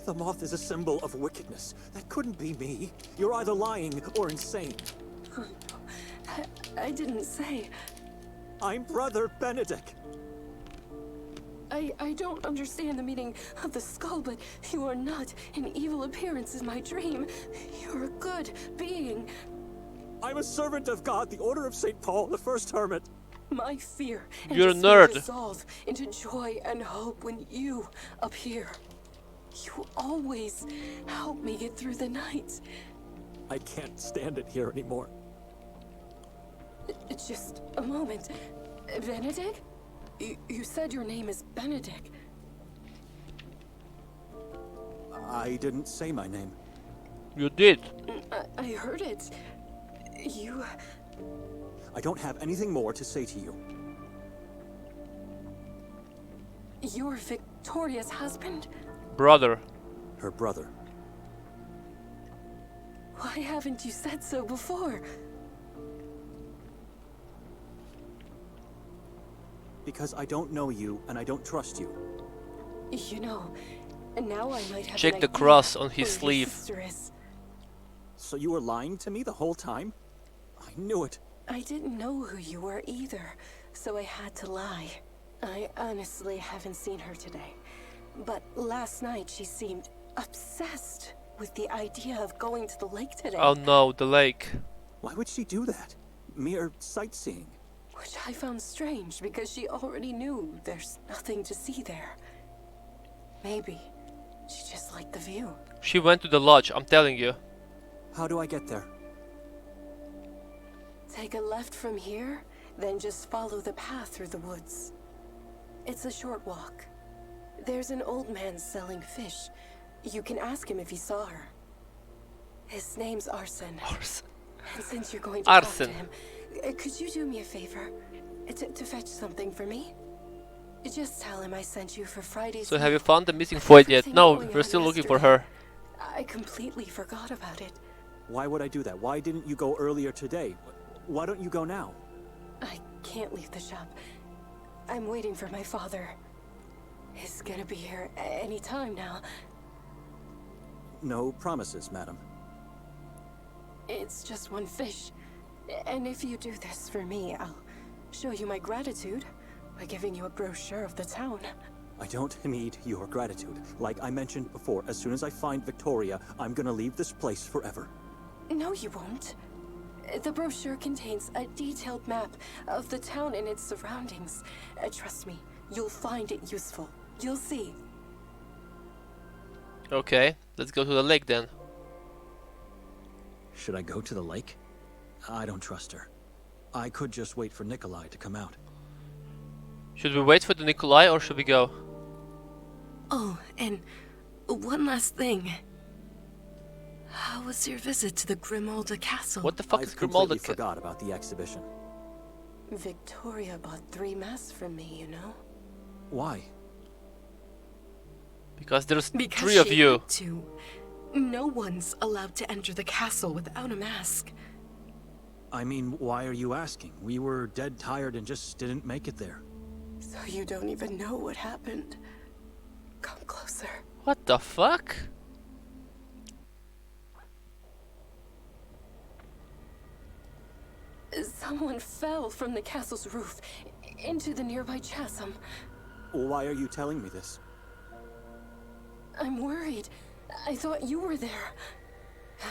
The moth is a symbol of wickedness. That couldn't be me. You're either lying or insane. I didn't say. I'm Brother Benedict. I don't understand the meaning of the skull, but you are not an evil appearance in my dream. You're a good being. I'm a servant of God, the Order of St. Paul, the first hermit. My fear and You're a despair nerd. dissolve into joy and hope when you appear. You always help me get through the night. I can't stand it here anymore. Just a moment. Benedict? You said your name is Benedict. I didn't say my name. You did. I heard it. You... I don't have anything more to say to you. You're Victoria's husband? Brother. Her brother. Why haven't you said so before? Because I don't know you and I don't trust you. You know, now I might have Check an the idea cross on his where your sleeve. sister is. So you were lying to me the whole time? I knew it. I didn't know who you were either, so I had to lie. I honestly haven't seen her today. But last night she seemed obsessed with the idea of going to the lake today. Oh no, the lake. Why would she do that? Mere sightseeing. Which I found strange because she already knew there's nothing to see there. Maybe she just liked the view. She went to the lodge, I'm telling you. How do I get there? Take a left from here, then just follow the path through the woods. It's a short walk. There's an old man selling fish. You can ask him if he saw her. His name's Arsen. Arsen. And since you're going to talk to Arsen. him, could you do me a favor? To fetch something for me? Just tell him I sent you for Friday's So have you meal. found the missing foil yet? Everything No, going we're on still looking for yesterday. her. I completely forgot about it. Why would I do that? Why didn't you go earlier today? Why don't you go now? I can't leave the shop. I'm waiting for my father. He's gonna be here any time now. No promises, madam. It's just one fish. And if you do this for me, I'll show you my gratitude by giving you a brochure of the town. I don't need your gratitude. Like I mentioned before, as soon as I find Victoria, I'm gonna leave this place forever. No, you won't. The brochure contains a detailed map of the town and its surroundings. Trust me, you'll find it useful. You'll see. Okay, let's go to the lake then. Should I go to the lake? I don't trust her. I could just wait for Nikolai to come out. Should we wait for the Nikolai or should we go? Oh, and one last thing. How was your visit to the Grimolda Castle? What the fuck I is completely Grimolda? forgot about the exhibition. Victoria bought 3 masks from me, you know? Why? Because there's Because 3 of she you. had to. No one's allowed to enter the castle without a mask. I mean, why are you asking? We were dead tired and just didn't make it there. So you don't even know what happened. Come closer. What the fuck? Someone fell from the castle's roof into the nearby chasm. Why are you telling me this? I'm worried. I thought you were there.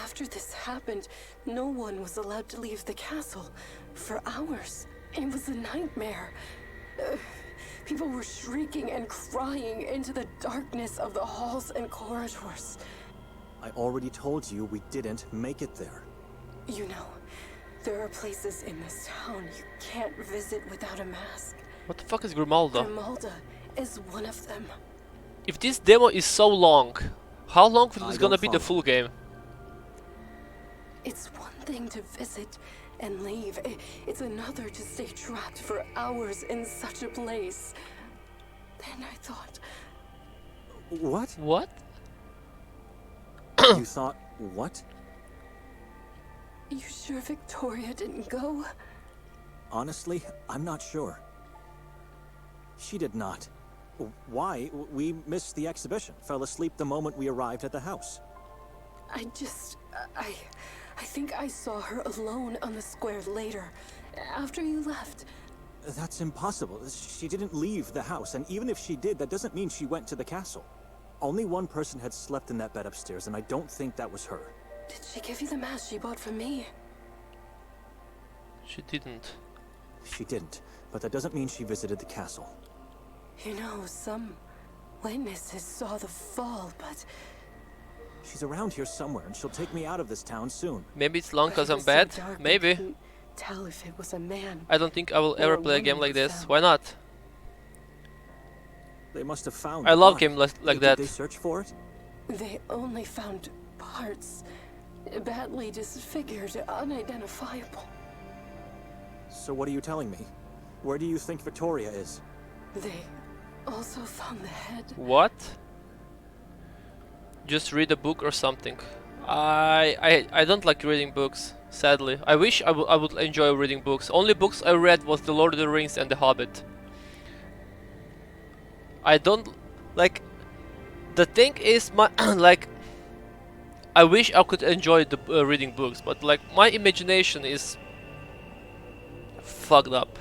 After this happened, no one was allowed to leave the castle for hours. It was a nightmare. People were shrieking and crying into the darkness of the halls and corridors. I already told you we didn't make it there. You know, there are places in this town you can't visit without a mask. What the fuck is Grimolda? Grimolda is one of them. If this demo is so long, how long I is gonna don't be the follow. full game? It's one thing to visit and leave. It's another to stay trapped for hours in such a place. Then I thought, What? What? You thought what? you sure Victoria didn't go? Honestly, I'm not sure. She did not. Why? We missed the exhibition. Fell asleep the moment we arrived at the house. I think I saw her alone on the square later, after you left. That's impossible. She didn't leave the house, and even if she did, that doesn't mean she went to the castle. Only one person had slept in that bed upstairs, and I don't think that was her. Did she give you the mask she bought from me? She didn't. She didn't, but that doesn't mean she visited the castle. You know, some witnesses saw the fall, but... She's around here somewhere, and she'll take me out of this town soon. Maybe it's long because it I'm was so bad. dark, I Maybe. couldn't tell if it was a man. I don't think I will or ever a play a game woman like who this. fell. Why not? They must have found I the love body. games like Did that. they search for it? They only found parts. Badly disfigured, unidentifiable. So what are you telling me? Where do you think Victoria is? They also found the head. What? Just read a book or something. I don't like reading books, sadly. I wish I would enjoy reading books. Only books I read was The Lord of the Rings and The Hobbit. I don't like. The thing is, my like. I wish I could enjoy the reading books, but like my imagination is fucked up.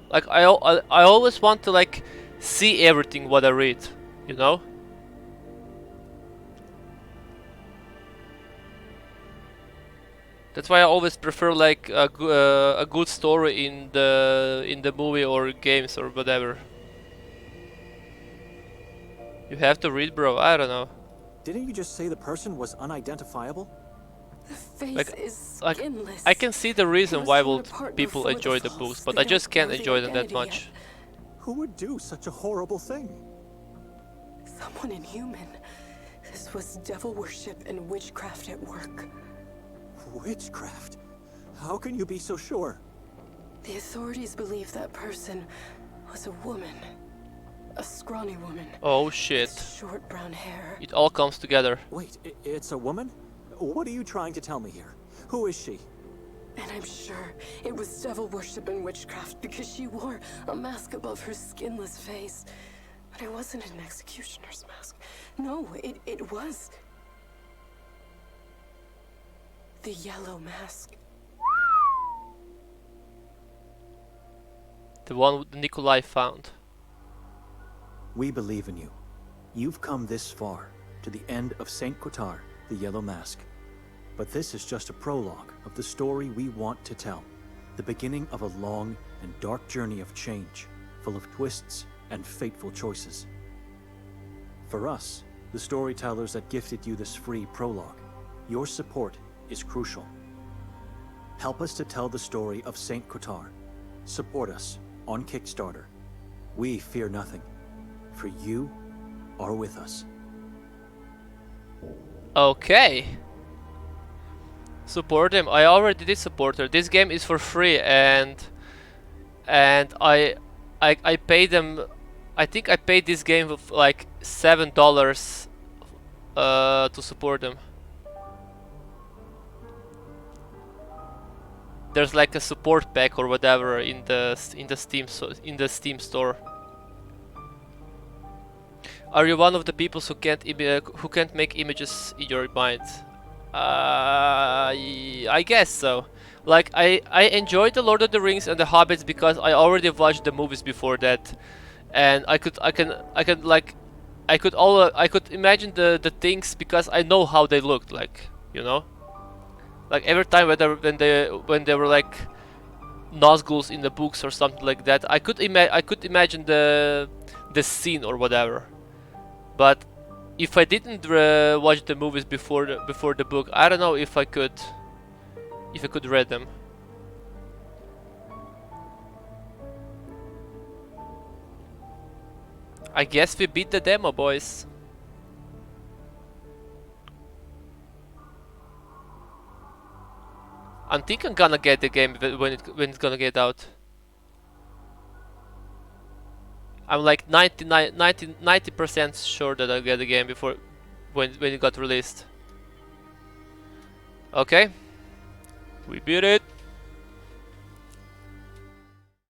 Like I always want to like see everything what I read, you know. That's why I always prefer like a good story in the movie or games or whatever. You have to read, bro. I don't know. Didn't you just say the person was unidentifiable? The face Like- is like, skinless. I can see the It reason was why torn would apart people before the enjoy the falls. books, but They I just don't can't know the enjoy them that identity much. yet. Who would do such a horrible thing? Someone inhuman. This was devil worship and witchcraft at work. Witchcraft? How can you be so sure? The authorities believe that person was a woman. A scrawny woman. Oh shit. With short brown hair. It all comes together. Wait, it's a woman? What are you trying to tell me here? Who is she? And I'm sure it was devil worship and witchcraft because she wore a mask above her skinless face. But it wasn't an executioner's mask. No, it was the yellow mask. The one Nikolai found. We believe in you. You've come this far, to the end of Saint Kotar, the Yellow Mask. But this is just a prologue of the story we want to tell. The beginning of a long and dark journey of change, full of twists and fateful choices. For us, the storytellers that gifted you this free prologue, your support is crucial. Help us to tell the story of Saint Kotar. Support us on Kickstarter. We fear nothing, for you are with us. Okay. Support him. I already did support her. This game is for free, and I paid them. I think I paid this game with like $7 to support them. There's like a support pack or whatever in the Steam store. Are you one of the people who can't make images in your mind? I guess so. Like I enjoyed the Lord of the Rings and the Hobbits because I already watched the movies before that, and I could imagine the things because I know how they looked like, you know. Like every time when they were like Nazguls in the books or something like that, I could imagine the scene or whatever. But if I didn't watch the movies before the book, I don't know if I could read them. I guess we beat the demo, boys. I think I'm gonna get the game when it's gonna get out. I'm like 90% sure that I'll get the game before when it got released. Okay, we beat it.